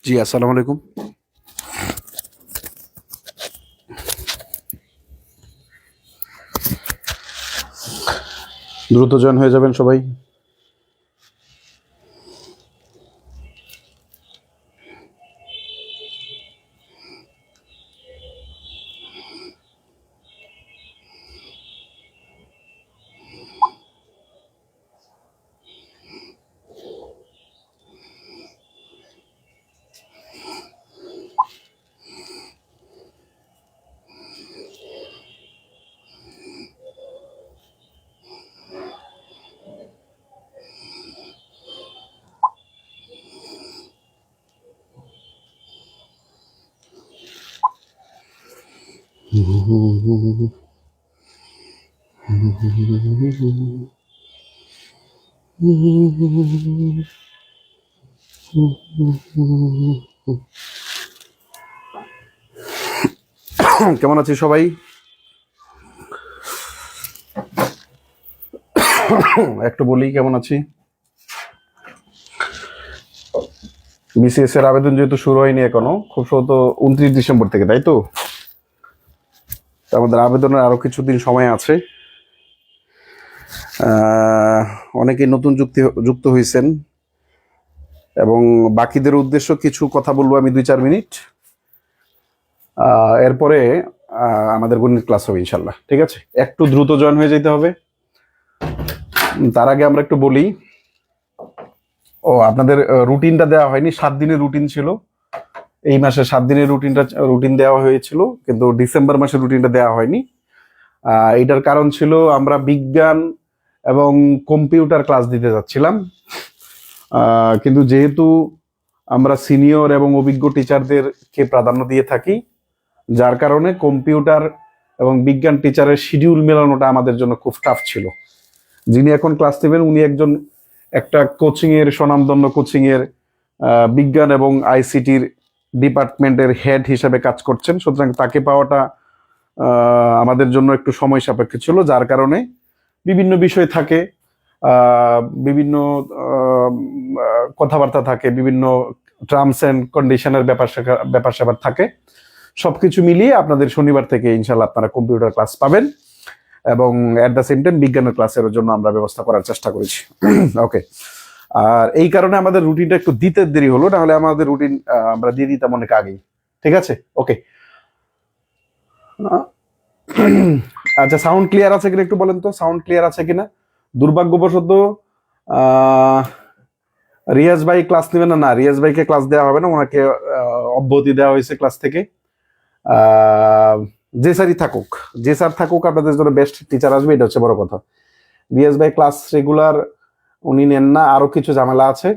জি, আসসালামু আলাইকুম। দ্রুত জয়েন হয়ে যাবেন সবাই। কেমন আছি সবাই? একটু বলি কেমন আছি। বিসিএস এর আবেদন যেহেতু শুরু হয়নি এখনো, খুব সম্ভবত 29 ডিসেম্বর থেকে, তাই তো? আমাদের আবেদনের আরো কিছুদিন সময় আছে। অনেকেই নতুন যুক্ত হয়েছেন এবং বাকিদের উদ্দেশ্য কিছু কথা বলবো আমি 2-4 মিনিট। এরপরে আমাদের গণিত ক্লাস হবে ইনশাল্লাহ। ঠিক আছে, একটু দ্রুত জয়েন হয়ে যেতে হবে। তার আগে আমরা একটু বলি, আপনাদের রুটিনটা দেওয়া হয়নি। 7 দিনের রুটিন ছিল, এই মাসে 7 দিনের রুটিন দেওয়া হয়েছিল, কিন্তু ডিসেম্বর মাসের রুটিনটা দেওয়া হয়নি। এটার কারণ ছিল আমরা বিজ্ঞান এবং কম্পিউটার ক্লাস দিতে যাচ্ছিলাম, কিন্তু যেহেতু আমরা সিনিয়র এবং অভিজ্ঞ টিচারদেরকে প্রাধান্য দিয়ে থাকি, যার কারণে কম্পিউটার এবং বিজ্ঞান টিচারের শিডিউল মেলানোটা আমাদের জন্য খুব টাফ ছিল। যিনি এখন ক্লাস নেবেন উনি একটা কোচিংয়ের, স্বনামধন্য কোচিংয়ের বিজ্ঞান এবং আইসিটির ডিপার্টমেন্টের হেড হিসেবে কাজ করছেন। সুতরাং তাকে পাওয়াটা আমাদের জন্য একটু সময় সাপেক্ষ ছিল, যার কারণে বিভিন্ন বিষয় থাকে, বিভিন্ন কথাবার্তা থাকে, বিভিন্ন টার্মস অ্যান্ড কন্ডিশনের ব্যাপার স্যাপার থাকে। সবকিছু মিলিয়ে আপনাদের শনিবার থেকে ইনশাল্লাহ আপনারা কম্পিউটার ক্লাস পাবেন এবং অ্যাট দ্য সেম টাইম বিজ্ঞানের ক্লাসের জন্য আমরা ব্যবস্থা করার চেষ্টা করেছি। ওকে, আর এই কারণে আমাদের রুটিনটা একটু দিতে দেরি হলো, নাহলে আমাদের রুটিন আমরা দিয়ে দিতাম অনেক আগেই। ঠিক আছে, ওকে। আচ্ছা, সাউন্ড ক্লিয়ার আছে কিনা একটু বলেন তো, সাউন্ড ক্লিয়ার আছে কিনা? দুর্ভাগ্যবশত রিয়াজ ভাই ক্লাস নেবেন না। রিয়াজ ভাইকে ক্লাস দেওয়া হবে না, ওনাকে অব্যাহতি দেওয়া হয়েছে ক্লাস থেকে। যে স্যার থাকুক আপনাদের জন্য বেস্ট টিচার আসবে, এটা হচ্ছে বড় কথা। রিয়াজ ভাই ক্লাস রেগুলার উনি নেন না, আরো কিছু ঝামেলা আছে।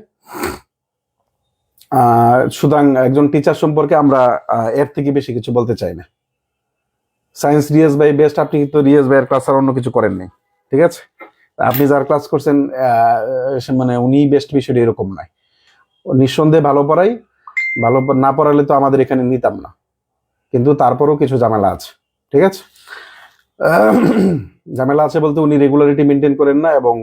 সুতরাং একজন টিচার সম্পর্কে আমরা এর থেকে বেশি কিছু বলতে চাই না। সায়েন্স রিয়াজ ভাই বেস্ট, আপনি কিন্তু রিয়াজ ভাইয়ের ক্লাস আর অন্য কিছু করেন নাই। ঠিক আছে, আপনি যার ক্লাস করছেন মানে উনি বেস্ট বিষয়টা এরকম নয়। নিঃসন্দেহে ভালো পড়াই, ভালো না পড়ালে তো আমাদের এখানে নিতাম না, কিন্তু তারপরেও কিছু ঝামেলা আছে। ঠিক আছে, ঝামেলা আছে বলতে উনি রেগুলারিটি মেনটেন করেন না, এবং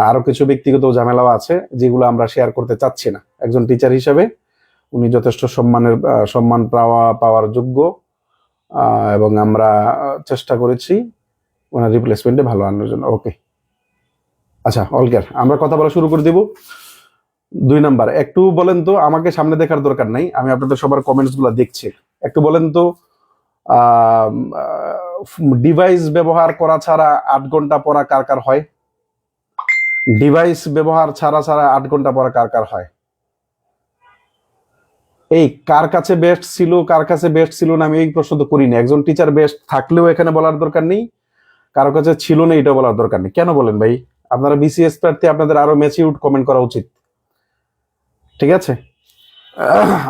আরো কিছু ব্যক্তিগত ঝামেলাও আছে যেগুলো আমরা শেয়ার করতে চাচ্ছি না। একজন টিচার হিসেবে উনি যথেষ্ট সম্মান পাওয়ার যোগ্য, এবং আমরা চেষ্টা করেছি ওনার রিপ্লেসমেন্টে ভালো আনার জন্য। ওকে, আচ্ছা, অল ক্লিয়ার, আমরা কথা বলা শুরু করে দিব। 2 নাম্বার, একটু বলেন তো, আমাকে সামনে দেখার দরকার নাই, আমি আপনাদের সবার কমেন্টস গুলো দেখছি। একটু বলেন তো, ডিভাইস ব্যবহার করা ছাড়া 8 ঘন্টা পড়া কার কার হয়? ডিভাইস ব্যবহার ছাড়া 8 ঘন্টা পড়া কার কার হয়? এই কার কাছে বেস্ট ছিল, কার কাছে বেস্ট ছিল না, আমি এই প্রশ্ন তো করি না। একজন টিচার বেস্ট থাকলেও এখানে বলার দরকার নেই, কারো কাছে ছিল না এটা বলার দরকার নেই। কেন বলেন ভাই? আপনারা বিসিএস প্রার্থী, আপনাদের আরো ম্যাচিউরড কমেন্ট করা উচিত। ঠিক আছে,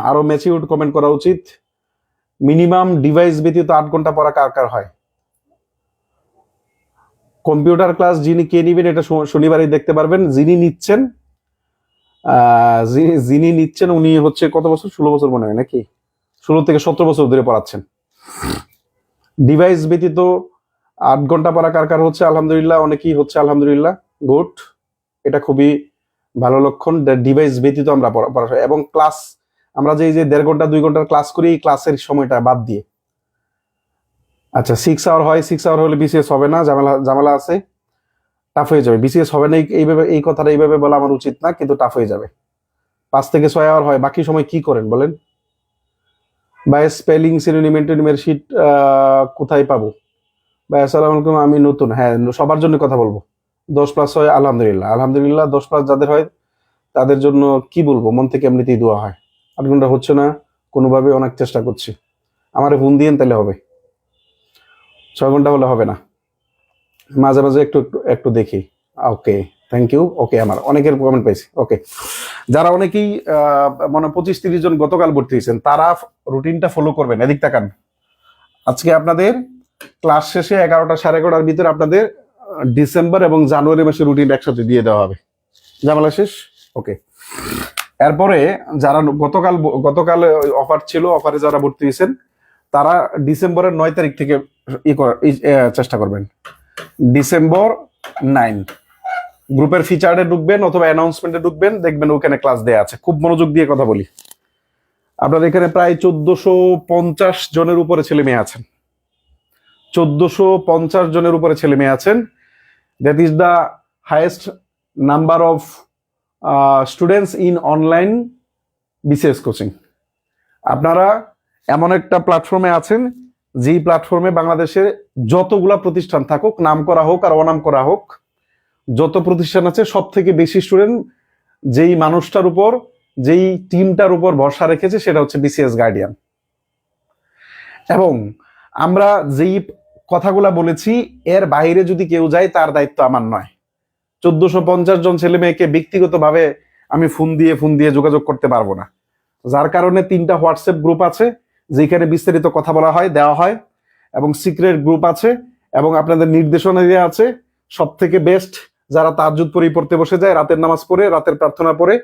আরো ম্যাচিউরড কমেন্ট করা উচিত। মিনিমাম ডিভাইস ব্যতীত 8 ঘন্টা পড়া কার কার হয়? কম্পিউটার ক্লাস কে নিবেন এটা শনিবারই দেখতে পারবেন। যিনি নিচ্ছেন উনি হচ্ছে কত বছর, 16 বছর মনে হয় নাকি, 16 থেকে 17 বছর ধরে পড়াচ্ছেন। ডিভাইস ব্যতীত 8 ঘন্টা পড়া কার কার হচ্ছে? আলহামদুলিল্লাহ, অনেকেই হচ্ছে, আলহামদুলিল্লাহ, গুড। এটা খুবই ভালো লক্ষণ। ডিভাইস ব্যতীত আমরা পড়াশোনা এবং ক্লাস, আমরা যে 1.5 ঘন্টা 2 ঘন্টার ক্লাস করি, এই ক্লাসের সময়টা বাদ দিয়ে। আচ্ছা 6 আওয়ার হয়, 6 আওয়ার হলে বিসিএস হবে না, ঝামেলা ঝামেলা আছে, টাফ হয়ে যাবে। বিসিএস হবে না এইভাবে, এই কথাটা এইভাবে বলা আমার উচিত না, কিন্তু টাফ হয়ে যাবে। 5 থেকে 6 আওয়ার হয়, বাকি সময় কি করেন বলেন? ভাই স্পেলিং সিনোনিম এন্টোনিমের শীট কোথায় পাবো? ভাই আসসালামু আলাইকুম, আমি নতুন। হ্যাঁ, সবার জন্য কথা বলবো। 10+ হয় আলহামদুলিল্লাহ, আলহামদুলিল্লাহ। 10+ যাদের হয় তাদের জন্য কি বলবো, মন থেকে এমনিতেই দোয়া হয়। 8 ঘন্টা হচ্ছে না কোনোভাবে, অনেক চেষ্টা করছি। আমারে ফোন দিয়েন তাহলে হবে, 6 ঘন্টা হলে হবে না। মাঝে মাঝে একটু একটু একটু দেখি। ওকে, থ্যাংক ইউ। ওকে, আমার অনেকের কমেন্ট পাইছি। ওকে, যারা অনেকেই মানে 25-30 জন গতকাল ভর্তি হয়েছেন, তারা রুটিনটা ফলো করবেন। এদিক তাকান, আজকে আপনাদের ক্লাস শেষে 11টা 11:30-র ভিতরে আপনাদের ডিসেম্বর এবং জানুয়ারি মাসের রুটিন একসাথে দিয়ে দেওয়া হবে। ঝামেলা শেষ। ওকে, এরপরে যারা গতকাল গতকাল অফার ছিল, অফারে যারা ভর্তি হয়েছেন তারা ডিসেম্বরের 9 তারিখ থেকে চেষ্টা করবেন। ডিসেম্বর 9 গ্রুপের ফিচারে ঢুকবেন অথবা অ্যানাউন্সমেন্টে ঢুকবেন, দেখবেন ওখানে ক্লাস দেয়া আছে। খুব মনোযোগ দিয়ে কথা বলি। আপনাদের এখানে প্রায় 1450 জনের উপরে ছেলে মেয়ে আছেন। 1450 জনের উপরে ছেলে মেয়ে আছেন। That is the highest number of students in online BCS coaching. আপনারা এমন একটা প্ল্যাটফর্মে আছেন, যেই প্ল্যাটফর্মে বাংলাদেশে যতগুলা প্রতিষ্ঠান থাকুক, নাম করা হোক আর অনাম করা হোক, যত প্রতিষ্ঠান আছে সব থেকে বেশি স্টুডেন্ট যেই মানুষটার উপর, যেই টিমটার উপর ভরসা রেখেছে, সেটা হচ্ছে বিসিএস গার্ডিয়ান। এবং আমরা যেই কথাগুলা বলেছি, এর বাইরে যদি কেউ যায় তার দায়িত্ব আমার নয়। 1450 জন ছেলে মেয়েকে ব্যক্তিগতভাবে আমি ফোন দিয়ে যোগাযোগ করতে পারবো না, যার কারণে 3টা হোয়াটসঅ্যাপ গ্রুপ আছে যেখানে বিস্তারিত কথা বলা হয়, দেওয়া হয়, এবং সিক্রেট গ্রুপ আছে, এবং আপনাদের নির্দেশনা দেওয়া আছে। সব থেকে বেস্ট যারা তাহাজ্জুদ পড়তে বসে যায়, রাতের নামাজ পড়ে, রাতের প্রার্থনা পড়ে,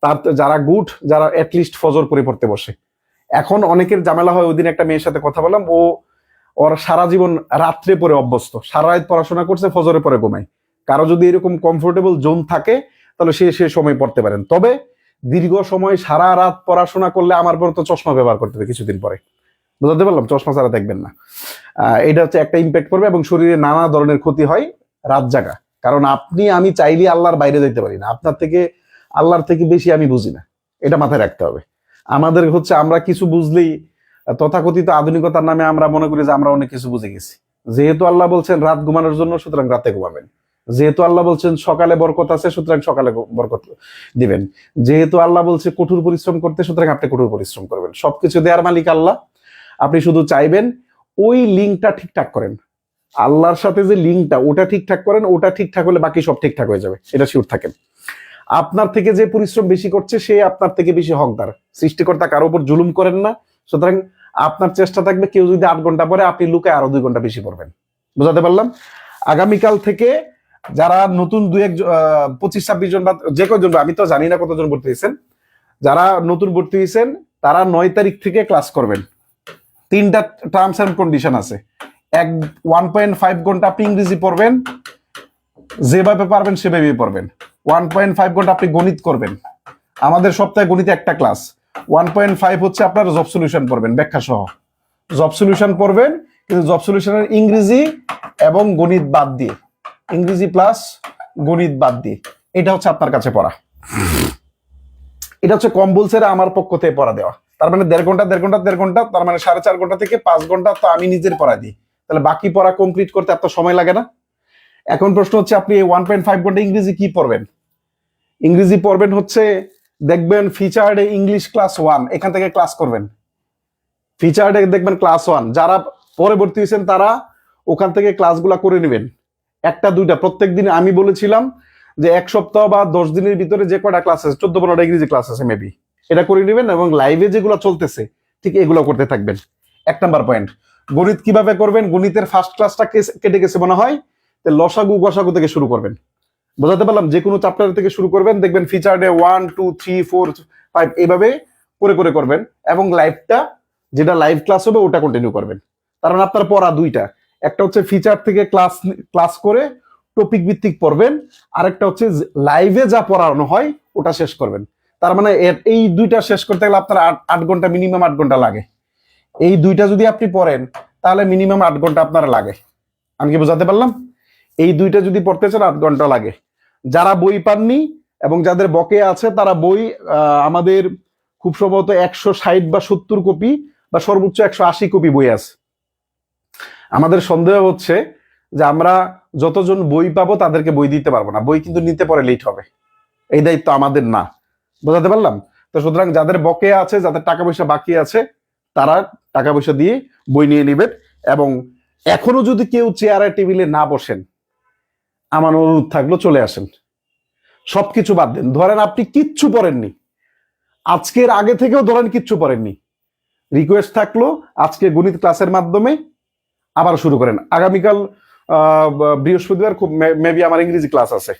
তার যারা গুড, যারা অ্যাটলিস্ট ফজর পড়তে বসে। এখন অনেকের ঝামেলা হয়। ওই দিন একটা মেয়ের সাথে কথা বললাম, ওর সারা জীবন রাত্রে পড়ে অভ্যস্ত, সারা রাত পড়াশোনা করছে, ফজরে পরে ঘুমায়। কারো যদি এরকম কমফোর্টেবল জোন থাকে তাহলে সে সময় পড়তে পারেন। তবে দীর্ঘ সময় সারা রাত পড়াশোনা করলে আমার পর তো চশমা ব্যবহার করতে হবে কিছুদিন পরে। বুঝতে পারলাম? চশমা ছাড়া দেখবেন না। এটা হচ্ছে একটা ইম্প্যাক্ট করবে, এবং শরীরে নানা ধরনের ক্ষতি হয় রাত জাগা। কারণ আমি চাইলে আল্লাহর বাইরে যেতে পারি না। আল্লাহর থেকে বেশি আমি বুঝি না, এটা মাথায় রাখতে হবে। আমাদের হচ্ছে আমরা কিছু বুঝলেই তথাকথিত আধুনিকতার নামে আমরা মনে করি যে আমরা অনেক কিছু বুঝে গেছি। যেহেতু আল্লাহ বলছেন রাত ঘুমানোর জন্য, সুতরাং রাতে ঘুমাবেন। যেহেতু আল্লাহ বলছেন সকালে বরকত আছে, সুতরাং সকালে বরকত দিবেন। যেহেতু আল্লাহ বলছে কঠোর পরিশ্রম করতে, সুতরাং আপনি কঠোর পরিশ্রম করবেন। সবকিছু দেওয়ার মালিক আল্লাহ। আপনি শুধু চাইবেন ওই লিঙ্কটা ঠিকঠাক করেন, আল্লাহর সাথে যে লিঙ্কটা, ওটা ঠিকঠাক করেন। ওটা ঠিকঠাক হলে বাকি সব ঠিকঠাক হয়ে যাবে, এটা শিওর থাকেন। আপনার থেকে যে পরিশ্রম বেশি করছে, সে আপনার থেকে বেশি হকদার। সৃষ্টিকর্তা কারো উপর জুলুম করেন না। সুতরাং আপনার চেষ্টা থাকবে, কেউ যদি 8 ঘন্টা পরে, আপনি লুকায় আরো 2 ঘন্টা বেশি পড়বেন। বুঝাতে পারলাম? আগামীকাল থেকে যারা নতুন 25-26 জন বা যে কজন, আমি তো জানি না কতজন ভর্তি হয়েছেন, যারা নতুন ভর্তি হয়েছেন তারা 9 তারিখ থেকে ক্লাস করবেন। 3টা টার্মস এন্ড কন্ডিশন আছে। 1.5 ঘন্টা আপনি ইংরেজি পড়বেন, যেভাবে পারবেন সেভাবেই পড়বেন। 1.5 ঘন্টা আপনি গণিত করবেন। আমাদের সপ্তাহে গণিতে একটা ক্লাস। 1.5 হচ্ছে আপনার জব সলিউশন পড়বেন, ব্যাখ্যা সহ জব সলিউশন পড়বেন, কিন্তু জব সলিউশনের ইংরেজি এবং গণিত বাদ দিয়ে, ইংরেজি প্লাস গণিত বাদ দিয়ে, এটা হচ্ছে আপনার কাছে পড়া। এটা হচ্ছে কম্পালসারি আমার পক্ষ থেকে পড়া দেওয়া। তার মানে 1.5 ঘন্টা, তার মানে 4.5 ঘন্টা থেকে 5 ঘন্টা তো আমি নিজের পড়া দিই। তাহলে বাকি পড়া কমপ্লিট করতে এত সময় লাগে না। এখন প্রশ্ন হচ্ছে, আপনি 1.5 ঘন্টা ইংরেজি কি পড়বেন? ইংরেজি পড়বেন হচ্ছে, দেখবেন ফিচার্ডে ইংলিশ ক্লাস 1, এখান থেকে ক্লাস করবেন। ফিচার্ডে দেখবেন ক্লাস 1, যারা পরবর্তী হয়েছেন তারা ওখান থেকে ক্লাসগুলা করে নেবেন। 1-2টা প্রত্যেক দিন। আমি বলেছিলাম যে 1 সপ্তাহ বা 10 দিনের ভিতরে যে কটা ক্লাস আছে, 14-15টা ইংরেজি ক্লাস আছে মেবি, এটা করে নেবেন। এবং লাইভে যেগুলো চলতেছে ঠিক এগুলো করতে থাকবেন। 1 নাম্বার পয়েন্ট। গণিত কিভাবে করবেন? গণিতের ফার্স্ট ক্লাসটা কেটে গেছে মনে হয়, লসাগু গসাগু থেকে শুরু করবেন। বোঝাতে পারলাম? যে কোনো চ্যাপ্টার থেকে শুরু করবেন, দেখবেন ফিচার্ডে 1, 2, 3, 4, 5 এইভাবে করে করবেন। এবং লাইভটা, যেটা লাইভ ক্লাস হবে, ওটা কন্টিনিউ করবেন। কারণ আপনার পড়া 2টা, একটা হচ্ছে ফিচার থেকে ক্লাস করে টপিক ভিত্তিক পড়বেন, আরেকটা হচ্ছে লাইভে যা পড়ানো হয় ওটা শেষ করবেন। তার মানে এই দুইটা শেষ করতে গেলে আপনার 8 ঘন্টা, মিনিমাম 8 ঘন্টা লাগে। এই দুইটা যদি আপনি পড়েন তাহলে মিনিমাম 8 ঘন্টা আপনার লাগে। আমি কি বোঝাতে পারলাম? এই দুইটা যদি পড়তে চান 8 ঘন্টা লাগে। যারা বই পাননি এবং যাদের বকেয়া আছে তারা বই আমাদের খুব সম্ভবত 160 বা 70 কপি বা সর্বোচ্চ 180 কপি বই আছে। আমাদের সন্দেহ হচ্ছে যে আমরা যতজন বই পাবো তাদেরকে বই দিতে পারবো না, বই কিন্তু নিতে পরে লেট হবে, এই দায়িত্ব আমাদের না। বোঝাতে পারলাম? তো সুতরাং যাদের বকেয়া আছে, যাদের টাকা পয়সা বাকি আছে, তারা টাকা পয়সা দিয়ে বই নিয়ে নেবেন। এবং এখনো যদি কেউ চেয়ারে টেবিলে না বসেন, আমার অনুরোধ থাকলো চলে আসেন। সবকিছু বাদ দেন, ধরেন আপনি কিচ্ছু পড়েননি, আজকের আগে থেকেও ধরেন কিচ্ছু পড়েননি, রিকোয়েস্ট থাকলো আজকে গণিত ক্লাসের মাধ্যমে আবার শুরু করেন। আগামীকাল বৃহস্পতিবার খুব মেবি আমার ইংরেজি ক্লাস আছে,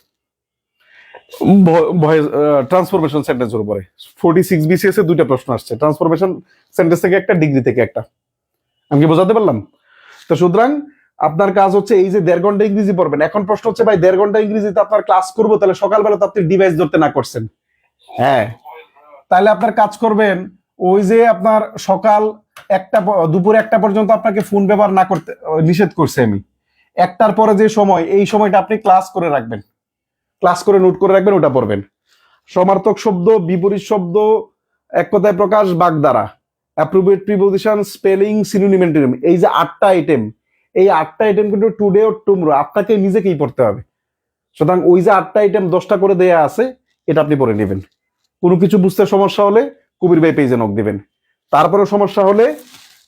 ট্রান্সফরমেশন সেন্টেন্সের উপরে 46 বিসিএস এ 2টা প্রশ্ন আসছে, ট্রান্সফরমেশন সেন্টেন্স থেকে একটা, ডিগ্রি থেকে একটা। আমি কি বোঝাতে পারলাম? তো সুতরাং আপনার কাজ হচ্ছে এই যে 1.5 ঘন্টা ইংরেজি পড়বেন। এখন প্রশ্ন হচ্ছে ভাই 1.5 ঘন্টা ইংরেজিতে আপনার ক্লাস করবো, তাহলে সকালবেলা তো আপনি ডিভাইস ধরতে না করছেন। হ্যাঁ, তাহলে আপনার কাজ করবেন ওই যে আপনার সকাল দুপুর 1টা পর্যন্ত আপনাকে ফোন ব্যবহার না করতে নিষেধ করছে আমি। 1টার পরে যে সময়, এই সময়টা আপনি ক্লাস করে রাখবেন, ক্লাস করে নোট করে রাখবেন, ওটা পড়বেন। সমার্থক শব্দ, বিপরীত শব্দ, এক কথায় প্রকাশ, বাগধারা, appropriate preposition, spelling, synonym, antonym, এই যে 8টা আইটেম, এই 8টা আইটেম কিন্তু টুডে ও টুমরো আপনাকে নিজেকেই পড়তে হবে। সুতরাং ওই যে 8টা আইটেম 10টা করে দেয়া আছে, এটা আপনি পড়ে নেবেন। কোনো কিছু বুঝতে সমস্যা হলে কবির ভাই পেজে নক দিবেন। তারপরেও সমস্যা হলে,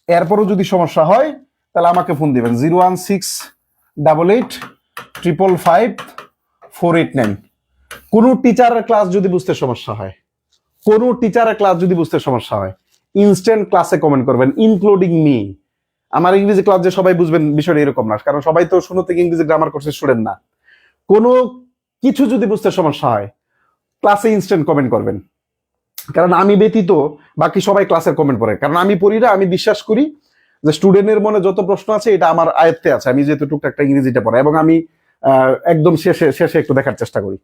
এরপরও যদি সমস্যা হয় তাহলে আমাকে ফোন দিবেন 01688555489। কোনো টিচারের ক্লাস যদি বুঝতে সমস্যা হয়, কোনো টিচারের ক্লাস যদি বুঝতে সমস্যা হয়, ইনস্ট্যান্ট ক্লাসে কমেন্ট করবেন, ইনক্লুডিং মি। আমার ইংরেজি ক্লাস যে সবাই বুঝবেন বিষয়টা এরকম না, কারণ সবাই তো শুরু থেকে ইংরেজি গ্রামার কোর্সের স্টুডেন্ট না। কোনো কিছু যদি বুঝতে সমস্যা হয় ক্লাসে ইনস্ট্যান্ট কমেন্ট করবেন, কারণ আমি ব্যতীত বাকি সবাই ক্লাসের কমেন্ট পড়ে। কারণ আমি পড়ি না, আমি বিশ্বাস করি যে স্টুডেন্টের মনে যত প্রশ্ন আছে এটা আমার আয়ত্তে আছে, আমি যেহেতু টুকটাকটা ইংরেজিটা পড়াই, এবং আমি একদম শেষে একটু দেখার চেষ্টা করি।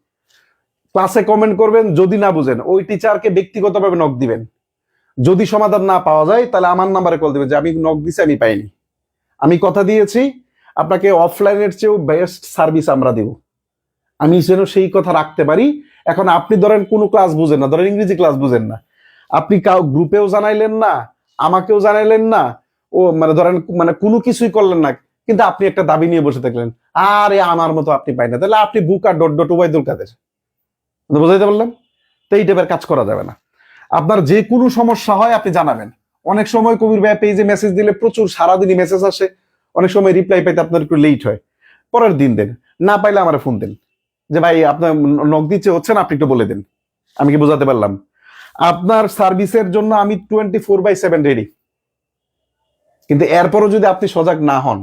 ক্লাসে কমেন্ট করবেন, যদি না বুঝেন ওই টিচারকে ব্যক্তিগতভাবে নক দিবেন। যদি সমাধান না পাওয়া যায় তাহলে আমার নাম্বারে কল দিবেন যে আমি নক দিছি, আমি পাইনি। আমি কথা দিয়েছি আপনাকে অফলাইনের চেয়েও বেস্ট সার্ভিস আমরা দিব, আমি যেন সেই কথা রাখতে পারি। এখন আপনি ধরেন কোনো ক্লাস বুঝেন না, ধরেন ইংরেজি ক্লাস বুঝেন না, আপনি গ্রুপেও জানাইলেন না, আমাকেও জানাইলেন না, ও মানে ধরেন মানে কোনো কিছুই করলেন না, কিন্তু আপনি একটা দাবি নিয়ে বসে থাকলেন, আরে আমার মতো আপনি পাই না, তাহলে আপনি বুকা ডট ওবায়দুল কাদের। বুঝাইতে পারলাম? তো এই টাইপের কাজ করা যাবে না। আপনার যে কোনো সমস্যা হয় আপনি জানাবেন। অনেক সময় কবির ভাই পেজে মেসেজ দিলে প্রচুর সারাদিনই মেসেজ আসে, অনেক সময় রিপ্লাই পাইতে আপনার একটু লেট হয়, পরের দিন দেন, না পাইলে আমার ফোন দেন যে ভাই আপনার নক দিচ্ছে হচ্ছে না, আপনি একটু বলে দেন। আমি কি বোঝাতে পারলাম? আপনার সার্ভিসের জন্য আমি 24/7 রেডি। কিন্তু এরপরও যদি আপনি সজাগ না হন,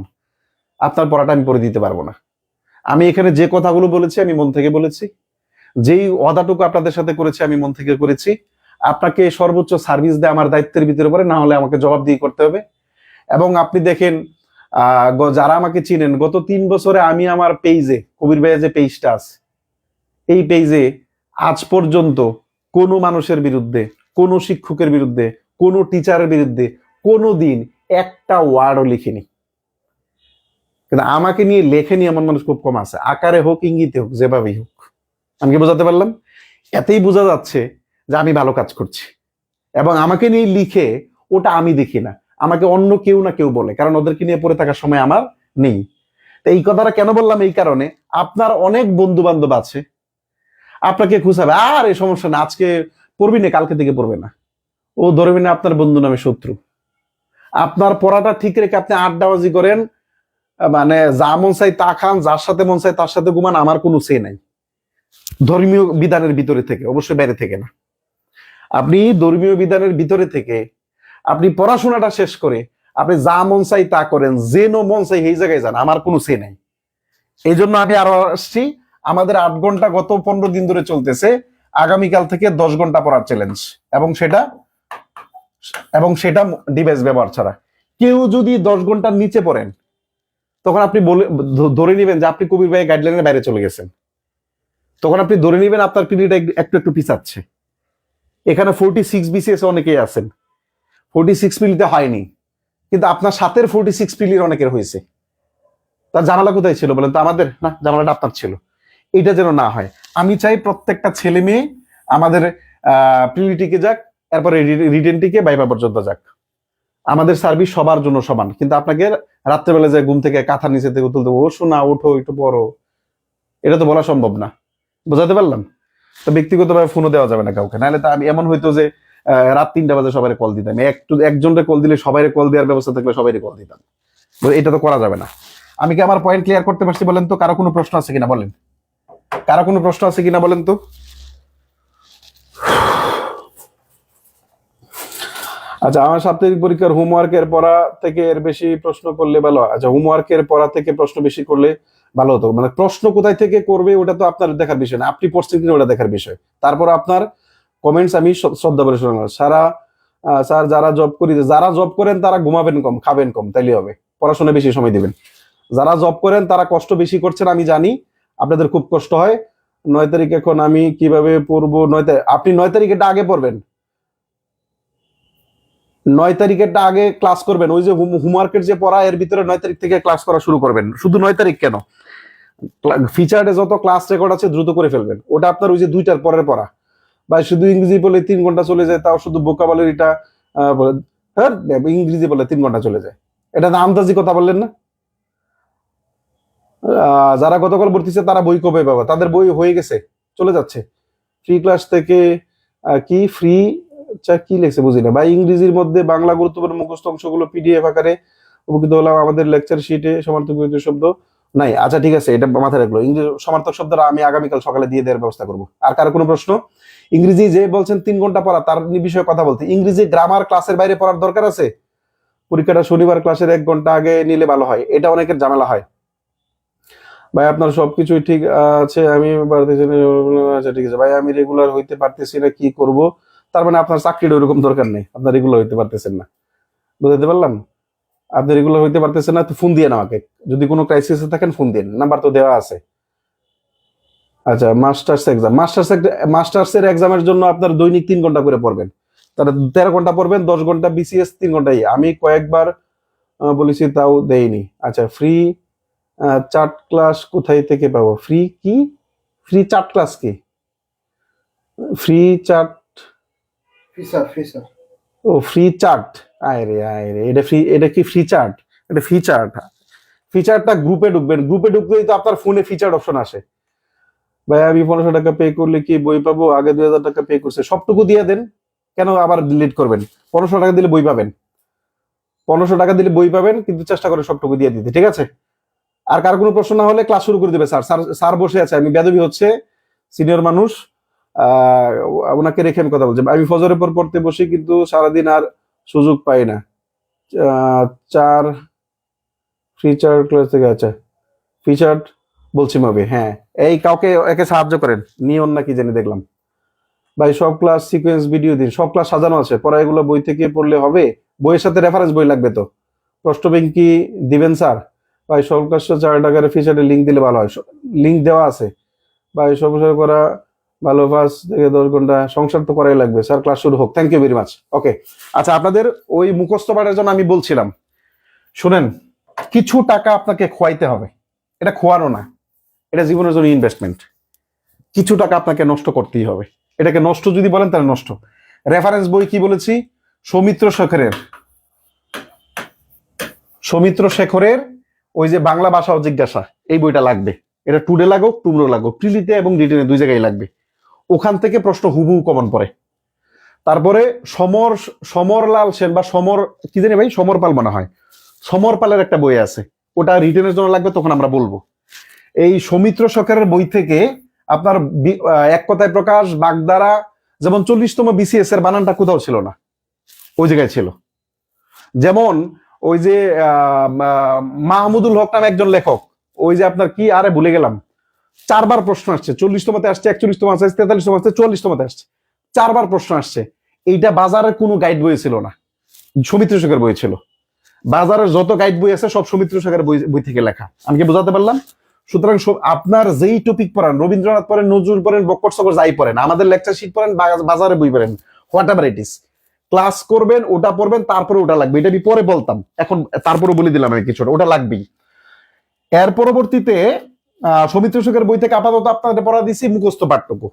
আপনার পড়াটা আমি পড়ে দিতে পারবো না। আমি এখানে যে কথাগুলো বলেছি আমি মন থেকে বলেছি, যেই ওয়াদাটুকু আপনাদের সাথে করেছি আমি মন থেকে করেছি। আপনাকে সর্বোচ্চ সার্ভিস দেয় আমার দায়িত্বের ভিতরে পড়ে, না হলে আমাকে জবাবদিহি করতে হবে। এবং আপনি দেখেন যারা আমাকে চিনেন, গত 3 বছরে আমি আমার পেজে, কবির ভাইয়ের যে পেজটা আছে, এই পেজে আজ পর্যন্ত কোনো মানুষের বিরুদ্ধে, কোনো শিক্ষকের বিরুদ্ধে, কোনো টিচারের বিরুদ্ধে কোনো দিন একটা ওয়ার্ডও লিখিনি। কিন্তু আমাকে নিয়ে লেখেনি এমন মানুষ খুব কম আছে, আকারে হোক ইঙ্গিতে হোক যেভাবেই হোক। আমি কি বোঝাতে পারলাম? এতেই বোঝা যাচ্ছে যে আমি ভালো কাজ করছি। এবং আমাকে নিয়ে লিখে ওটা আমি দেখি না, আমাকে অন্য কেউ না কেউ বলে, কারণ ওদেরকে নিয়ে পড়ে থাকার সময় আমার নেই। তো এই কথাটা কেন বললাম? এই কারণে আপনার অনেক বন্ধু বান্ধব আছে, আপনাকে খুঁজাবে, আর এই সমস্যা না, আজকে পড়বি না, কালকে থেকে পড়বে না, ও ধরবে না আপনার বন্ধু নামে শত্রু। আপনার পড়াটা ঠিক রেখে আপনি আড্ডাবাজি করেন, মানে যা মন চাই তা খান, যার সাথে মন চাই তার সাথে ঘুমান, আমার কোনো সে নাই। ধর্মীয় বিধানের ভিতরে থেকে, অবশ্যই বাইরে থেকে না। আপনি ধর্মীয় বিধানের ভিতরে থেকে আপনি পড়াশোনাটা শেষ করে আপনি যা মন চাই তা করেন, যে নো মন চাই এই জায়গায় যান, আমার কোনো সে নাই। এই জন্য আমি আরো আসছি, আমাদের 8 ঘন্টা গত 15 দিন ধরে চলতেছে, আগামীকাল থেকে 10 ঘন্টা পড়ার চ্যালেঞ্জ, এবং সেটা ডিভাইস ব্যবহার ছাড়া। কেউ যদি 10 ঘন্টার নিচে পড়েন তখন আপনি ধরে নেবেন যে আপনি কবির ভাই গাইডলাইনের বাইরে চলে গেছেন। তখন আপনি ধরে নেবেন আপনার পিরিয়ড একটু একটু পিছাচ্ছে। এখানে 46 BCS অনেকেই আছেন, 46 পিলিতে হয়নি, কিন্তু আপনার সাথের 46 পিলির অনেকের হয়েছে। তার জানালা কোথায় ছিল বলেন তো? আমাদের না, জানালাটা আপনার ছিল। এটা যেন না হয়। আমি চাই প্রত্যেকটা ছেলে মেয়ে আমাদের প্রিলিটিকে যাক, এরপরে রিটেনটিকে বাইবা পর্যন্ত যাক। আমাদের সার্ভিস সবার জন্য সমান, কিন্তু আপনাকে রাত্রেবেলা যায় ঘুম থেকে কাঁথার নিচে থেকে তুলতে, ও শোনা ওঠো একটু পড়ো, এটা তো বলা সম্ভব না। বোঝাতে পারলাম? তো ব্যক্তিগতভাবে ফোনও দেওয়া যাবে না কাউকে, নাহলে তো আমি এমন হইতো যে রাত 3টা বাজে সবাই কল দিতাম, একজনকে কল দিলে সবাই কল দেওয়ার ব্যবস্থা থাকলে সবাই কল দিতাম। এটা তো করা যাবে না। আমি কি আমার পয়েন্ট ক্লিয়ার করতে পারছি বলেন তো? কারো কোনো প্রশ্ন আছে কিনা বলেন? কারো কোনো প্রশ্ন আছে কিনা বলেন তো? আচ্ছা, আমার সাপ্তাহিক পরীক্ষার হোমওয়ার্কের পড়া থেকে এর বেশি প্রশ্ন করলে ভালো? আচ্ছা, হোমওয়ার্কের পড়া থেকে প্রশ্ন বেশি করলে ভালো হতো। মানে প্রশ্ন কোথায় থেকে করবে ওটা তো আপনার দেখার বিষয় না, আপনি পড়ছেন কিনা ওটা দেখার বিষয়। তারপর আপনার কমেন্টস আমি শ্রদ্ধা করে শুনলাম। স্যার যারা জব করেন তারা ঘুমাবেন কম, খাবেন কম, তাইলে হবে। পড়াশোনা বেশি সময় দিবেন। যারা জব করেন তারা কষ্ট বেশি করছেন, আমি জানি আপনাদের খুব কষ্ট হয়। 9 তারিখ এখন আমি কিভাবে পড়বো? 9 তারিখ আপনি 9 তারিখেরটা আগে পড়বেন, 9 তারিখেরটা আগে ক্লাস করবেন। ওই যে হোমওয়ার্কের যে পড়া, এর ভিতরে 9 তারিখ থেকে ক্লাস করা শুরু করবেন। শুধু 9 তারিখ কেন, ফিচার্ডে যত ক্লাস রেকর্ড আছে দ্রুত করে ফেলবেন। ওটা আপনার ওই যে 2টার পরের পড়া, বা শুধু ইংরেজি বলে 3 ঘন্টা চলে যায়, তাও শুধু ভোকাবুলারিটা ইংরেজি বলে 3 ঘন্টা চলে যায়। এটা না আন্দাজি কথা বললেন না? যারা গতকাল ভর্তিছে তারা বই কবে পাবে? তাদের বই হয়ে গেছে, চলে যাচ্ছে। ফ্রি ক্লাস থেকে কি ফ্রি কি লেখছে বুঝি না ভাই। ইংরেজির মধ্যে বাংলা গুরুত্বপূর্ণ মুখস্থ অংশগুলো পিডিএফ আকারে উপকৃত হলাম। আমাদের লেকচার শিটে সমার্থক শব্দ নাই। আচ্ছা ঠিক আছে, এটা মাথায় রাখলো। ইংরেজি সমার্থক শব্দটা আমি আগামীকাল সকালে দিয়ে দেওয়ার ব্যবস্থা করবো। আর কারো কোনো প্রশ্ন? ইংরেজি যে বলছেন 3 ঘন্টা পড়া, তার বিষয়ে কথা বলতে, ইংরেজি গ্রামার ক্লাসের বাইরে পড়ার দরকার আছে? পরীক্ষাটা শনিবার ক্লাসের 1 ঘন্টা আগে নিলে ভালো হয়, এটা অনেকের ঝামেলা হয়। ভাই আপনার সবকিছুই ঠিক আছে, আমি পারতেছি না। আচ্ছা ঠিক আছে ভাই, আমি রেগুলার হইতে পারতেছি না, কি করব? তার মানে আপনার চাকরির ওরকম দরকার নেই, আপনার রেগুলার হইতে পারতেছেন না। বুঝতে পারলাম? আপনি রেগুলার হইতে পারতেছেন না তো ফোন দিয়ে আমাকে, যদি কোনো ক্রাইসিসে থাকেন ফোন দিন, নাম্বার তো দেওয়া আছে। আচ্ছা, মাস্টার্সের এক্সামের জন্য আপনার দৈনিক 3 ঘন্টা করে পড়বেন, তাহলে 13 ঘন্টা পড়বেন, 10 ঘন্টা বিসিএস, 3 ঘন্টাই। আমি কয়েকবার বলেছি তাও দেয়নি। আচ্ছা, ফ্রি চার্ট ক্লাস কোথায় থেকে পাবো? ফ্রি কি? ফ্রি চার্ট ক্লাস কি? Free chart? ও ফ্রি চার্ট, আরে এটা ফ্রি, এটা কি ফ্রি চার্ট? এটা ফ্রি চার্ট। ফ্রি চার্টটা গ্রুপে ঢুকবেন, গ্রুপে ঢুকলেই তো আপনার ফোনে ফিচার্ড অপশন আসে। ভাই আমি 1500 টাকা পে করলে কি বই পাবো? আগে 2000 টাকা পে করছে, সবটুকু দিয়ে দেন, কেন আবার ডিলিট করবেন? 1500 টাকা দিলে বই পাবেন, 1500 টাকা দিলে বই পাবেন, কিন্তু চেষ্টা করে সবটুকু দিয়ে দিতে, ঠিক আছে? আর কার কোনো প্রশ্ন না হলে ক্লাস শুরু করে দেবে। স্যার স্যার বসে আছে, আমি বেদবি হচ্ছে, সিনিয়র মানুষ, ওনাকে রেখে আমি কথা বলছি। আমি ফজরের পর পড়তে বসি, কিন্তু সারাদিন আর সুযোগ পাই না। 4 ফিচার ক্লাস থেকে। আচ্ছা ফিচার বলছি মবে, হ্যাঁ এই কাউকে একে সাহায্য করেন, নিয়ন নাকি জানি দেখলাম। ভাই সব ক্লাস সিকোয়েন্স ভিডিও দিন, সব ক্লাস সাজানো আছে, পরে এগুলো বই থেকে পড়লে হবে? বইয়ের সাথে রেফারেন্স বই লাগবে তো। প্রশ্ন ব্যাংক কি দিবেন স্যার? ভাই সব ক্লাস 4 টাকার ফিচারে লিঙ্ক দিলে ভালো হয়, লিঙ্ক দেওয়া আছে। ভাই সংসার করা ভালো, 5 থেকে 10 ঘন্টা সংসার তো করাই লাগবে স্যার, ক্লাস শুরু হোক। Thank you very much. Okay, আচ্ছা আপনাদের ওই মুখস্থ পাঠের জন্য আমি বলছিলাম, শুনেন, কিছু টাকা আপনাকে খোয়াইতে হবে। এটা খোয়ানো না, এটা জীবনের জন্য ইনভেস্টমেন্ট। কিছু টাকা আপনাকে নষ্ট করতেই হবে। এটাকে নষ্ট যদি বলেন তাহলে নষ্ট। রেফারেন্স বই কি বলেছি? সৌমিত্র শেখরের ওই যে বাংলা ভাষা ও জিজ্ঞাসা, এই বইটা লাগবে। এটা টুডে লাগুক টুমরো লাগুক, প্রিলিতে এবং রিটেনে 2 জায়গায় লাগবে। ওখান থেকে প্রশ্ন হুবহু কমন পড়ে। তারপরে সমরলাল সেন বা সমর কি জানি ভাই, সমর পাল মনে হয়, সমর পালের একটা বই আছে, ওটা রিটেনের জন্য লাগবে, তখন আমরা বলবো। এই সৌমিত্র শেখরের বই থেকে আপনার এক কথায় প্রকাশ, বাগধারা, যেমন 40তম বিসিএস এর বানানটা কোথাও ছিল না, ওই জায়গায় ছিল। যেমন ওই যে মাহমুদুল হক নামে একজন লেখক, ওই যে আপনার কি আরে ভুলে গেলাম, 4 বার প্রশ্ন আসছে, 40তমতে আসছে, 41তম আসছে, 43তম আসছে, 44তমতে আসছে, 4 বার প্রশ্ন আসছে। এইটা বাজারে কোনো গাইড বই ছিল না, সৌমিত্র শেখর বই ছিল। বাজারের যত গাইড বই আছে সব সৌমিত্র সরকারের বই থেকে লেখা। আমি কি বোঝাতে পারলাম? সুতরাং আপনার যেই টপিক পড়েন, রবীন্দ্রনাথ পড়েন, নজরুল পড়েন, বক্কর সকর যাই পড়েন, আমাদের লেকচার শিট পড়েন, বাজারে বই পড়েন, what ever it is, class করবেন, ওটা পড়বেন, তারপরে ওটা লাগবে। এটা আমি পরে বলতাম, এখন তারপরে বলে দিলাম আমি কিছুটা, ওটা লাগবেই। এর পরবর্তীতে সৌমিত্র সরকারের বই থেকে আপাতত আপনাদের পড়া দিচ্ছি মুখস্থ পাঠটুকু।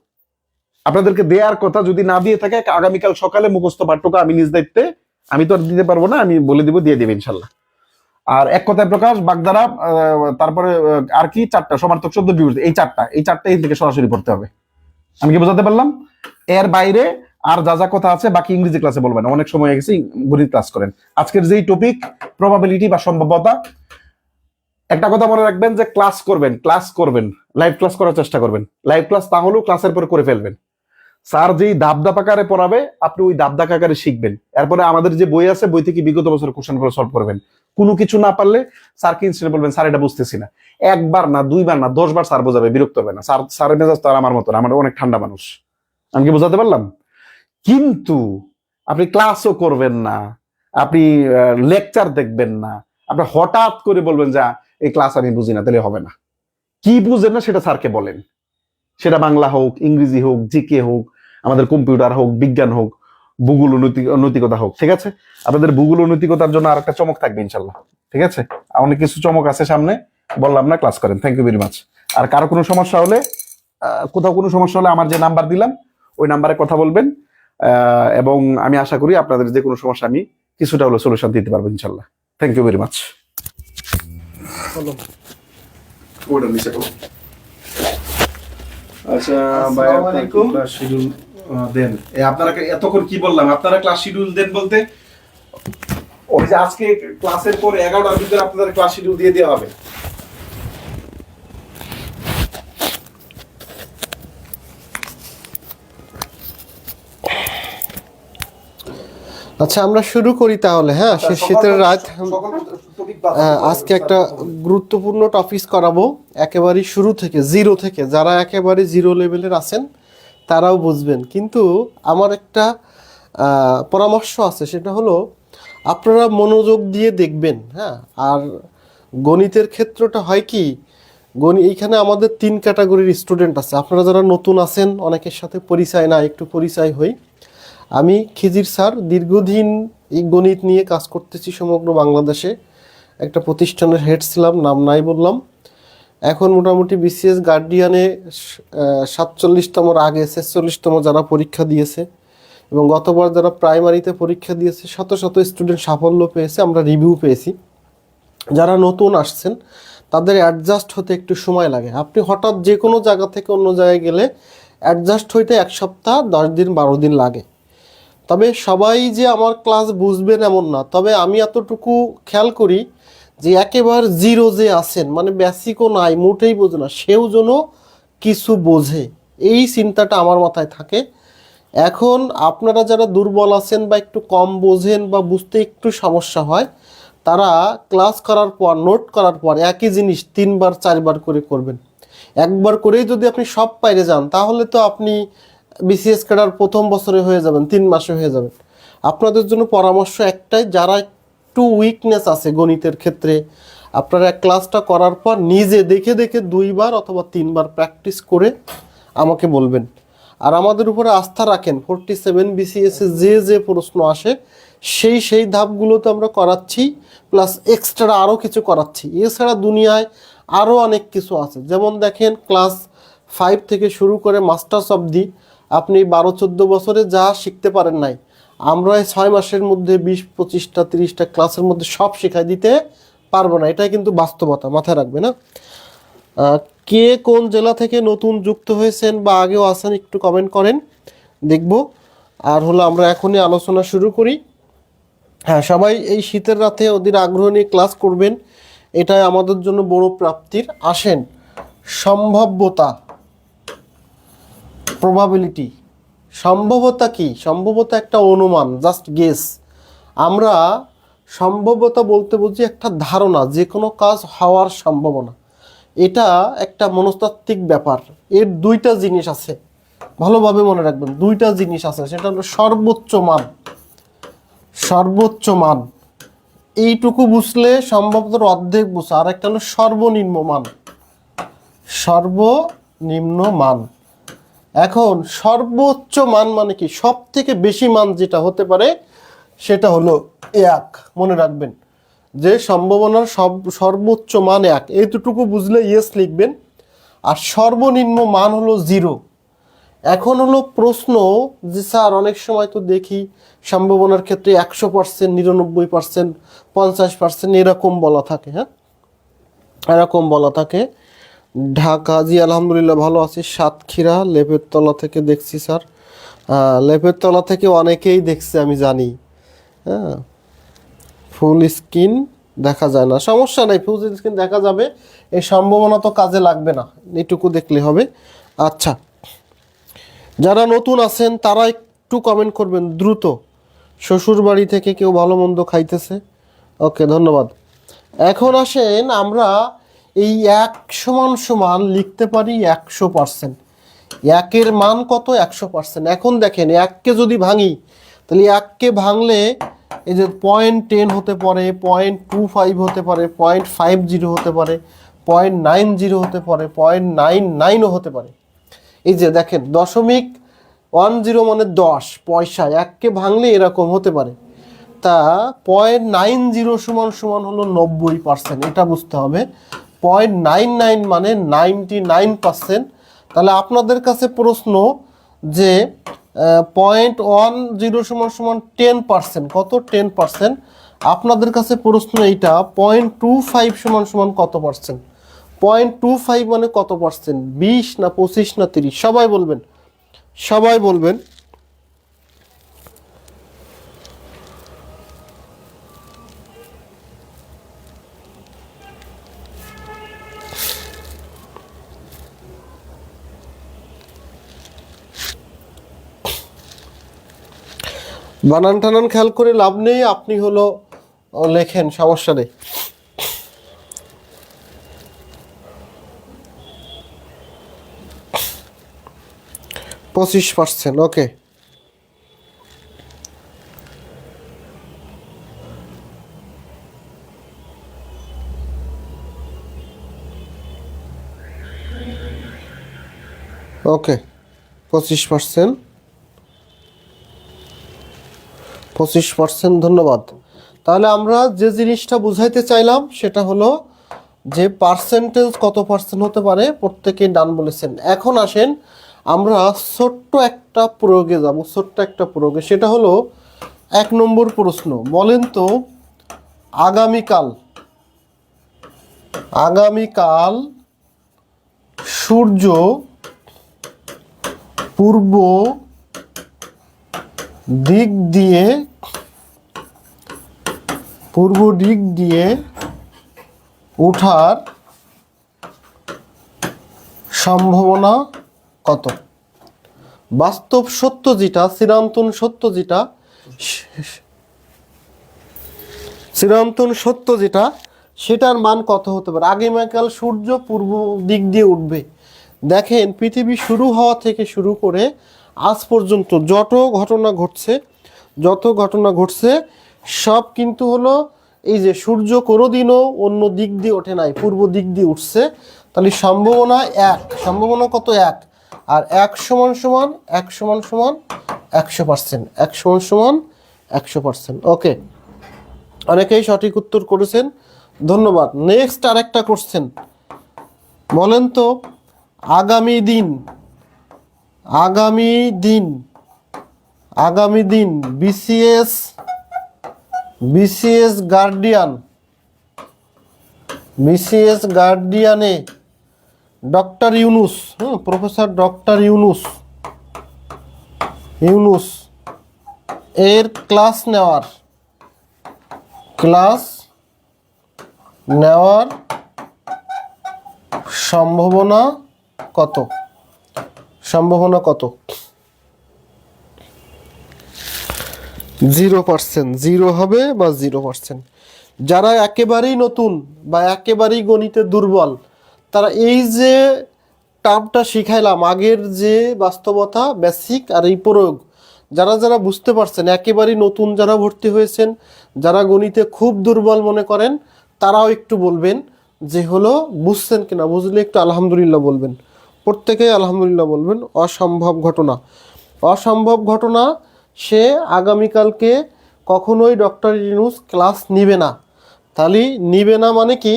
আপনাদেরকে দেওয়ার কথা যদি না দিয়ে থাকে, আগামীকাল সকালে মুখস্থ পাঠটুকু আমি নিজ দায়িত্বে, আমি তো আর দিতে পারবো না, আমি বলে দিব, দিয়ে দেবে ইনশাল্লাহ। আর এক কথায় প্রকাশ, বাগধারা, তারপরে আর কি চারটা সমার্থক শব্দ বিবৃতি, এই চারটা এই থেকে সরাসরি পড়তে হবে। আমি কি বোঝাতে পারলাম? এর বাইরে আর যা যা কথা আছে বাকি ইংরেজি ক্লাসে বলবেন, অনেক সময় হয়ে গেছে, গণিত ক্লাস করেন। আজকের যেই টপিক প্রবাবিলিটি বা সম্ভাব্যতা, একটা কথা মনে রাখবেন যে ক্লাস করবেন, লাইভ ক্লাস করার চেষ্টা করবেন। লাইভ ক্লাস তাহলেও ক্লাসের পরে করে ফেলবেন। স্যার যেই দাবদাপ আকারে পড়াবে আপনি ওই দাবদাপ আকারে শিখবেন। এরপরে আমাদের যে বই আছে, বই থেকে বিগত বছর কোশ্চেন করে সলভ করবেন। কোনো কিছু না পারলে স্যারকে ইনস্ট্যান্ট বলবেন, স্যার এটা বুঝতেছি না। একবার না, দুইবার না, 10 বার স্যার বোঝাবে, বিরক্ত হবে না। স্যারের মেজাজ তো আর আমার মতো না, আমার অনেক ঠান্ডা মানুষ। আমি কি বোঝাতে পারলাম? কিন্তু আপনি ক্লাসও করবেন না, আপনি লেকচার দেখবেন না, আপনি হঠাৎ করে বলবেন যে এই ক্লাস আমি বুঝি না, তাহলে হবে না। কি বুঝেন না সেটা স্যারকে বলেন। সেটা বাংলা হোক, ইংরেজি হোক, জিকে হোক, আমাদের কম্পিউটার হোক, বিজ্ঞান হোক, ভূগোল নৈতিকতা হোক। ঠিক আছে? আপনাদের ভূগোল নৈতিকতার জন্য আর একটা চমক থাকবে ইনশাল্লাহ। ঠিক আছে? অনেক কিছু চমক আছে সামনে, বললাম না, ক্লাস করেন। Thank you very much. আর কারো কোনো সমস্যা হলে, কোথাও কোনো সমস্যা হলে আমার যে নাম্বার দিলাম ওই নাম্বারে কথা বলবেন, এবং আমি আশা করি আপনাদের যে কোনো সমস্যা আমি কিছুটা হলো সলিউশন দিতে পারবো ইনশাল্লাহ। Thank you very much. আচ্ছা ভাই, ক্লাস শিডিউল দেন। আপনারা এতক্ষণ কি বললাম, আপনারা ক্লাস শিডিউল দেন বলতে ওই যে আজকে ক্লাসের পরে 11টার ভিতরে আপনাদের ক্লাস শিডিউল দিয়ে দেওয়া হবে। আচ্ছা, আমরা শুরু করি তাহলে। হ্যাঁ, শীতের রাত, আজকে একটা গুরুত্বপূর্ণ টপিক করাবো একেবারে শুরু থেকে, জিরো থেকে। যারা একেবারে জিরো লেভেলের আছেন তারাও বুঝবেন, কিন্তু আমার একটা পরামর্শ আছে, সেটা হলো আপনারা মনোযোগ দিয়ে দেখবেন। হ্যাঁ, আর গণিতের ক্ষেত্রটা হয় কি, এইখানে আমাদের 3 ক্যাটাগরির স্টুডেন্ট আছে। আপনারা যারা নতুন আছেন, অনেকের সাথে পরিচয় না, একটু পরিচয় হই। আমি খিজির স্যার, দীর্ঘদিন এই গণিত নিয়ে কাজ করতেছি সমগ্র বাংলাদেশে। একটা প্রতিষ্ঠানের হেড ছিলাম, নাম নাই বললাম। এখন মোটামুটি বিসিএস গার্ডিয়ানে 47তম আগে 46তম যারা পরীক্ষা দিয়েছে, এবং গতবার যারা প্রাইমারিতে পরীক্ষা দিয়েছে শত শত স্টুডেন্ট সাফল্য পেয়েছে, আমরা রিভিউ পেয়েছি। যারা নতুন আসছেন তাদের অ্যাডজাস্ট হতে একটু সময় লাগে। আপনি হঠাৎ যে কোনো জায়গা থেকে অন্য জায়গায় গেলে অ্যাডজাস্ট হইতে 1 সপ্তাহ, 10 দিন, 12 দিন লাগে। তবে সবাই যে আমার ক্লাস বুঝবেন এমন না। তবে আমি এতটুকু খেয়াল করি যে একেবারে জিরো যে আছেন, মানে বেসিকও নাই, মোটেই বোঝে না, সেও যেন কিছু বোঝে, এই চিন্তাটা আমার মাথায় থাকে। এখন আপনারা যারা দুর্বল আছেন বা একটু কম বোঝেন বা বুঝতে একটু সমস্যা হয়, তারা ক্লাস করার পর, নোট করার পর একই জিনিস 3 বার 4 বার করে করবেন। একবার করেই যদি আপনি সব পাইরে যান, তাহলে তো আপনি বিসিএস ক্যাডার প্রথম বছরে হয়ে যাবেন, 3 মাসে হয়ে যাবেন। আপনাদের জন্য পরামর্শ একটাই, যারা একটু উইকনেস আছে গণিতের ক্ষেত্রে, আপনারা ক্লাসটা করার পর নিজে দেখে দেখে 2 বার অথবা 3 বার প্র্যাকটিস করে আমাকে বলবেন। আর আমাদের উপরে আস্থা রাখেন, 47 বিসিএস যে যে প্রশ্ন আসে সেই ধাপগুলোতে আমরা করাচ্ছি, প্লাস এক্সট্রা আরও কিছু করাচ্ছি। এছাড়া দুনিয়ায় আরও অনেক কিছু আছে। যেমন দেখেন, ক্লাস 5 থেকে শুরু করে মাস্টার্স অবধি আপনি 12-14 বছরে যা শিখতে পারেন নাই, আমরা 6 মাসের মধ্যে 20-25টা 30টা ক্লাসের মধ্যে সব শেখাই দিতে পারবো না। এটাই কিন্তু বাস্তবতা, মাথায় রাখবে না। কে কোন জেলা থেকে নতুন যুক্ত হয়েছেন বা আগেও আসেন একটু কমেন্ট করেন, দেখব। আর হলো আমরা এখনই আলোচনা শুরু করি। হ্যাঁ, সবাই এই শীতের রাতে ওদের আগ্রহ নিয়ে ক্লাস করবেন, এটাই আমাদের জন্য বড় প্রাপ্তির। আসেন, সম্ভাব্যতা, প্রবাবিলিটি। সম্ভবতা কি? সম্ভবতা একটা অনুমান, জাস্ট গেস। আমরা সম্ভবতা বলতে বুঝি একটা ধারণা, যে কোনো কাজ হওয়ার সম্ভাবনা। এটা একটা মনস্তাত্ত্বিক ব্যাপার। এর 2টা জিনিস আছে, ভালোভাবে মনে রাখবেন। 2টা জিনিস আছে, সেটা হলো সর্বোচ্চ মান, সর্বোচ্চ মান এইটুকু বুঝলে সম্ভবত অর্ধেক বুঝা। আর একটা হলো সর্বনিম্ন মান, সর্বনিম্ন মান। এখন সর্বোচ্চ মান মানে কি, সব থেকে বেশি মান যেটা হতে পারে সেটা হলো 1। মনে রাখবেন যে সম্ভাবনার সর্বোচ্চ মান 1, এইটুকু বুঝলে ইয়েস লিখবেন। আর সর্বনিম্ন মান হলো 0। এখন হলো প্রশ্ন যে স্যার অনেক সময় তো দেখি সম্ভাবনার ক্ষেত্রে 100%, 99%, 50% এরকম বলা থাকে। হ্যাঁ, এরকম বলা থাকে। ঢাকা, জি আলহামদুলিল্লাহ ভালো আছি। সাতক্ষীরা লেপের তলা থেকে দেখছি স্যার। লেপের তলা থেকে অনেকেই দেখছে আমি জানি। হ্যাঁ, ফুল স্ক্রিন দেখা যায় না, সমস্যা নাই, ফুল স্ক্রিন দেখা যাবে। এই সম্ভাবনা তো কাজে লাগবে না, এইটুকু দেখলে হবে। আচ্ছা, যারা নতুন আছেন তারা একটু কমেন্ট করবেন দ্রুত। শ্বশুর বাড়ি থেকে কেউ ভালো মন্দ খাইতেছে, ওকে ধন্যবাদ। এখন আসেন আমরা এই 1 সমান সমান লিখতে পারি 100%। 1-এর মান কত? 100%। এখন দেখেন 1-কে যদি ভাঙি, তাহলে 1-কে ভাঙলে এই যে 0.10 হতে পারে, 0.25 হতে পারে, 0.50 হতে পারে, 0.90 হতে পারে, 0.99ও হতে পারে। এই যে দেখেন 0.10 মানে 10 পয়সা, 1-কে ভাঙলে এরকম হতে পারে। তা 0.90 সমান সমান হলো 90%, এটা বুঝতে হবে। 0.99 মানে 99%। তাহলে আপনাদের কাছে প্রশ্ন যে 0.10 সমান সমান 10%, কত? 10%। আপনাদের কাছে প্রশ্ন এইটা 0.25 সমান সমান কত পার্সেন্ট? 0.25 মানে কত পার্সেন্ট? 20 না 25 না 30? সবাই বলবেন, সবাই বলবেন। বানান টানান খেয়াল করে লাভ নেই, আপনি হলো লেখেন, সমস্যা নেই। %, ওকে। ওকে, 25%, 25%, ধন্যবাদ। তাহলে আমরা যে জিনিসটা বুঝাইতে চাইলাম সেটা হলো যে পার্সেন্টেজ কত পার্সেন্ট হতে পারে, প্রত্যেকেই ডান বলেছেন। এখন আসেন আমরা ছোট্ট একটা প্রয়োগে যাব, ছোট্ট একটা প্রয়োগে। সেটা হলো 1 নম্বর প্রশ্ন। বলেন তো আগামীকাল সূর্য পূর্ব দিক দিয়ে ওঠার সম্ভাবনা কত? বাস্তব সত্য যেটা, চিরন্তন সত্য যেটা, সেটার মান কত হতে পারে? আগামীকাল সূর্য পূর্ব দিক দিয়ে উঠবে। দেখেন পৃথিবী শুরু হওয়া থেকে শুরু করে আজ পর্যন্ত যত ঘটনা ঘটছে সব কিন্তু হলো এই যে সূর্য কোনোদিনও অন্য দিক দিয়ে ওঠে নাই, পূর্ব দিক দিয়ে উঠছে। তাহলে সম্ভাবনা 1, সম্ভাবনা কত? 1। আর 1 সমান সমান 100%, 1 সমান সমান 100%। ওকে, অনেকেই সঠিক উত্তর করেছেন, ধন্যবাদ। নেক্সট আরেকটা কোশ্চেন। বলেন তো আগামী দিন বিসিএস গার্ডিয়ানে doctor Yunus, professor doctor Yunus এর ক্লাস নেওয়ার সম্ভাবনা কত? 0%, 0 হবে বা 0%। যারা একেবারেই নতুন বা একেবারেই গণিতে দুর্বল, তারা এই যে টার্মটা শিখাইলাম, আগের যে বাস্তবতা বেসিক আর এই প্রয়োগ, যারা যারা বুঝতে পারছেন, একেবারেই নতুন যারা ভর্তি হয়েছেন, যারা গণিতে খুব দুর্বল মনে করেন, তারাও একটু বলবেন যে হলো বুঝছেন কিনা, বুঝলে একটু আলহামদুলিল্লাহ বলবেন, প্রত্যেকেই আলহামদুলিল্লাহ বলবেন। অসম্ভব ঘটনা, অসম্ভব ঘটনা, সে আগামীকালকে কখনোই ডক্টর ইউনূস ক্লাস নিবে না। তাহলে নিবে না মানে কি,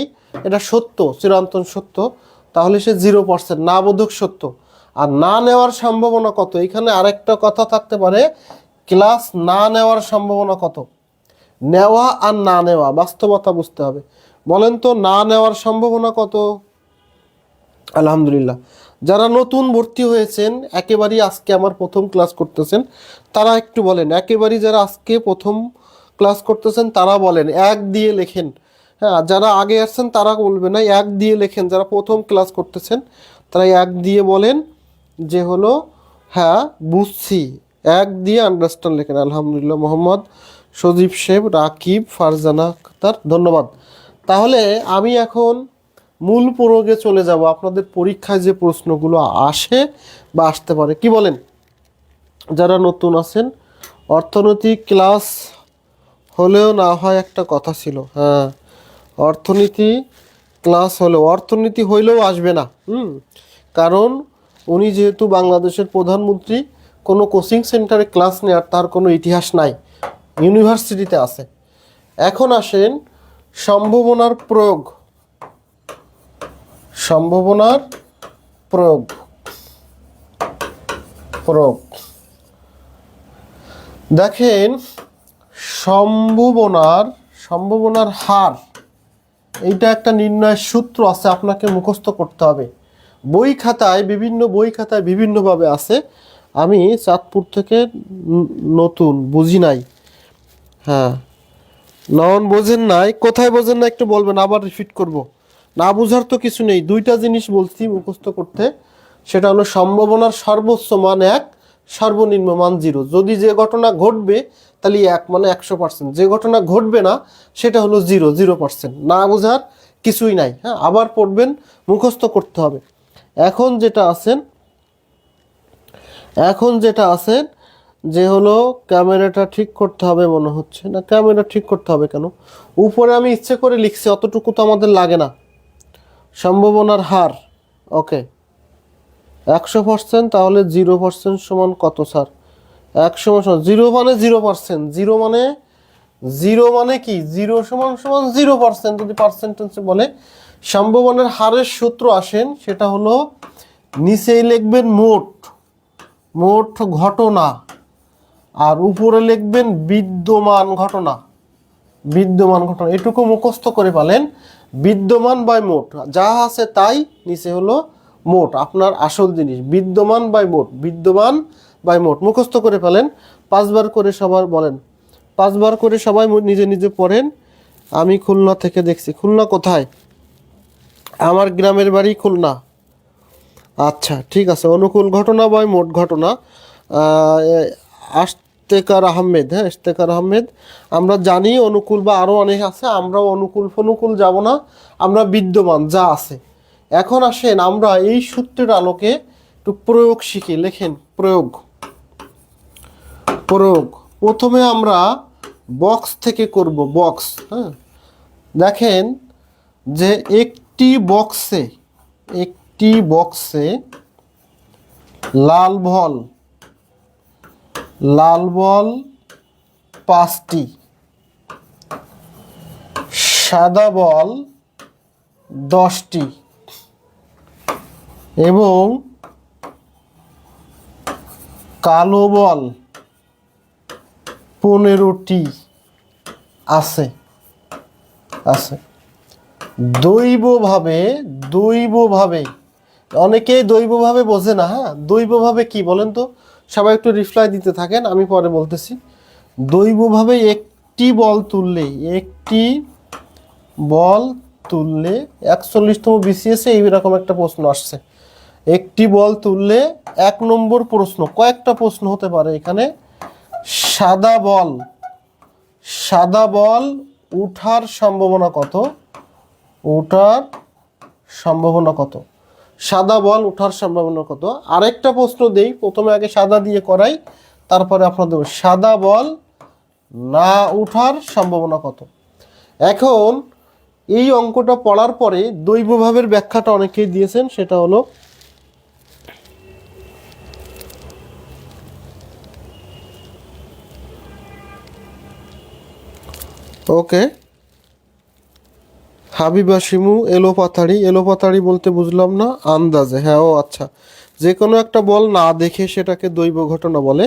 এটা সত্য, চিরন্তন সত্য, তাহলে সে 0%, না বোধক সত্য। আর না নেওয়ার সম্ভাবনা কত, এখানে আরেকটা কথা থাকতে পারে, ক্লাস না নেওয়ার সম্ভাবনা কত। নেওয়া আর না নেওয়া বাস্তবতা বুঝতে হবে। বলেন তো না নেওয়ার সম্ভাবনা কত? আলহামদুলিল্লাহ। যারা নতুন ভর্তি হয়েছেন, একেবারেই আজকে আমার প্রথম ক্লাস করতেছেন, তারা একটু বলেন। একেবারেই যারা আজকে প্রথম ক্লাস করতেছেন তারা বলেন, 1 দিয়ে লেখেন। হ্যাঁ, যারা আগে আসছেন তারা বলবে না, 1 দিয়ে লেখেন। যারা প্রথম ক্লাস করতেছেন তারা 1 দিয়ে বলেন যে হলো হ্যাঁ বুঝছি, 1 দিয়ে আন্ডারস্ট্যান্ড লেখেন। আলহামদুলিল্লাহ। মোহাম্মদ সজীব শেখ, রাকিব, ফারজানা আক্তার, ধন্যবাদ। তাহলে আমি এখন মূল প্রয়োগে চলে যাব, আপনাদের পরীক্ষায় যে প্রশ্নগুলো আসে বা আসতে পারে। কি বলেন যারা নতুন আছেন? অর্থনৈতিক ক্লাস হলেও না হয় একটা কথা ছিল, হ্যাঁ অর্থনীতি ক্লাস হলেও, অর্থনীতি হইলেও আসবে না। কারণ উনি যেহেতু বাংলাদেশের প্রধানমন্ত্রী, কোনো কোচিং সেন্টারে ক্লাস নেওয়ার তার কোনো ইতিহাস নাই, ইউনিভার্সিটিতে আছে। এখন আসেন সম্ভাবনার প্রয়োগ, সম্ভাবনার প্রয়োগ, প্রয়োগ দেখেন সম্ভাবনার হার, এইটা একটা নির্ণয়ের সূত্র আছে, আপনাকে মুখস্থ করতে হবে। বই খাতায় বিভিন্নভাবে আছে। আমি চাঁদপুর থেকে নতুন, বুঝি নাই। হ্যাঁ, নয়ন বোঝেন নাই, কোথায় বোঝেন না একটু বলবেন, আবার রিপিট করব। না বুঝার তো কিছু নেই, 2টা জিনিস বলছি মুখস্থ করতে। সেটা হলো সম্ভাবনার সর্বোচ্চ মান 1, সর্বনিম্ন মান 0। যদি যে ঘটনা ঘটবে তাহলে 1 মানে 100%, যে ঘটনা ঘটবে না সেটা হলো 0%। না বুঝার কিছুই নাই। হ্যাঁ, আবার পড়বেন, মুখস্থ করতে হবে। এখন যেটা আছেন যে হলো ক্যামেরাটা ঠিক করতে হবে মনে হচ্ছে না, ক্যামেরা ঠিক করতে হবে কেন? উপরে আমি ইচ্ছে করে লিখছি, অতটুকু তো আমাদের লাগে না। সম্ভাবনার হার, ওকে 100%, তাহলে 0% সমান কত স্যার? 100 0 মানে 0%, 0 মানে কি, 0 সমান 0%। যদি পার্সেন্টেজে বলে সম্ভাবনার হারের সূত্র আসেন, সেটা হলো নিচেই লিখবেন মোট ঘটনা, আর উপরে লিখবেন বিদ্যমান ঘটনা। এটুকু মুখস্থ করে পালেন, বিদ্যমান বাই মোট, যা আছে তাই, নিচে হলো মোট, আপনার আসল জিনিস, বিদ্যমান বাই মোট মুখস্থ করে ফেলেন। 5 বার করে সবার বলেন, 5 বার করে সবাই নিজে নিজে পড়েন। আমি খুলনা থেকে দেখছি। খুলনা কোথায়? আমার গ্রামের বাড়ি খুলনা। আচ্ছা ঠিক আছে। অনুকূল ঘটনা বাই মোট ঘটনা, ইশতেকার আহমেদ। হ্যাঁ, ইশতেকার আহমেদ। আমরা জানি অনুকূল বা আরও অনেক আছে, আমরাও অনুকূল যাব না, আমরা বিদ্যমান যা আছে। এখন আসেন আমরা এই সূত্রের আলোকে একটু প্রয়োগ শিখি। লেখেন প্রয়োগ। প্রথমে আমরা বক্স থেকে করব, বক্স। হ্যাঁ, দেখেন যে একটি বক্সে লাল বল 5টি, সাদা বল 10টি এবং কালো বল 15টি আছে। দৈবভাবে অনেকেই দৈবভাবে বোঝে না। হ্যাঁ, দৈবভাবে কি বলেন তো? সবাই একটু রিপ্লাই দিতে থাকেন, আমি পরে বলতেছি। দৈবভাবে একটি বল তুললে 41তম বিসিএসে এইরকম একটা প্রশ্ন আসছে। একটি বল তুললে 1 নম্বর প্রশ্ন, কয়েকটা প্রশ্ন হতে পারে এখানে। সাদা বল উঠার সম্ভাবনা কত? সাদা বল উঠার সম্ভাবনা কত? আরেকটা প্রশ্ন দেই, প্রথমে আগে সাদা দিয়ে করাই, তারপরে আপনাদের সাদা বল না উঠার সম্ভাবনা কত। এখন এই অঙ্কটা পড়ার পরে দৈবভাবের ব্যাখ্যাটা অনেকেই দিয়েছেন, সেটা হলো ওকে হাবিবা শিমু এলোপাতাড়ি বলতে বুঝলাম না, আন্দাজে, হ্যাঁ ও আচ্ছা, যে কোনো একটা বল না দেখে সেটাকে দৈব ঘটনা বলে।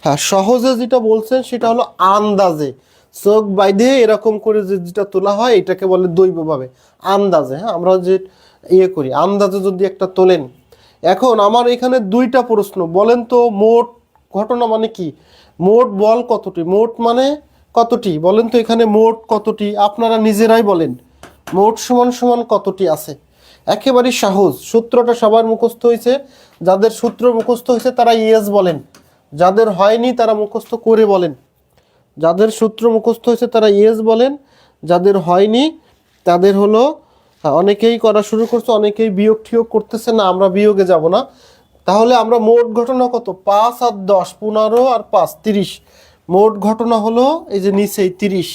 হ্যাঁ, সহজে যেটা বলছেন সেটা হলো আন্দাজে, চোখ বাইধে এরকম করে যেটা তোলা হয় এটাকে বলে দৈবভাবে, আন্দাজে। হ্যাঁ, আমরা যে করি আন্দাজে যদি একটা তোলেন। এখন আমার এখানে দুইটা প্রশ্ন, বলেন তো মোট ঘটনা মানে কি, মোট বল কতটি, মোট মানে কতটি বলেন তো, এখানে মোট কতটি আপনারা নিজেরাই বলেন, মোট সমান সমান কতটি আছে। একেবারেই সহজ, সূত্রটা সবার মুখস্থ হয়েছে, যাদের সূত্র মুখস্থ হয়েছে তারা ইয়েস বলেন, যাদের হয়নি তারা মুখস্থ করে বলেন। যাদের সূত্র মুখস্থ হয়েছে তারা ইয়েস বলেন, যাদের হয়নি তাদের হলো অনেকেই করা শুরু করছে, অনেকেই বিয়োগ ঠিয়োগ করতেছে না, আমরা বিয়োগে যাব না। তাহলে আমরা মোট ঘটনা কত, 5 আর 10, 15 আর 5 30, মোট ঘটনা হলো এই যে নিচেই 30,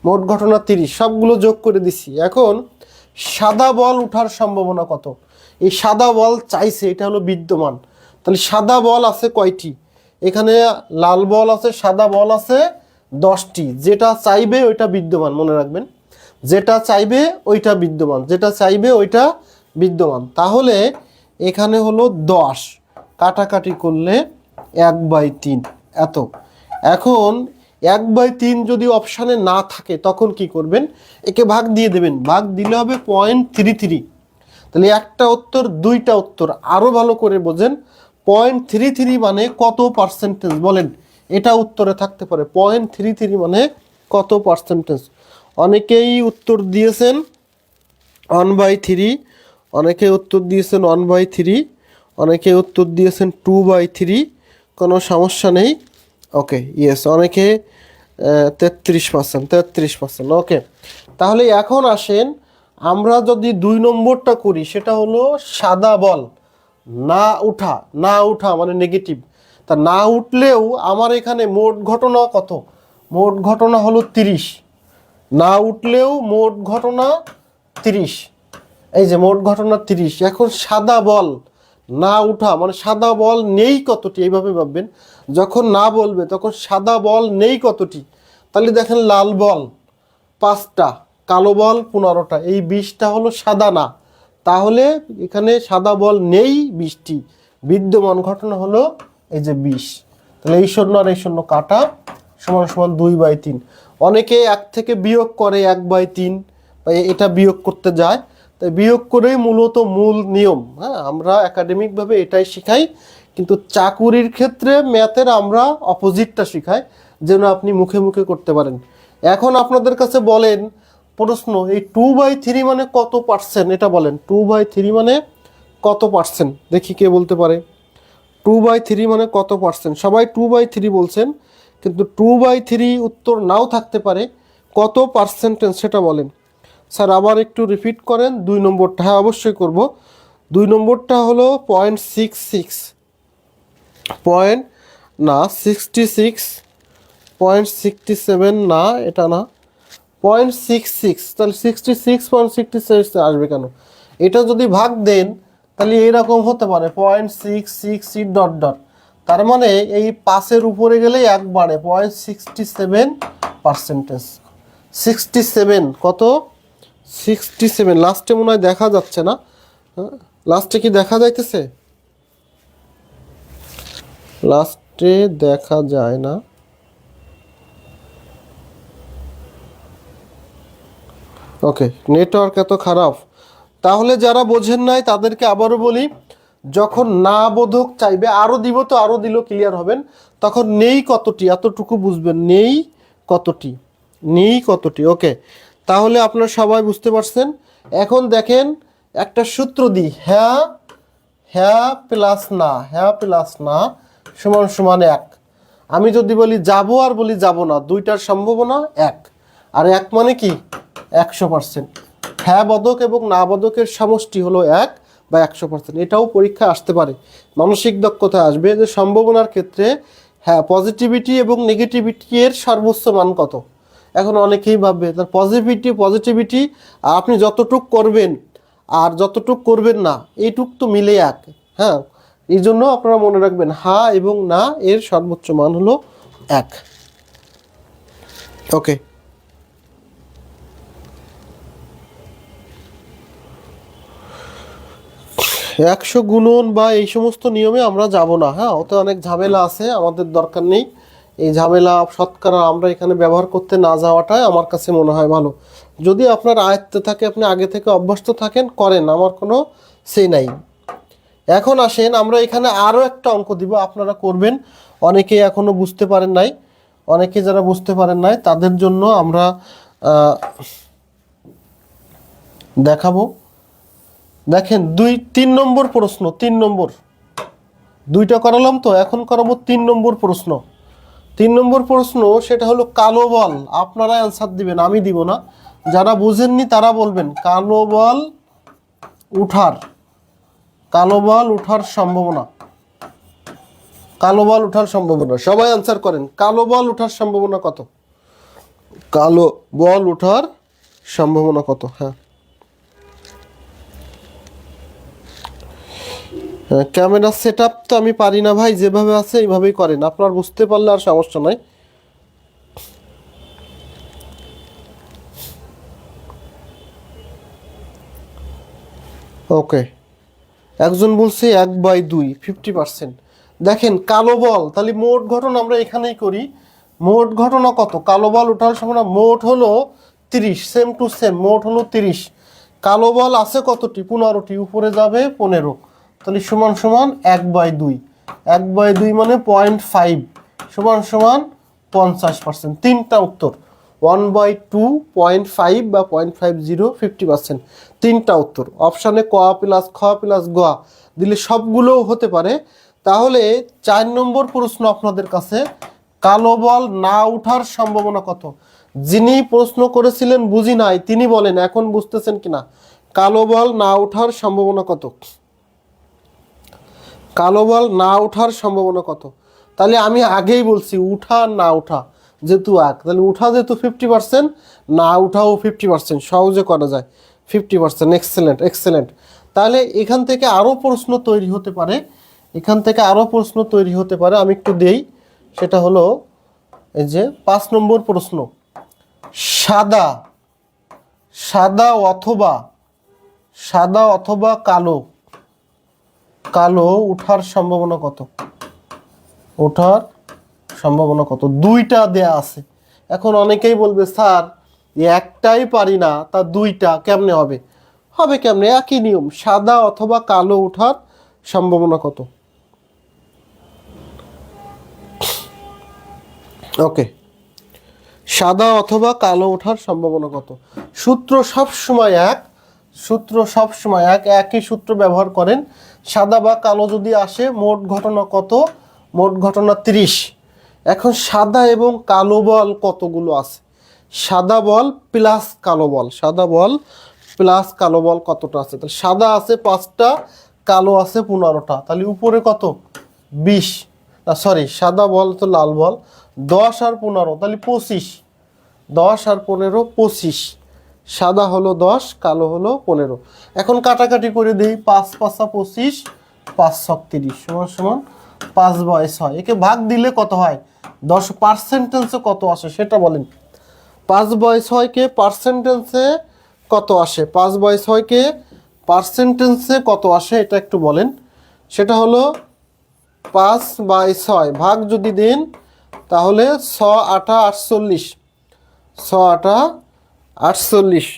মোট ঘটনা 30, সবগুলো যোগ করে দিছি। এখন সাদা বল উঠার সম্ভাবনা কত, এই সাদা বল চাইছে, এটা হলো বিদ্যমান। তাহলে সাদা বল আছে কয়টি, এখানে লাল বল আছে, সাদা বল আছে 10টি, যেটা চাইবে ওইটা বিদ্যমান, মনে রাখবেন, যেটা চাইবে ওইটা বিদ্যমান, যেটা চাইবে ওইটা বিদ্যমান। তাহলে এখানে হলো 10, কাটাকাটি করলে 1/3 এত। এখন 1/3 যদি অপশানে না থাকে তখন কি করবেন, একে ভাগ দিয়ে দেবেন, ভাগ দিলে হবে 0.33। তাহলে একটা উত্তর, দুইটা উত্তর, আরও ভালো করে বোঝেন, 0.33 মানে কত পার্সেন্টেজ বলেন, এটা উত্তরে থাকতে পারে। 0.33 মানে কত পার্সেন্টেজ, অনেকেই উত্তর দিয়েছেন 1/3, অনেকে উত্তর দিয়েছেন 1/3, অনেকে উত্তর দিয়েছেন 2/3, কোনো সমস্যা নেই। ওকে ইয়েস, অনেকে 33%, ওকে। তাহলে এখন আসেন আমরা যদি 2 নম্বরটা করি, সেটা হলো সাদা বল না উঠা মানে নেগেটিভ। তা না উঠলেও আমার এখানে মোট ঘটনা কত, মোট ঘটনা হলো 30, না উঠলেও মোট ঘটনা 30, এই যে মোট ঘটনা 30। এখন সাদা বল না উঠা মানে সাদা বল নেই কতটি, এইভাবে ভাববেন, যখন না বলবে তখন সাদা বল নেই কতটি। তাহলে দেখেন লাল বল 5টা, কালো বল 15টা, এই 20টা হলো সাদা না, তাহলে এখানে সাদা বল নেই 20টি, বিদ্যমান ঘটনা হলো এই যে 20। তাহলে এই শূন্য আর এই শূন্য কাটা, সমান সমান 2/3। অনেকে 1 থেকে বিয়োগ করে 1/3, বা এটা বিয়োগ করতে যায়, তাই বিয়োগ করেই মূলত মূল নিয়ম। হ্যাঁ, আমরা একাডেমিকভাবে এটাই শেখাই, কিন্তু চাকুরির ক্ষেত্রে ম্যাথের আমরা অপোজিটটা শেখাই, যেন আপনি মুখে মুখে করতে পারেন। এখন আপনাদের কাছে বলেন প্রশ্ন, এই 2/3 মানে কত পার্সেন্ট, এটা বলেন 2/3 মানে কত পার্সেন্ট, দেখি কে বলতে পারে 2/3 মানে কত পার্সেন্ট। সবাই 2/3 বলছেন, কিন্তু 2/3 উত্তর নাও থাকতে পারে, কত পার্সেন্টেজ সেটা বলেন। স্যার আবার একটু রিপিট করেন 2 নম্বরটা। হ্যাঁ অবশ্যই করব। 2 নম্বরটা হলো 0.66, পয়েন্ট না 66, 0.67 না, এটা না 0.66, তাহলে 66.66 আসবে কেন, এটা যদি ভাগ দেন তাহলে এরকম হতে পারে 0.666 ডট ডট, তার মানে এই 5-এর উপরে গেলে একবারে 0.67%। 67 কত, 67 লাস্টে মনে হয় দেখা যাচ্ছে না, লাস্টে কি দেখা যাইতেছে, লাস্টে দেখা যায় না, ওকে নেটওয়ার্ক এত খারাপ। তাহলে যারা বোঝেন নাই তাদেরকে আবারও বলি, যখন না বোধক চাইবে, আরও দিব তো আরও দিল ক্লিয়ার হবেন, তখন নেই কতটি এতটুকু বুঝবেন, নেই কতটি, নেই কতটি। ওকে, তাহলে আপনারা সবাই বুঝতে পারছেন। এখন দেখেন একটা সূত্র দিই, হ্যাঁ হ্যাঁ প্লাস না সমান সমান 1। আমি যদি বলি যাব আর বলি যাব না, দুইটার সম্ভাবনা 1, আর 1 মানে কি 100%। হ্যাঁ বোধক এবং না বোধকের সমষ্টি হলো 1 বা 100%। এটাও পরীক্ষা আসতে পারে, মানসিক দক্ষতা আসবে যে সম্ভাবনার ক্ষেত্রে হ্যাঁ, পজিটিভিটি এবং নেগেটিভিটি এর সর্বোচ্চ মান কত? এখন অনেকেই ভাববে তার পজিটিভিটি আপনি যতটুক করবেন আর যতটুক করবেন না এইটুক তো মিলে এক। হ্যাঁ, এই জন্য আপনারা মনে রাখবেন হ্যাঁ এবং না এর সর্বোচ্চ মান হলো 1। ওকে, একশো গুণন বা এই সমস্ত নিয়মে আমরা যাব না। হ্যাঁ, ওতে অনেক ঝামেলা আছে, আমাদের দরকার নেই এই ঝামেলা। শতকরা আমরা এখানে ব্যবহার করতে না যাওয়াটাই আমার কাছে মনে হয় ভালো। যদি আপনার আয়ত্তে থাকে, আপনি আগে থেকে অভ্যস্ত থাকেন, করেন, আমার কোনো সে নাই। এখন আসেন আমরা এখানে আরও একটা অঙ্ক দিব, আপনারা করবেন। অনেকে এখনো বুঝতে পারেন নাই, অনেকে যারা বুঝতে পারেন নাই তাদের জন্য আমরা দেখাবো। দেখেন 3 নম্বর প্রশ্ন, 3 নম্বর, 2টা করালাম তো, এখন করাবো 3 নম্বর প্রশ্ন। 3 নম্বর প্রশ্ন সেটা হলো কালো বল। আপনারা অ্যান্সার দিবেন, আমি দিব না। যারা বুঝেননি তারা বলবেন কালো বল উঠার সম্ভাবনা। কালো বল উঠার সম্ভাবনা, সবাই অ্যান্সার করেন। কালো বল উঠার সম্ভাবনা কত? কালো বল উঠার সম্ভাবনা কত? হ্যাঁ, ক্যামেরা সেট আপ তো আমি পারি না ভাই, যেভাবে আছে এইভাবেই করেন, আপনার বুঝতে পারলে আর সমস্যা নাই। ওকে, একজন বলছে 1/2 50%। দেখেন কালো বল, তাহলে মোট ঘটনা আমরা এখানেই করি। মোট ঘটনা কত? কালো বল ওঠার সময় মোট হলো 30, সেম টু সেম, মোট হলো 30। কালো বল আছে কতটি? 15টি, উপরে যাবে 15, তাহলে সমান সমান 1/2। 1/2 মানে 0.5 সমান সমান 50%। 3টা উত্তর, 1/2, 0.5 বা 0.50, 50%। 3টা উত্তর। অপশানে ক প্লাস খ প্লাস গ দিলে সবগুলোও হতে পারে। তাহলে 4 নম্বর প্রশ্ন আপনাদের কাছে, কালো বল না উঠার সম্ভাবনা কত? যিনি প্রশ্ন করেছিলেন বুঝি নাই, তিনি বলেন এখন বুঝতেছেন কিনা। কালো বল না ওঠার সম্ভাবনা কত? কালো বল না ওঠার সম্ভাবনা কত? তাহলে আমি আগেই বলছি উঠা না উঠা যেহেতু এক, তাহলে উঠা যেহেতু 50%, না উঠাও 50%, সহজে করা যায় 50%। Excellent, excellent. তাহলে এখান থেকে আরও প্রশ্ন তৈরি হতে পারে, আমি একটু দেই। সেটা হলো এই যে 5 নম্বর প্রশ্ন, সাদা অথবা কালো উঠার সম্ভাবনা কত? 2টা দেয়া আছে। এখন অনেকেই বলবে স্যার একটাই পারি না, তা 2টা কেমনে হবে? কেমনে? একই নিয়ম, সাদা অথবা কালো উঠার সম্ভাবনা কত? ওকে, সাদা অথবা কালো ওঠার সম্ভাবনা কত? সূত্র সবসময় এক, একই সূত্র ব্যবহার করেন। সাদা বা কালো যদি আসে, মোট ঘটনা কত? মোট ঘটনা 30। এখন সাদা এবং কালো বল কতগুলো আছে? সাদা বল প্লাস কালো বল কতটা আছে? তাহলে সাদা আছে 5টা, কালো আছে 15টা, তাহলে উপরে কত? 20, সরি সাদা বল তো লাল বল, 10 আর 15, তাহলে 25। 10 আর 15, 25। সাদা হলো 10, কালো হলো 15। এখন কাটাকাটি করে দিই, 5 5 25, 5 30 সমান সমান 5/6। একে ভাগ দিলে কত হয়? 10 পার্সেন্টেন্সে কত আসে সেটা বলেন। 5/6 কে পার্সেন্টেন্সে কত আসে? 5/6 কে পার্সেন্টেন্সে কত আসে এটা একটু বলেন। সেটা হলো 5/6 ভাগ যদি দেন তাহলে 6 8 48, 6 8 48,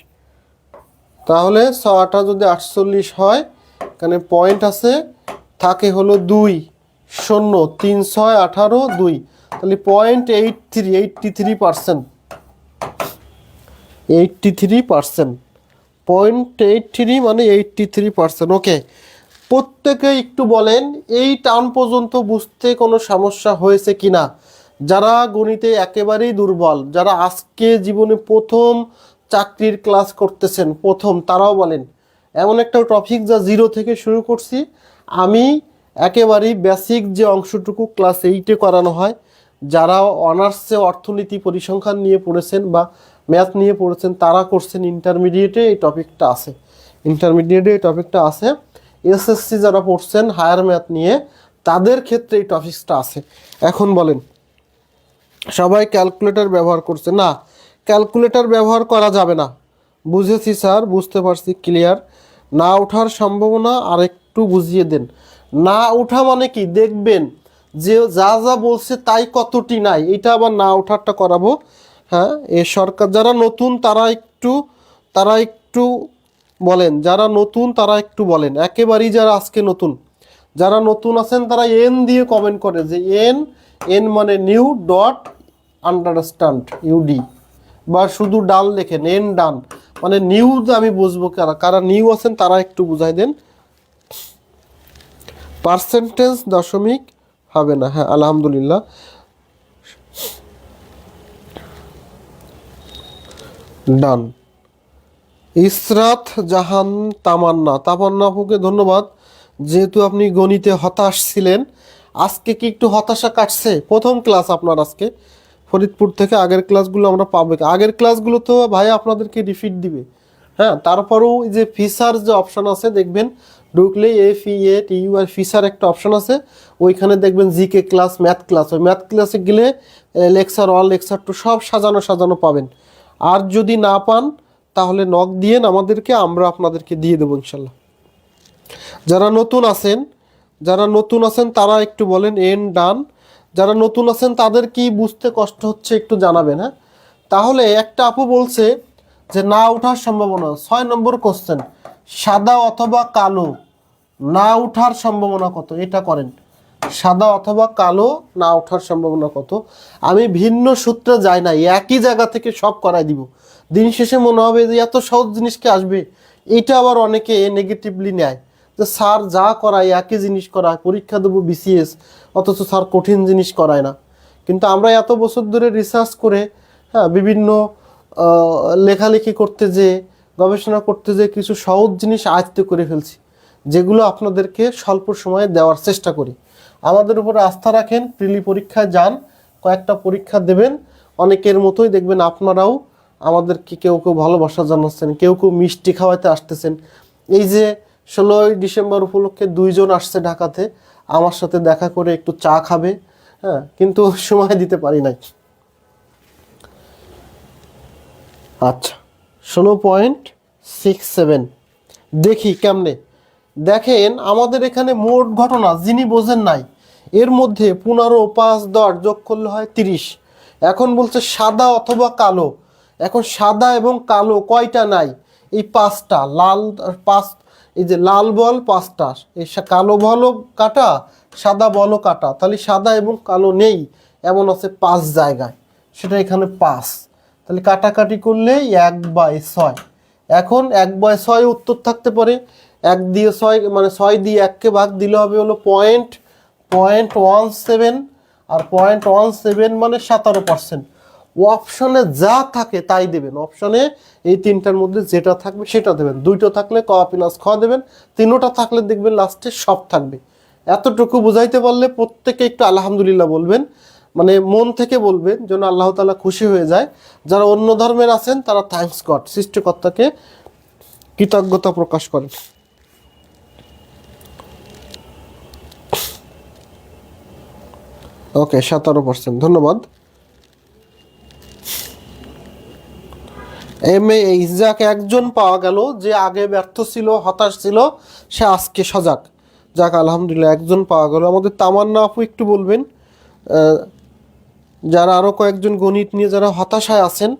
তাহলে 6 8 যদি 48 হয়, এখানে পয়েন্ট আছে, থাকে হলো 2 0 3 6 18 2, তাহলে 0.83%। 83%, 0.83 মানে 83%। ওকে, প্রত্যেকে একটু বলেন এই টার্ম পর্যন্ত বুঝতে কোনো সমস্যা হয়েছে কিনা? যারা গণিতে একেবারেই দুর্বল, যারা আজকে জীবনে প্রথম চাকরির ক্লাস করতেছেন, তারাও বলেন। এমন একটা টপিক যা 0 থেকে শুরু করছি আমি, একেবারেই বেসিক যে অংশটুকু ক্লাস 8-এ করানো হয়, যারা অনার্সে অর্থনীতি পরিসংখ্যান নিয়ে পড়েছেন বা ম্যাথ নিয়ে পড়েছেন তারা করছেন, ইন্টারমিডিয়েটে এই টপিকটা আছে, এসএসসি যারা পড়ছেন হায়ার ম্যাথ নিয়ে তাদের ক্ষেত্রে এই টপিকসটা আছে। এখন বলেন, সবাই ক্যালকুলেটর ব্যবহার করছে না, ক্যালকুলেটর ব্যবহার করা যাবে না। বুঝেছি স্যার, বুঝতে পারছি, ক্লিয়ার। না ওঠার সম্ভাবনা আরেকটু বুঝিয়ে দেন। না ওঠা মানে কি, দেখবেন যে যা যা বলছে তাই কতটি নাই, এটা আবার না ওঠারটা করাবো। হ্যাঁ, এ সরকার যারা নতুন তারা একটু বলেন, যারা নতুন তারা একটু বলেন, একেবারেই যারা আজকে নতুন, যারা নতুন আছেন তারা এন দিয়ে কমেন্ট করে যে এন, এন মানে নিউ ডট আন্ডারস্ট্যান্ড ইউডি, বা শুধু ডান লেখেন এন ডান মানে নিউ, আমি বুঝবো কারা নিউ আছেন তারা একটু বুঝাই দেন। পার্সেন্টেজ দশমিক হবে না, হ্যাঁ আলহামদুলিল্লাহ। ডান। ইসরাত জাহান তামান্না আপুকে ধন্যবাদ, যেহেতু আপনি গণিতে হতাশ ছিলেন। আজকে কি একটু হতাশা কাটছে? প্রথম ক্লাস আপনার আজকে ফরিদপুর থেকে, আগের ক্লাসগুলো আমরা পাবো, আগের ক্লাসগুলো তো ভাই আপনাদেরকে রিপিট দিবে। হ্যাঁ, তারপরেও যে ফিচার যে অপশান আছে দেখবেন, ঢুকলে FEATUR ফিচার একটা অপশান আছে, ওইখানে দেখবেন জিকে ক্লাস, ম্যাথ ক্লাস, ওই ম্যাথ ক্লাসে গেলে লেকচার 1 লেকচার 2 সব সাজানো পাবেন। আর যদি না পান তাহলে নক দিয়েন আমাদেরকে, আমরা আপনাদেরকে দিয়ে দেবো ইনশাল্লাহ। যারা নতুন আছেন তারা একটু বলেন এন ডান। যারা নতুন আছেন তাদের কি বুঝতে কষ্ট হচ্ছে একটু জানাবেন। হ্যাঁ, তাহলে একটা আপু বলছে যে না ওঠার সম্ভাবনা, 6 নম্বর কোশ্চেন, সাদা অথবা কালো না ওঠার সম্ভাবনা কত, এটা করেন। সাদা অথবা কালো না ওঠার সম্ভাবনা কত? আমি ভিন্ন সূত্রে যাই না, একই জায়গা থেকে সব করাই দিব। দিন শেষে মনে হবে যে এত সহজ জিনিসকে আসবে, এটা আবার অনেকে নেগেটিভলি নেয় যে স্যার যা করায় একই জিনিস করায়, পরীক্ষা দেবো BCS, অথচ স্যার কঠিন জিনিস করায় না। কিন্তু আমরা এত বছর ধরে রিসার্চ করে, হ্যাঁ, বিভিন্ন লেখালেখি করতে যে, গবেষণা করতে যে কিছু সহজ জিনিস আয়ত্ত করে ফেলছি, যেগুলো আপনাদেরকে স্বল্প সময়ে দেওয়ার চেষ্টা করি। আমাদের উপরে আস্থা রাখেন, প্রিলি পরীক্ষায় যান, কয়েকটা পরীক্ষা দেবেন, অনেকের মতোই দেখবেন আপনারাও আমাদেরকে কেউ ভালোবাসা জানাচ্ছেন, কেউ মিষ্টি খাওয়াইতে আসতেছেন। এই যে 16ই ডিসেম্বর উপলক্ষে 2 জন আসছে ঢাকাতে আমার সাথে দেখা করে একটু চা খাবে, হ্যাঁ, কিন্তু সময় দিতে পারি নাই। আচ্ছা, 16.67 দেখি কেমনে। দেখেন আমাদের এখানে মোট ঘটনা যিনি বোঝেন নাই, এর মধ্যে 15, 5, 10 যোগ করলে হয় 30। এখন বলছে সাদা অথবা কালো। এখন সাদা এবং কালো কয়টা নাই? এই 5টা, লাল 5, এই যে লাল বল 5টা, এই কালো বলও কাটা, সাদা বলও কাটা, তাহলে সাদা এবং কালো নেই এমন আছে 5 জায়গায়, সেটা এখানে 5। তাহলে কাটাকাটি করলে 1/6। এখন 1/6 উত্তর থাকতে পারে, 1 দিয়ে 6 মানে 6 দিয়ে 1কে ভাগ দিলে হবে হলো 0.17, আর 0.17 মানে 17%। অপশনে যা থাকে তাই দেবেন, অপশনে এই 3টার মধ্যে যেটা থাকবে সেটা দেবেন। 2টো থাকলে ক প্লাস খ দেবেন, 3টা থাকলে দেখবেন লাস্টে সব থাকবে। এতটুকু বুঝাইতে পারলে প্রত্যেকে একটু আলহামদুলিল্লাহ বলবেন, মানে মন থেকে বলবেন, যেন আল্লাহ তাআলা খুশি হয়ে যায়। যারা অন্য ধর্মের আছেন তারা থ্যাঙ্কস গড, সৃষ্টিকর্তাকে কৃতজ্ঞতা প্রকাশ করেন। ওকে, 17%, ধন্যবাদ। যাক, একজন পাওয়া গেল যে আগে ব্যর্থ ছিল, হতাশ ছিল, সে আজকে সজাগ। যাক আলহামদুলিল্লাহ, একজন পাওয়া গেল। আমাদের তামান্না আপু একটু বলবেন, যারা আরও কয়েকজন গণিত নিয়ে যারা হতাশায় আছেন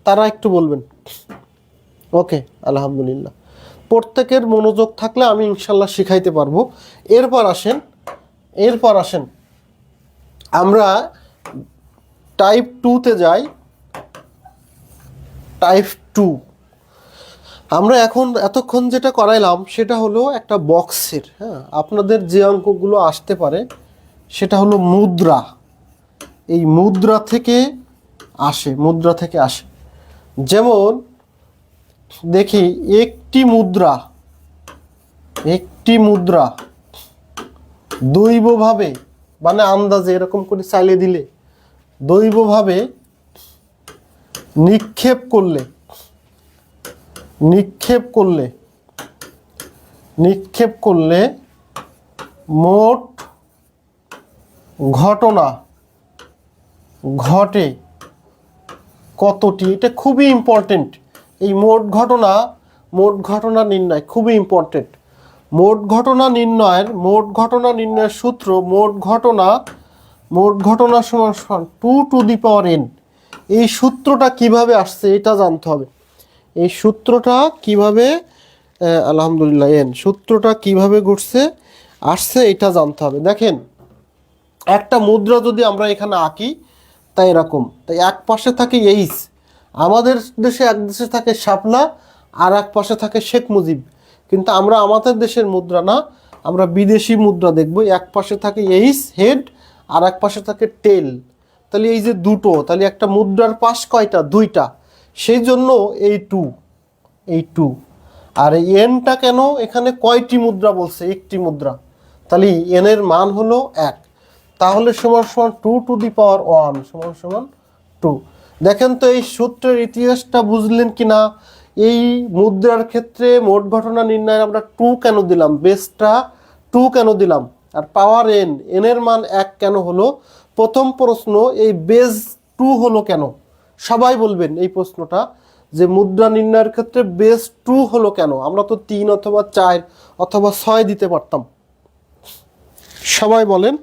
তারা একটু বলবেন। ওকে, আলহামদুলিল্লাহ, প্রত্যেকের মনোযোগ থাকলে আমি ইনশাল্লাহ শিখাইতে পারবো। এরপর আসেন আমরা টাইপ 2-তে যাই। টাইপ 2 আমরা এতক্ষণ যেটা করাইলাম সেটা হলো একটা বক্সের, হ্যাঁ, আপনাদের যে অঙ্কগুলো আসতে পারে সেটা হলো মুদ্রা। এই মুদ্রা থেকে আসে। যেমন দেখি, একটি মুদ্রা দৈবভাবে মানে আন্দাজে এরকম করে চালিয়ে দিলে, দৈবভাবে নিক্ষেপ করলে, নিক্ষেপ করলে, নিক্ষেপ করলে মোট ঘটনা ঘটে কতটি? এটা খুবই ইম্পর্টেন্ট। এই মোট ঘটনা নির্ণয় খুবই ইম্পর্টেন্ট। মোট ঘটনা নির্ণয়ের সূত্র মোট ঘটনা সমান সমান 2 টু দি পাওয়ার n। এই সূত্রটা কিভাবে আসছে এটা জানতে হবে। এই সূত্রটা কিভাবে আলহামদুলিল্লাহ সূত্রটা কিভাবে আসছে এটা জানতে হবে। দেখেন, একটা মুদ্রা যদি আমরা এখানে আঁকি, তাই এরকম, তাই এক পাশে থাকে এইচ, আমাদের দেশে এক দেশে থাকে শাপলা, আর এক পাশে থাকে শেখ মুজিব। কিন্তু আমরা আমাদের দেশের মুদ্রা না, আমরা বিদেশি মুদ্রা দেখব। এক পাশে থাকে এইচ হেড, আর এক পাশে থাকে টেল। তাহলে এই যে দুটো, তাহলে একটা মুদ্রার পাশ কয়টা? 2টা। সেই জন্য এই 2। আর এই এনটা কেন এখানে কয়টি মুদ্রা বলছে? 1টি মুদ্রা। তাহলে এন এর মান হলো 1। তাহলে সমান সমান 2 টু দি পাওয়ার 1 সমান সমান 2। দেখেন তো এই সূত্রের ইতিহাসটা বুঝলেন কিনা? এই মুদ্রার ক্ষেত্রে মোট ঘটনা নির্ণয়ে আমরা 2 কেন দিলাম? বেসটা 2 কেন দিলাম? আর পাওয়ার এন এর মান 1 কেন হলো? প্রথম প্রশ্ন, এই বেস 2 হলো কেন? সবাই বলবেন এই প্রশ্নটা, যে মুদ্রা নির্ণয়ের ক্ষেত্রে বেস 2 হলো কেন? আমরা তো 3 অথবা 4 অথবা 6 দিতে পারতাম। সবাই বলেন।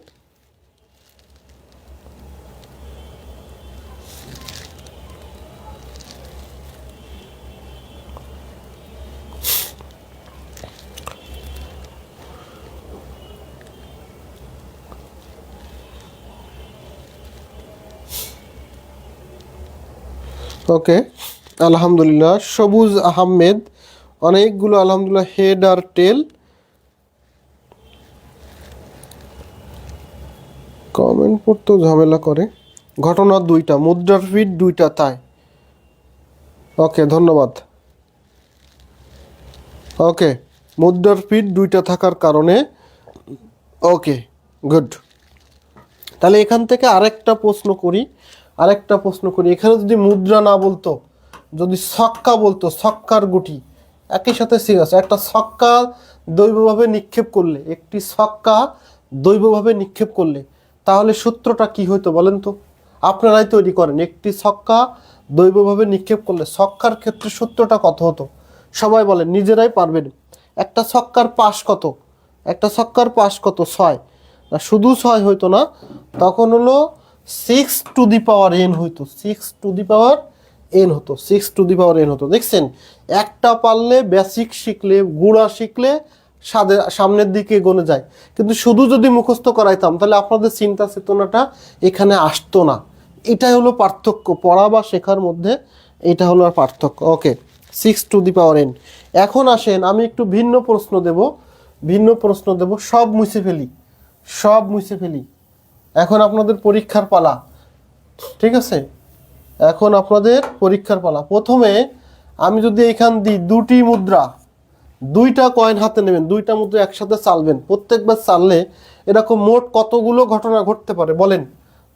ওকে, আলহামদুলিল্লাহ। সবুজ আহমেদ, অনেকগুলো আলহামদুলিল্লাহ হেড আর টেল। কমেন্ট পড়তেও ঝামেলা করে। ঘটনা 2টা, মুদ্রার ফিট 2টা, তাই। ওকে, ধন্যবাদ। ওকে, মুদ্রার ফিট 2টা থাকার কারণে, ওকে গুড। তাহলে এখান থেকে আরেকটা প্রশ্ন করি। এখানে যদি মুদ্রা না বলতো, যদি ছক্কা বলতো, ছক্কার গুটি, একই সাথে সিরিয়াস, একটা ছক্কা দৈবভাবে নিক্ষেপ করলে, একটি ছক্কা দৈবভাবে নিক্ষেপ করলে, তাহলে সূত্রটা কি হইতো বলেন তো? আপনারাই তৈরি করেন। একটি ছক্কা দৈবভাবে নিক্ষেপ করলে ছক্কার ক্ষেত্রে সূত্রটা কত হতো? সবাই বলেন, নিজেরাই পারবেন। একটা ছক্কার পাশ কত? 6। না, শুধু 6 হইতো না, তখন হলো 6 টু দি পাওয়ার n হইতো। 6 টু দি পাওয়ার n হতো। দেখছেন, একটা পারলে, বেসিক শিখলে, গুড়া শিখলে সামনের দিকে এগোনো যায়। কিন্তু শুধু যদি মুখস্থ করাইতাম, তাহলে আপনাদের চিন্তা চেতনাটা এখানে আসতো না। এটাই হলো পার্থক্য পড়া বা শেখার মধ্যে, এটা হলো পার্থক্য। ওকে, 6 টু দি পাওয়ার n। এখন আসেন, আমি একটু ভিন্ন প্রশ্ন দেব। সব মুছে ফেলি। এখন আপনাদের পরীক্ষার পালা, ঠিক আছে? এখন আপনাদের পরীক্ষার পালা। প্রথমে আমি যদি এখান দিই 2টি মুদ্রা, 2টা কয়েন হাতে নেবেন, 2টা মুদ্রা একসাথে চালবেন। প্রত্যেকবার চাললে এরকম মোট কতগুলো ঘটনা ঘটতে পারে বলেন?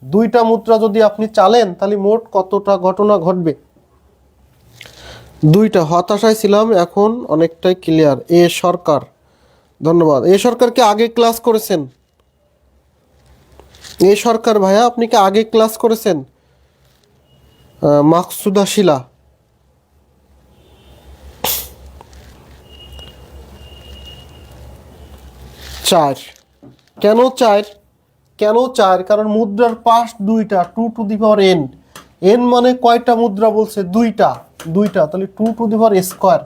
2টা মুদ্রা যদি আপনি চালেন, তাহলে মোট কতটা ঘটনা ঘটবে? 2টা। হতাশায় ছিলাম, এখন অনেকটাই ক্লিয়ার। এ সরকার, ধন্যবাদ। এ সরকারকে আগে ক্লাস করেছেন? এ সরকার ভাইয়া, আপনি কি আগে ক্লাস করেছেন? মাকসুদা শিলা, 4। কেন 4? কারণ মুদ্রার পাশ 2টা, 2 to the power n। n মানে কয়টা মুদ্রা বলছে? 2টা। তাহলে 2 টু দি পাওয়ার স্কোয়ার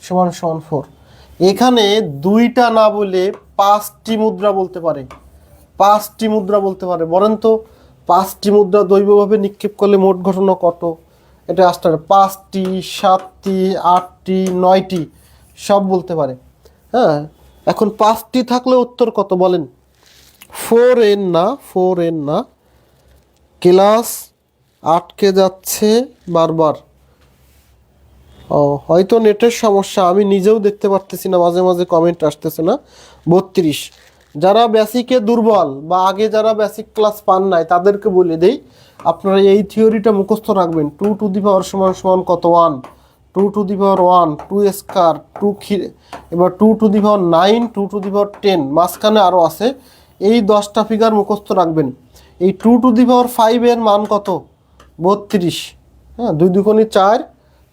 সমান সমান 4। এখানে 2টা না বলে 5টি মুদ্রা বলতে পারে। 5টি মুদ্রা বলতে পারে। বলেন তো, 5টি মুদ্রা দৈবভাবে নিক্ষেপ করলে মোট ঘটনা কত? এটা আসতে পারে 5টি, 7টি, 8টি, 9টি, সব বলতে পারে। হ্যাঁ, এখন 5টি থাকলে উত্তর কত বলেন? 4n না, ক্লাস আটকে যাচ্ছে বারবার। ও, হয়তো নেটের সমস্যা, আমি নিজেও দেখতে পারতেছি না, মাঝে মাঝে কমেন্ট আসতেছে না। 32। যারা বেসিকে দুর্বল বা আগে যারা বেসিক ক্লাস পান নাই তাদেরকে বলে দেই, আপনারা এই থিওরিটা মুখস্থ রাখবেন। 2 টু দি পাওয়ার সমান সমান কত? 1। 2 টু দি পাওয়ার 1, 2 স্কয়ার, 2 এবার 2 to the power 9, 2 to the পাওয়ার 10, মাঝখানে আরও আছে। এই 10টা ফিগার মুখস্থ রাখবেন। এই 2 টু দি পাওয়ার 5 এর মান কত? 32। হ্যাঁ, 2 দুগুণে 4,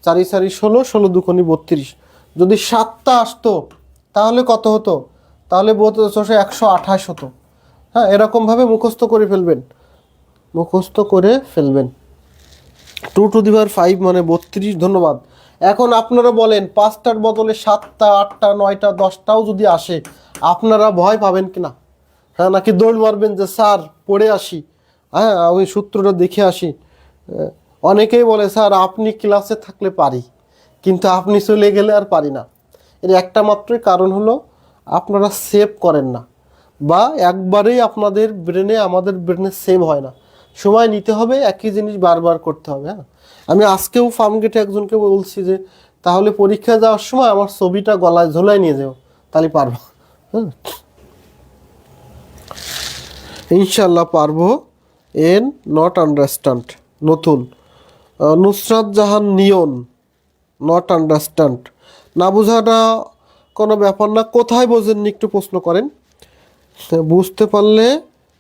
4 4 16, 16 দুগুণে 32। যদি 7টা আসতো তাহলে কত হতো? তাহলে 128 হতো। হ্যাঁ, এরকমভাবে মুখস্থ করে ফেলবেন, মুখস্থ করে ফেলবেন। 2 টু দি পাওয়ার 5 মানে 32। ধন্যবাদ। এখন আপনারা বলেন 5টার বদলে 7টা, 8টা, 9টা, 10টাও যদি আসে আপনারা ভয় পাবেন কিনা? হ্যাঁ, নাকি দৌড় মারবেন যে স্যার পড়ে আসি, হ্যাঁ ওই সূত্রটা দেখে আসি? অনেকেই বলে স্যার আপনি ক্লাসে থাকলে পারি, কিন্তু আপনি চলে গেলে আর পারি না। এর একটা মাত্রই কারণ হলো আপনারা সেভ করেন না, বা একবারেই আপনাদের ব্রেনে আমাদের ব্রেনে সেভ হয় না। সময় নিতে হবে, একই জিনিস বারবার করতে হবে। হ্যাঁ, আমি আজকেও ফার্ম গেটে একজনকে বলছি যে তাহলে পরীক্ষা যাওয়ার সময় আমার ছবিটা গলায় ঝোলায় নিয়ে যাও, তাহলে পারবো। হ্যাঁ, ইনশাল্লাহ পারবো। এন নট আন্ডারস্ট্যান্ড, নতুন। নুসরাত জাহান নিয়ন, নট আন্ডারস্ট্যান্ড, না বোঝাটা কোনো ব্যাপার না। কোথায় বোঝেননি একটু প্রশ্ন করেন, বুঝতে পারলে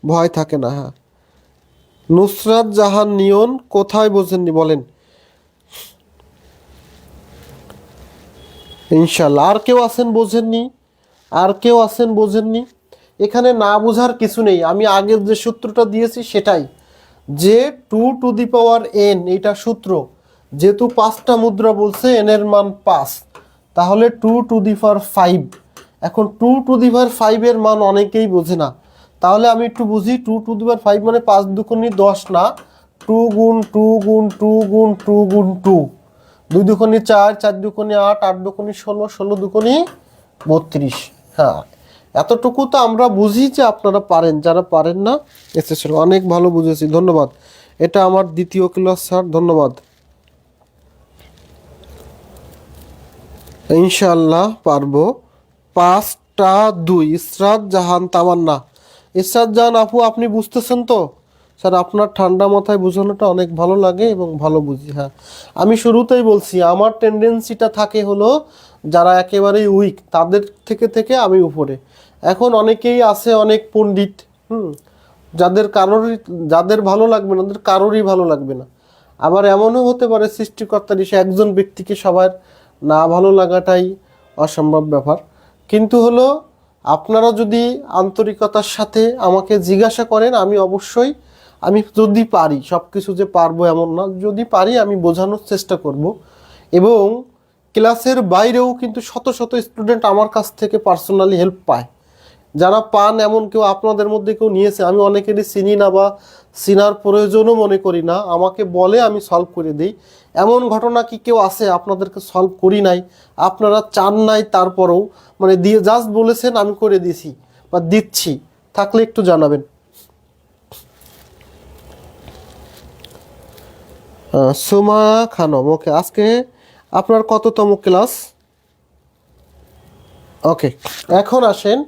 ভয় থাকে না। হ্যাঁ, নুসরাত জাহান নিয়ন, কোথায় বোঝেননি বলেন। ইনশাল্লাহ। আর কেউ আছেন বোঝেননি? আর কেউ আছেন বোঝেননি? এখানে না বোঝার কিছু নেই, আমি আগের যে সূত্রটা দিয়েছি সেটাই, যে 2 টু দি পাওয়ার n এটা সূত্র। যেহেতু 5টা মুদ্রা বলছে n এর মান 5, তাহলে 2 টু দি পাওয়ার 5। এখন 2 টু দি পাওয়ার 5 এর মান অনেকেই বোঝে না, তাহলে আমি একটু বুঝি। 2 টু দি পাওয়ার 5 মানে 5 দুগুণে 10 না, 2 গুণ 2 গুণ 2 গুণ 2 গুণ 2, 2 দুগুণে 4, 4 দুগুণে 8, 8 দুগুণে 16, 16 দুগুণে 32। হ্যাঁ, এতটুকু তো আমরা বুঝি যে আপনারা পারেন, যারা পারেন না এসেছিল। অনেক ভালো বুঝেছি, ধন্যবাদ। এটা আমার দ্বিতীয় ক্লাস স্যার, ধন্যবাদ। ইনশাল্লাহ পারবো। 5টা 2। ইসরাত জাহান তামান্না, ইসরাত জাহান আপু আপনি বুঝতেছেন তো? স্যার আপনার ঠান্ডা মাথায় বোঝানোটা অনেক ভালো লাগে এবং ভালো বুঝি। হ্যাঁ, আমি শুরুতেই বলছি আমার টেন্ডেন্সিটা থাকে হলো যারা একেবারেই উইক তাদের থেকে থেকে আমি উপরে। এখন অনেকেই আছে অনেক পণ্ডিত, যাদের ভালো লাগবে না, ওদের কারোরই ভালো লাগবে না। আবার এমনও হতে পারে সৃষ্টিকর্তার ইসে একজন ব্যক্তিকে সবার না ভালো লাগাটাই অসম্ভব ব্যাপার। কিন্তু হলো আপনারা যদি আন্তরিকতার সাথে আমাকে জিজ্ঞাসা করেন, আমি অবশ্যই, আমি যদি পারি, সব কিছু যে পারবো এমন না, যদি পারি আমি বোঝানোর চেষ্টা করব। এবং ক্লাসের বাইরেও কিন্তু শত শত স্টুডেন্ট আমার কাছ থেকে পার্সোনালি হেল্প পায়। যারা পান এমন কেউ আপনাদের মধ্যে কেউ নিয়েছে, আমি অনেকেরই চিনি না বা চিনার প্রয়োজনও মনে করি না, আমাকে বলে আমি সলভ করে দিই। এমন ঘটনা কি কেউ আছে আপনাদেরকে সলভ করি নাই, আপনারা চান নাই, তারপরেও মানে দিয়ে জাস্ট বলেছেন আমি করে দিছি বা দিচ্ছি? থাকলে একটু জানাবেন। সোমা খানম, ওকে। আজকে আপনার কততম ক্লাস? ওকে, এখন আসেন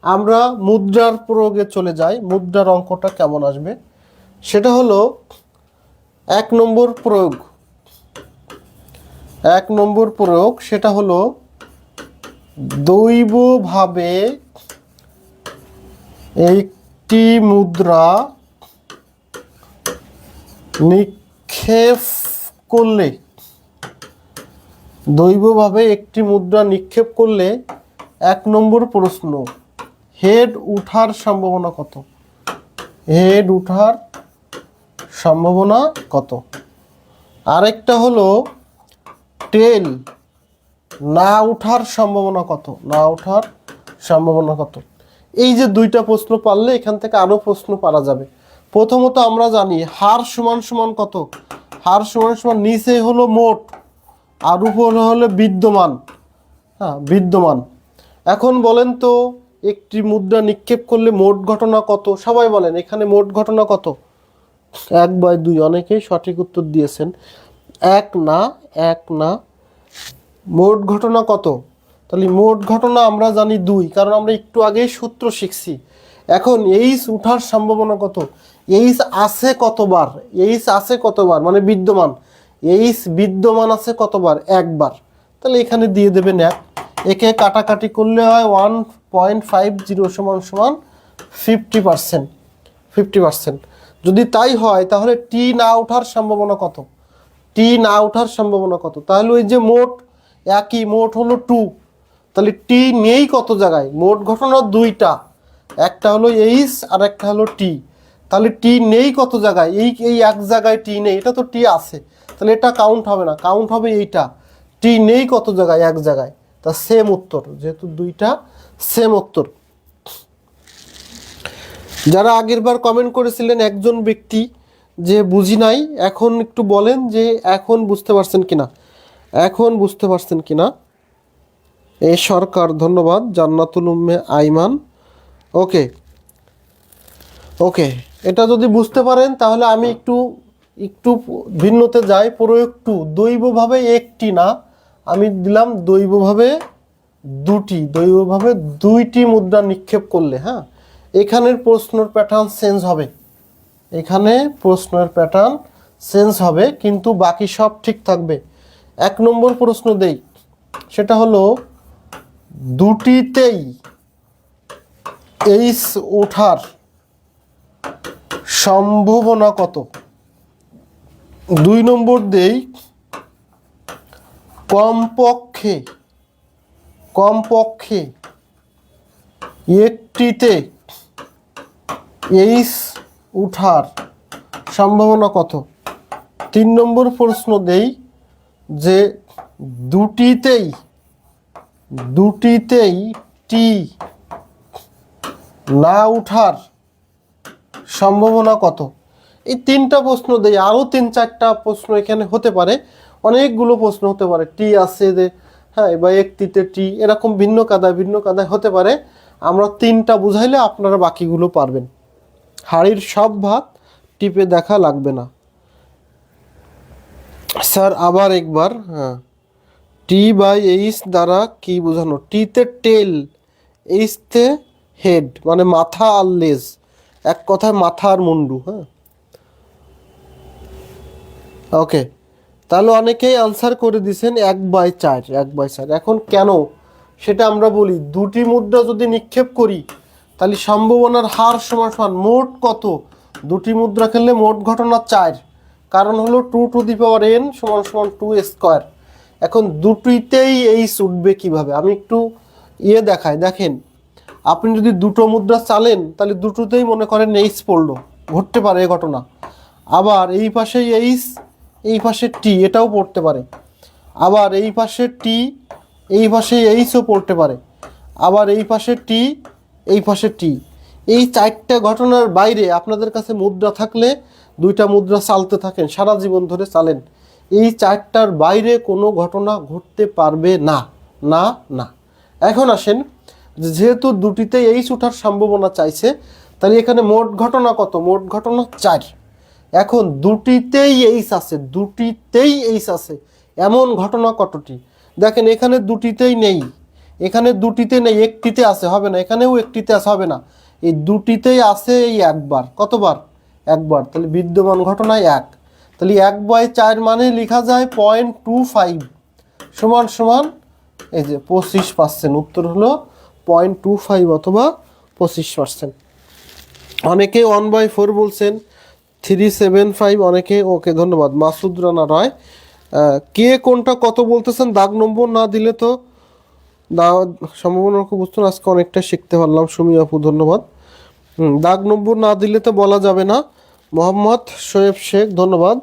আমরা মুদ্রার প্রয়োগে চলে যাই। মুদ্রার অঙ্কটা কেমন আসবে সেটা হলো 1 নম্বর প্রয়োগ। 1 নম্বর প্রয়োগ সেটা হলো দৈবভাবে একটি মুদ্রা নিক্ষেপ করলে, দৈবভাবে একটি মুদ্রা নিক্ষেপ করলে 1 নম্বর প্রশ্ন, হেড উঠার সম্ভাবনা কত? হেড উঠার সম্ভাবনা কত? আরেকটা হলো টেল না উঠার সম্ভাবনা কত? না উঠার সম্ভাবনা কত? এই যে 2টা প্রশ্ন পারলে এখান থেকে আরো প্রশ্ন পারা যাবে। প্রথমত আমরা জানি হার সমান সমান কত? হার সমান সমান নিচে হলো মোট আর উপরে হলো বিদ্যমান। হ্যাঁ, বিদ্যমান। এখন বলেন তো একটি মুদ্রা নিক্ষেপ করলে মোট ঘটনা কত? সবাই বলেন এখানে মোট ঘটনা কত? 1/2। অনেকেই সঠিক উত্তর দিয়েছেন। 1 না, 1 না, মোট ঘটনা কত? তাহলে মোট ঘটনা আমরা জানি 2, কারণ আমরা একটু আগেই সূত্র শিখছি। এখন এইচ উঠার সম্ভাবনা কত? এইচ আছে কতবার? এইচ আছে কতবার মানে বিদ্যমান, এইচ বিদ্যমান আছে কতবার? একবার। তাহলে এখানে দিয়ে দেবেন 1, একে কাটাকাটি করলে হয় 1.50 সমান সমান 50%। 50%। যদি তাই হয় তাহলে টি না ওঠার সম্ভাবনা কত? টি না ওঠার সম্ভাবনা কত? তাহলে ওই যে মোট একই, মোট হলো 2, তাহলে টি নেই কত জায়গায়? মোট ঘটনা 2টা, একটা হলো এইচ আর একটা হলো টি। তাহলে টি নেই কত জায়গায়? এই এক জায়গায় টি নেই, এটা তো টি আছে, তাহলে এটা কাউন্ট হবে না, কাউন্ট হবে এইটা। টি নেই কত জায়গায়? এক জায়গায়। তা সেম উত্তর, যেহেতু 2টা সেম উত্তর। যারা আগের বার কমেন্ট করেছিলেন একজন ব্যক্তি যে বুঝি নাই, এখন একটু বলেন যে এখন বুঝতে পারছেন কিনা, এখন বুঝতে পারছেন কিনা। এ সরকার ধন্যবাদ, জান্নাতুল উম্মে আইমান। ওকে ওকে, এটা যদি বুঝতে পারেন তাহলে আমি একটু একটু ভিন্নতে যাই। প্রয়োগ 2, দৈবভাবে একটি না, আমি দিলাম দৈবভাবে 2টি, দৈবভাবে 2টি মুদ্রা নিক্ষেপ করলে, হ্যাঁ, এখানের প্রশ্নের প্যাটার্ন চেঞ্জ হবে, এখানে প্রশ্নের প্যাটার্ন চেঞ্জ হবে, কিন্তু বাকি সব ঠিক থাকবে। 1 নম্বর প্রশ্ন দেই, সেটা হলো 2টিতেই এইচ ওঠার সম্ভাবনা কত? 2 নম্বর দেই, কমপক্ষে কমপক্ষে একটিতে এইচ উঠার সম্ভাবনা কত? 3 নম্বর প্রশ্ন দেই যে দুটিতেই টি না উঠার সম্ভাবনা কত? এই 3টা প্রশ্ন দেই, আরও 3-4টা প্রশ্ন এখানে হতে পারে, অনেকগুলো প্রশ্ন হতে পারে, টি আছে যে, হ্যাঁ, বা একটিতে টি, এরকম ভিন্ন কাদায় হতে পারে। আমরা 3টা বুঝাইলে আপনারা বাকিগুলো পারবেন। হাড়ির সব ভাত টিপে দেখা লাগবে না। স্যার আবার একবার, হ্যাঁ, টি বাই এইচ দ্বারা কি বোঝানো? টিতে টেল, এইচতে হেড, মানে মাথা আর লেজ, এক কথায় মাথা আর মুন্ডু। হ্যাঁ, ওকে, তাহলে অনেকেই আনসার করে দিয়েছেন 1/4, 1/4। এখন কেন সেটা আমরা বলি। 2টি মুদ্রা যদি নিক্ষেপ করি তাহলে সম্ভাবনার হার সমান সমান মোট কত? 2টি মুদ্রা খেললে মোট ঘটনা 4, কারণ হলো 2 টু দি পাওয়ার n সমান সমান 2 স্কোয়ার। এখন দুটিতেই এইচ উঠবে কিভাবে? আমি একটু দেখাই, দেখেন, আপনি যদি 2টো মুদ্রা চালেন তাহলে দুটোতেই মনে করেন এইচ পড়লো, ঘটতে পারে এ ঘটনা। আবার এই পাশে এইচ, এই পাশে টি, এটাও পড়তে পারে। আবার এই পাশে টি, এই পাশে এইচও পড়তে পারে। আবার এই পাশে টি, এই পাশে টি। এই 4টে ঘটনার বাইরে আপনাদের কাছে মুদ্রা থাকলে 2টা মুদ্রা চালতে থাকেন, সারা জীবন ধরে চালেন, এই 4টার বাইরে কোনো ঘটনা ঘটতে পারবে না, না না। এখন আসেন, যেহেতু 2টিতে এইচ ওঠার সম্ভাবনা চাইছে, তাহলে এখানে মোট ঘটনা কত? মোট ঘটনা 4। এখন 2টিতেই এইচ আছে, 2টিতেই এইচ আছে, এমন ঘটনা কতটি? দেখেন, এখানে 2টিতেই নেই, এখানে 2টিতে নেই, একটিতে আছে, হবে না, এখানেও একটিতে আছে, হবে না, এই 2টিতেই আছে এই একবার। কতবার? একবার। তাহলে বিদ্যমান ঘটনায় 1, তাহলে 1/4 মানে লেখা যায় 0.25 সমান সমান এই যে 25%। উত্তর হলো 0.25 অথবা 25%। অনেকে 1/4 বলছেন, 375 অনেকে। ওকে, ধন্যবাদ মাসুদ রানা রায়। কে কোনটা কত বলতেছেন দাগ নম্বর না দিলে তো সম্ভাবনা বুঝতো না। আজকে অনেকটা শিখতে পারলাম, সুমি আপু ধন্যবাদ। দাগ নম্বর না দিলে তো বলা যাবে না। মোহাম্মদ শোয়েব শেখ ধন্যবাদ।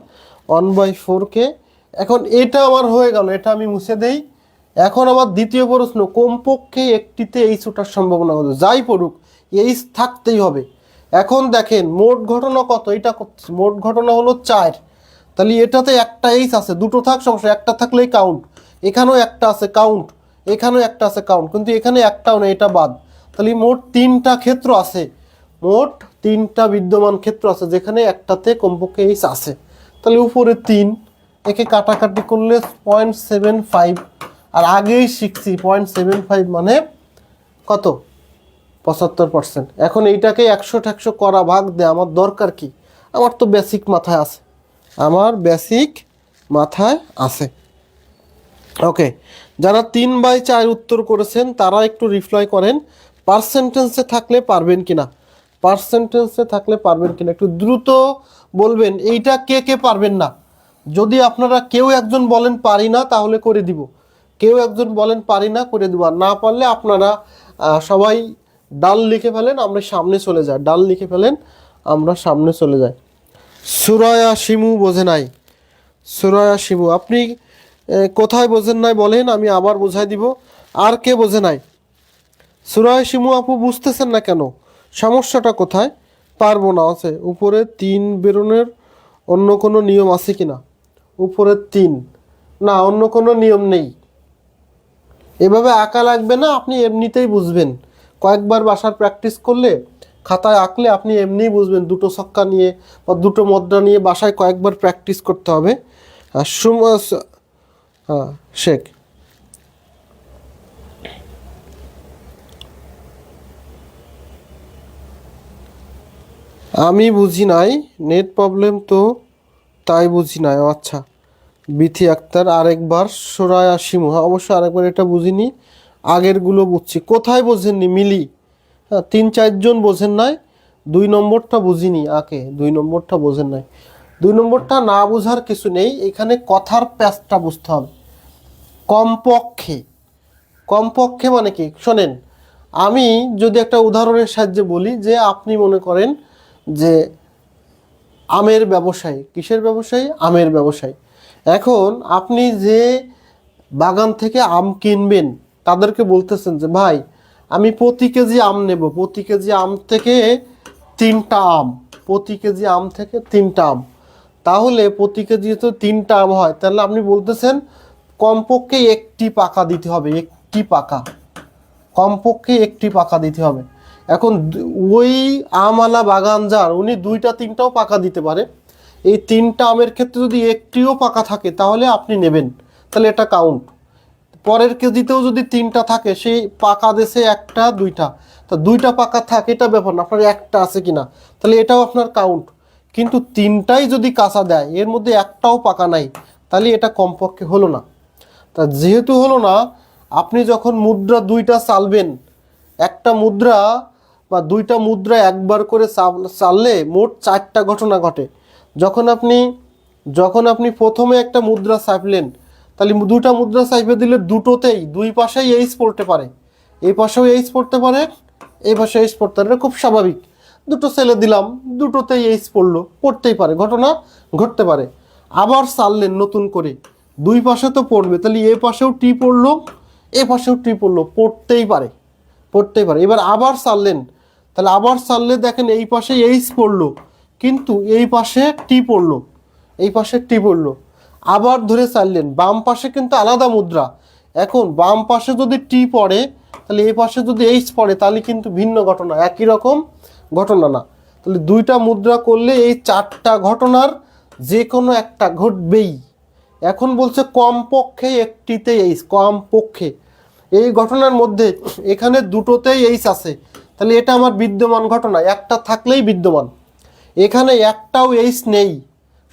1/4 কে। এখন এটা আমার হয়ে গেল, এটা আমি মুছে দেই। এখন আমার দ্বিতীয় প্রশ্ন, কমপক্ষে একটিতে এইচ ওঠার সম্ভাবনা কত? যাই পড়ুক এইচ থাকতেই হবে। এখন দেখেন মোট ঘটনা কত, এটা মোট ঘটনা হলো 4, তাহলে এটাতে একটা এইচ আছে, 2টো থাক সমস্যা, একটা থাকলেই কাউন্ট। এখানেও একটা আছে কাউন্ট, এখানেও একটা আছে কাউন্ট, কিন্তু এখানে একটাও নেই, এটা বাদ। তাহলে মোট 3টা ক্ষেত্র আছে, মোট 3টা বিদ্যমান ক্ষেত্র আছে, যেখানে একটাতে কমপক্ষে এইচ আছে। তাহলে উপরে 3, একে কাটাকাটি করলে 0.75 আর আগেই শিখছি 0.75 মানে কত, 75%। এখন এইটাকে 100 করা ভাগ দেয় আমার দরকার কি, আমার তো বেসিক মাথায় আছে, আমার বেসিক মাথায় আছে। ওকে, যারা 3/4 উত্তর করেছেন তারা একটু রিপ্লাই করেন পার্সেন্টেন্সে থাকলে পারবেন কিনা, পার্সেন্টেন্সে থাকলে পারবেন কিনা একটু দ্রুত বলবেন। এইটা কে কে পারবেন না, যদি আপনারা কেউ একজন বলেন পারি না তাহলে করে দিব, কেউ একজন বলেন পারি না করে দিব, আর না পারলে আপনারা সবাই ডাল লিখে ফেলেন, আমরা সামনে চলে যাই, ডাল লিখে ফেলেন, আমরা সামনে চলে যাই। সুরায়া শিমু বোঝে নাই, সুরায়া শিমু আপনি কোথায় বোঝেন নাই বলেন, আমি আবার বোঝাই দিব। আর কে বোঝে নাই? সুরায়া শিমু আপু বুঝতেছেন না কেন, সমস্যাটা কোথায়? পারবো না আছে, উপরে 3 বেরোনোর অন্য কোনো নিয়ম আছে কিনা? উপরে 3 না, অন্য কোনো নিয়ম নেই। এভাবে আঁকা লাগবে না, আপনি এমনিতেই বুঝবেন, কয়েকবার বাসার প্র্যাকটিস করলে খাতায় আঁকলে আপনি এমনিই বুঝবেন। দুটো ছক্কা নিয়ে বা দুটো মুদ্রা নিয়ে বাসায় কয়েকবার প্র্যাকটিস করতে হবে। আর হ্যাঁ শেখ, আমি বুঝি নাই, নেট প্রবলেম তো তাই বুঝি নাই। আচ্ছা বিথি আক্তার আরেকবার, সোরায়া শিমু, হ্যাঁ অবশ্যই আরেকবার, এটা বুঝিনি, আগেরগুলো বুঝছি। কোথায় বোঝেননি মিলি? হ্যাঁ 3-4 জন বোঝেন নাই, 2 নম্বরটা বুঝিনি, আকে 2 নম্বরটা বোঝেন নাই। 2 নম্বরটা না বোঝার কিছু নেই, এখানে কথার প্যাচটা বুঝতে হবে। কমপক্ষে, কমপক্ষে মানে কি শোনেন, আমি যদি একটা উদাহরণের সাহায্যে বলি যে আপনি মনে করেন যে আমের ব্যবসায়ী, কিসের ব্যবসায়ী? আমের ব্যবসায়ী। এখন আপনি যে বাগান থেকে আম কিনবেন তাদেরকে বলতেছেন যে ভাই আমি প্রতি কেজি আম নেব, প্রতি কেজি আম থেকে 3টা আম, প্রতি কেজি আম থেকে 3টা আম, তাহলে প্রতি কেজি তো 3টা আম হয়, তাহলে আপনি বলতেছেন কমপক্ষে একটি পাকা দিতে হবে, একটি পাকা, কমপক্ষে একটি পাকা দিতে হবে। এখন ওই আমওয়ালা বাগান যার, উনি 2টা-3টাও পাকা দিতে পারে, এই 3টা আমের ক্ষেত্রে যদি একটিও পাকা থাকে তাহলে আপনি নেবেন, তাহলে এটা কাউন্ট। পরের কেজিতেও যদি 3টা থাকে, সেই পাকা দেশে 1টা-2টা, তা 2টা পাকা থাকে এটা ব্যাপার না, আপনার একটা আছে কিনা, তাহলে এটাও আপনার কাউন্ট। কিন্তু 3টাই যদি কাঁচা দেয়, এর মধ্যে একটাও পাকা নাই, তাহলে এটা কমপক্ষে হলো না। তা যেহেতু হলো না, আপনি যখন মুদ্রা 2টা চালবেন, একটা মুদ্রা বা 2টা মুদ্রা একবার করে চাললে মোট 4টা ঘটনা ঘটে। যখন আপনি প্রথমে একটা মুদ্রা চাপলেন, তাহলে 2টা মুদ্রা চাইপে দিলে দুটোতেই 2 পাশেই এইচ পড়তে পারে, এই পাশেও এইচ পড়তে পারে, এই পাশে এইচ পড়তে পারে, খুব স্বাভাবিক। দুটো ছেলে দিলাম, দুটোতেই এইচ পড়লো, পড়তেই পারে, ঘটনা ঘটতে পারে। আবার চাললেন নতুন করে, 2 পাশে তো পড়বে, তাহলে এ পাশেও টি পড়লো, এ পাশেও টি পড়লো, পড়তেই পারে, পড়তেই পারে। এবার আবার চাললেন, তাহলে আবার চাললে দেখেন এই পাশে এইচ পড়লো, কিন্তু এই পাশে টি পড়লো, এই পাশে টি পড়লো। আবার ধরে চাললেন, বাম পাশে কিন্তু আলাদা মুদ্রা, এখন বাম পাশে যদি টি পড়ে তাহলে এই পাশে যদি এইচ পড়ে তাহলে কিন্তু ভিন্ন ঘটনা, একই রকম ঘটনা না। তাহলে 2টা মুদ্রা করলে এই 4টা ঘটনার যে কোনো একটা ঘটবেই। এখন বলছে কমপক্ষে একটিতে এইচ, কমপক্ষে এই ঘটনার মধ্যে এখানে দুটোতেই এইচ আছে, তাহলে এটা আমার বিদ্যমান ঘটনা, একটা থাকলেই বিদ্যমান। এখানে একটাও এইচ নেই,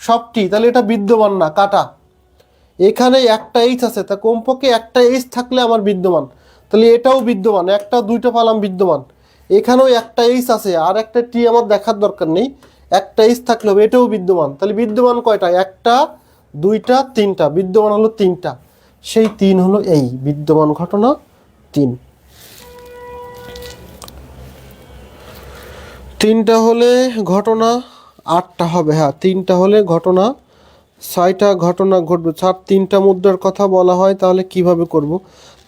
সবটি, তাহলে এটা বিদ্যমান না, কাটা। এখানে একটা এইচ আছে, তা কমপক্ষে একটা এইচ থাকলে আমার বিদ্যমান, তাহলে এটাও বিদ্যমান, 1-2টা পালাম বিদ্যমান। এখানেও একটা এইচ আছে, আর একটা টি আমার দেখার দরকার নেই, একটা এইচ থাকলে হবে, এটাও বিদ্যমান। তাহলে বিদ্যমান কয়টা? 1-2-3টা, বিদ্যমান হলো 3টা, সেই 3 হলো এই বিদ্যমান ঘটনা 3। 3টা হলে ঘটনা 8টা হবে, হ্যাঁ 3টা হলে ঘটনা 6টা ঘটনা ঘটবে। 3টা মুদ্রার কথা বলা হয়, তাহলে কিভাবে করব?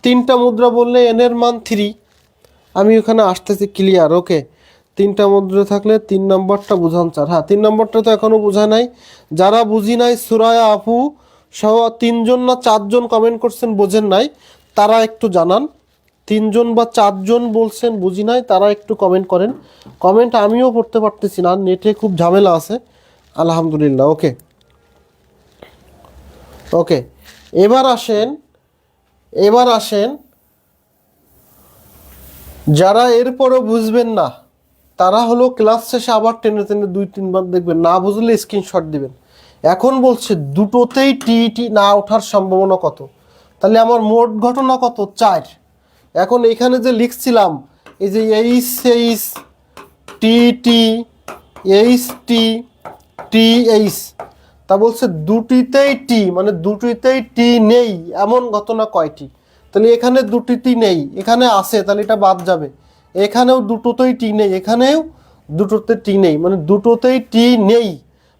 3টা মুদ্রা বললে এন এর মান 3, আমি ওখানে আসতেছি, ক্লিয়ার? ওকে, 3টা মুদ্রা থাকলে 3 নম্বরটা বুঝান স্যার। হ্যাঁ 3 নম্বরটা তো এখনো বোঝা নাই, যারা বুঝি নাই সুরায়া আপু সহ 3 জন না 4 জন কমেন্ট করছেন বোঝেন নাই, তারা একটু জানান। 3 জন বা 4 জন বলছেন বুঝি নাই, তারা একটু কমেন্ট করেন। কমেন্ট আমিও পড়তে পারতেছি না, নেটে খুব ঝামেলা আছে। আলহামদুলিল্লাহ, ওকে ওকে। এবার আসেন এবার আসেন, যারা এরপরও বুঝবেন না তারা হলো ক্লাস শেষে আবার টেনে টেনে 2-3 বার দেখবেন, না বুঝলে স্ক্রিনশট দিবেন। এখন বলছে দুটোতেই টিইটি না ওঠার সম্ভাবনা কত, তাহলে আমার মোট ঘটনা কত, 4। এখন এখানে যে লিখছিলাম এই যে এইচ টিটি টি টিএইচ, তা বলছে দুটিতেই টি, মানে দুটিতেই টি নেই এমন ঘটনা কয়টি, তাহলে এখানে দুটিতেই নেই, এখানে আছে তাহলে এটা বাদ যাবে, এখানেও দুটোতেই টি নেই, এখানেও দুটোতে টি নেই, মানে দুটোতেই টি নেই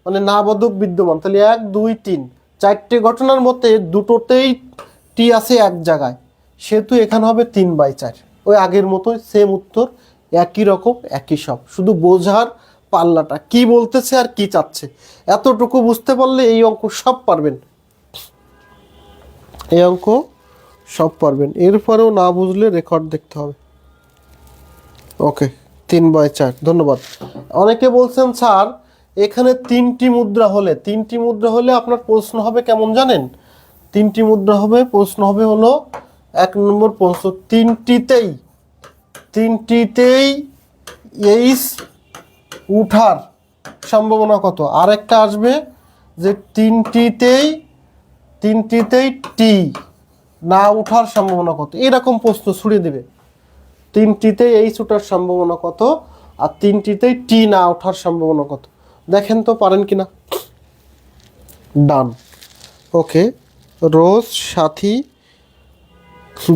মানে না বোধক বিদ্যমান, তাহলে 1 2 3 4টে ঘটনার মধ্যে দুটোতেই টি আছে এক জায়গায়, সেহেতু এখানে হবে 3/4। ওই আগের মতোই সেম উত্তর, একই রকম একই সব, শুধু বোঝার পাল্লাটা কি বলতেছে আর কি চাচ্ছে, এতটুকু বুঝতে পারলে এই অঙ্ক সব পারবেন, এই অঙ্ক সব পারবেন। এরপরেও না বুঝলে রেকর্ড দেখতে হবে। ওকে, 3/4, ধন্যবাদ। অনেকে বলছেন স্যার এখানে 3টি মুদ্রা হলে আপনার প্রশ্ন হবে কেমন জানেন, 3টি মুদ্রা হবে, প্রশ্ন হবে হলো 1 নম্বর প্রশ্ন, তিনটিতেই এইচ উঠার সম্ভাবনা কত, আরেকটা আসবে যে তিনটিতেই টি না উঠার সম্ভাবনা কত, এরকম প্রশ্ন ছুড়ে দেবে। তিনটিতেই এইচ উঠার সম্ভাবনা কত আর তিনটিতেই টি না ওঠার সম্ভাবনা কত, দেখেন তো পারেন কিনা। ডান। ওকে, রোজ, সাথী,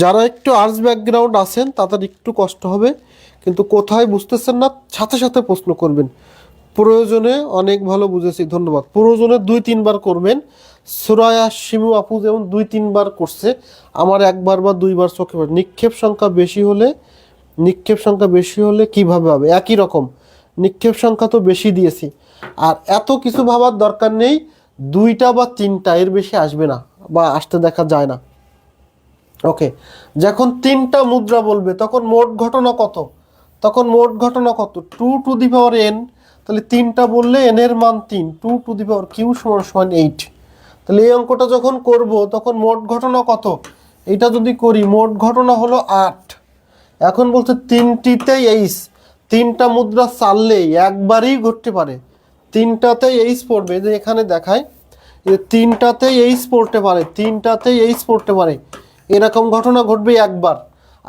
যারা একটু আর্টস ব্যাকগ্রাউন্ড আছেন তাদের একটু কষ্ট হবে, কিন্তু কোথায় বুঝতেছেন না সাথে সাথে প্রশ্ন করবেন, প্রয়োজনে অনেক ভালো বুঝেছি, ধন্যবাদ, প্রয়োজনে 2-3 বার করবেন। সুরায়া শিমু আপু যেমন 2-3 বার করছে, আমার 1 বার বা 2 বার চোখে পড়ে। নিক্ষেপ সংখ্যা বেশি হলে কিভাবে হবে, একই রকম, নিক্ষেপ সংখ্যা তো বেশি দিয়েছি, আর এত কিছু ভাবার দরকার নেই, 2টা বা 3টা, এর বেশি আসবে না বা আসতে দেখা যায় না। ওকে, যখন 3টা মুদ্রা বলবে তখন মোট ঘটনা কত, 2 টু দি পাওয়ার n, তাহলে 3টা বললে n এর মান 3, 2 টু দি পাওয়ার q সমান 8, তাহলে এই অঙ্কটা যখন করব তখন মোট ঘটনা কত, এটা যদি করি মোট ঘটনা হলো 8। এখন বলছে তিনটিতেই এইচ, 3টা মুদ্রা চাললে একবারই ঘটতে পারে, 3টাতেই এইচ পড়বে, যে এখানে দেখায় যে 3টাতেই এইচ পড়তে পারে, এরকম ঘটনা ঘটবে একবার,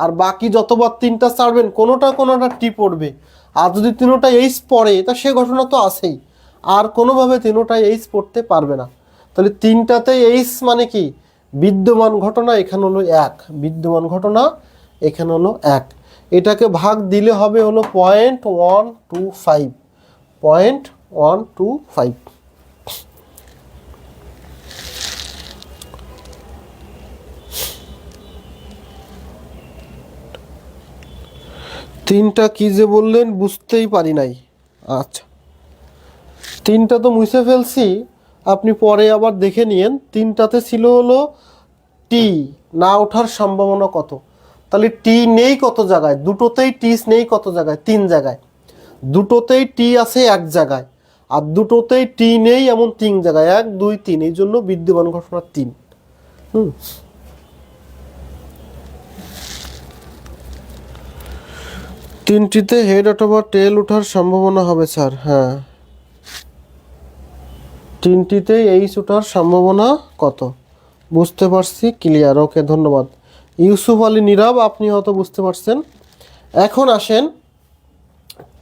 আর বাকি যতবার 3টা ছাড়বেন কোনোটা টি পড়বে, আর যদি 3টা এইচ পড়ে তা সে ঘটনা তো আছেই, আর কোনোভাবে 3টা এইচ পড়তে পারবে না, তাহলে 3টাতেই এইচ মানে কি বিদ্যমান ঘটনা, এখানে হলো 1, বিদ্যমান ঘটনা এখানে হলো 1, এটাকে ভাগ দিলে হবে হলো 0.125। তিনটা কি যে বললেন বুঝতেই পারি নাই। আচ্ছা, 3টা তো মুছে ফেলছি, আপনি পরে আবার দেখে নিয়েন। 3টাতে ছিল হলো টি না ওঠার সম্ভাবনা কত, তাহলে টি নেই কত জায়গায়, দুটোতেই টি নেই কত জায়গায়, 3 জায়গায়, দুটোতেই টি আছে 1 জায়গায়, আর দুটোতেই টি নেই এমন 3 জায়গায়, 1 2 3, এই জন্য বিদ্যমান ঘটনা 3। তিনটিতে হেড অথবা টেল ওঠার সম্ভাবনা হবে স্যার, হ্যাঁ, তিনটিতে এইচ ওঠার সম্ভাবনা কত, বুঝতে পারছি, ক্লিয়ার, ওকে, ধন্যবাদ। ইউসুফ আলী নীরব, আপনি হয়তো বুঝতে পারছেন। এখন আসেন,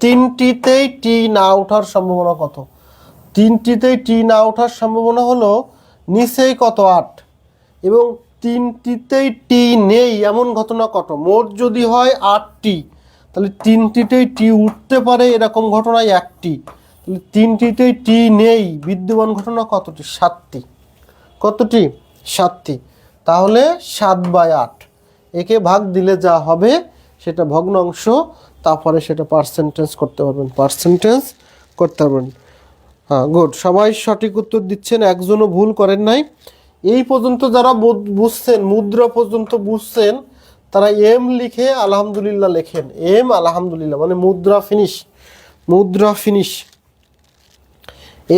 তিনটিতেই টি না ওঠার সম্ভাবনা কত, তিনটিতেই টি না ওঠার সম্ভাবনা হলো নিচেই কত 8, এবং তিনটিতেই টি নেই এমন ঘটনা কত, মোট যদি হয় 8টি, তাহলে তিনটিতেই টি উঠতে পারে এরকম ঘটনায় 1টি, তাহলে তিনটিতেই টি নেই বিদ্যমান ঘটনা কতটি, 7টি, কতটি, 7টি, তাহলে 7/8, একে ভাগ দিলে যা হবে সেটা ভগ্নাংশ, তারপরে সেটা পার্সেন্টেজ করতে পারবেন, হ্যাঁ, গুড, সবাই সঠিক উত্তর দিচ্ছেন, একজনও ভুল করেন নাই। এই পর্যন্ত যারা বুঝছেন, মুদ্রা পর্যন্ত বুঝছেন, তারা এম লিখে আলহামদুলিল্লাহ লেখেন, এম আলহামদুলিল্লাহ মানে মুদ্রা ফিনিশ।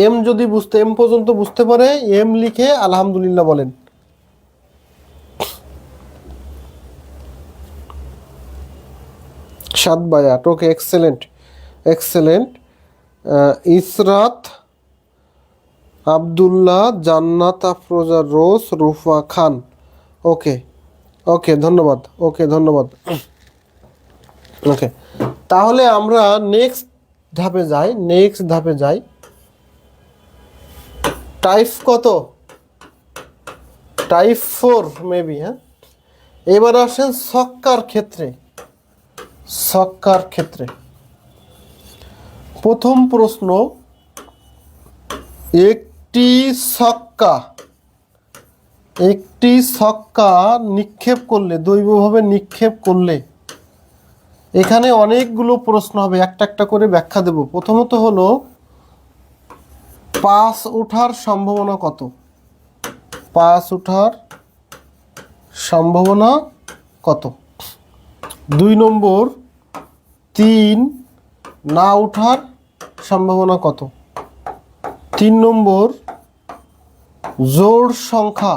এম যদি এম পর্যন্ত বুঝতে পারে, এম লিখে আলহামদুলিল্লাহ বলেন। 7/8, ওকে, এক্সেলেন্ট এক্সেলেন্ট। ইসরাত, আব্দুল্লাহ, জান্নাত আফরোজা রোজ, রুফা খান, ওকে ওকে ধন্যবাদ, ওকে ধন্যবাদ। ওকে, তাহলে আমরা নেক্সট ধাপে যাই। টাইপ কত? টাইপ 4 মেবি, হ্যাঁ। এবার আসেন ছক্কার ক্ষেত্রে। প্রথম প্রশ্ন, একটি ছক্কা নিক্ষেপ করলে, দৈবভাবে নিক্ষেপ করলে, এখানে অনেকগুলো প্রশ্ন হবে, একটা একটা করে ব্যাখ্যা দেব। প্রথমত হলো 5 ওঠার সম্ভাবনা কত? 5 ওঠার সম্ভাবনা কত? 2 নম্বর, 3 না ওঠার সম্ভাবনা কত? 3 নম্বর, জোড় সংখ্যা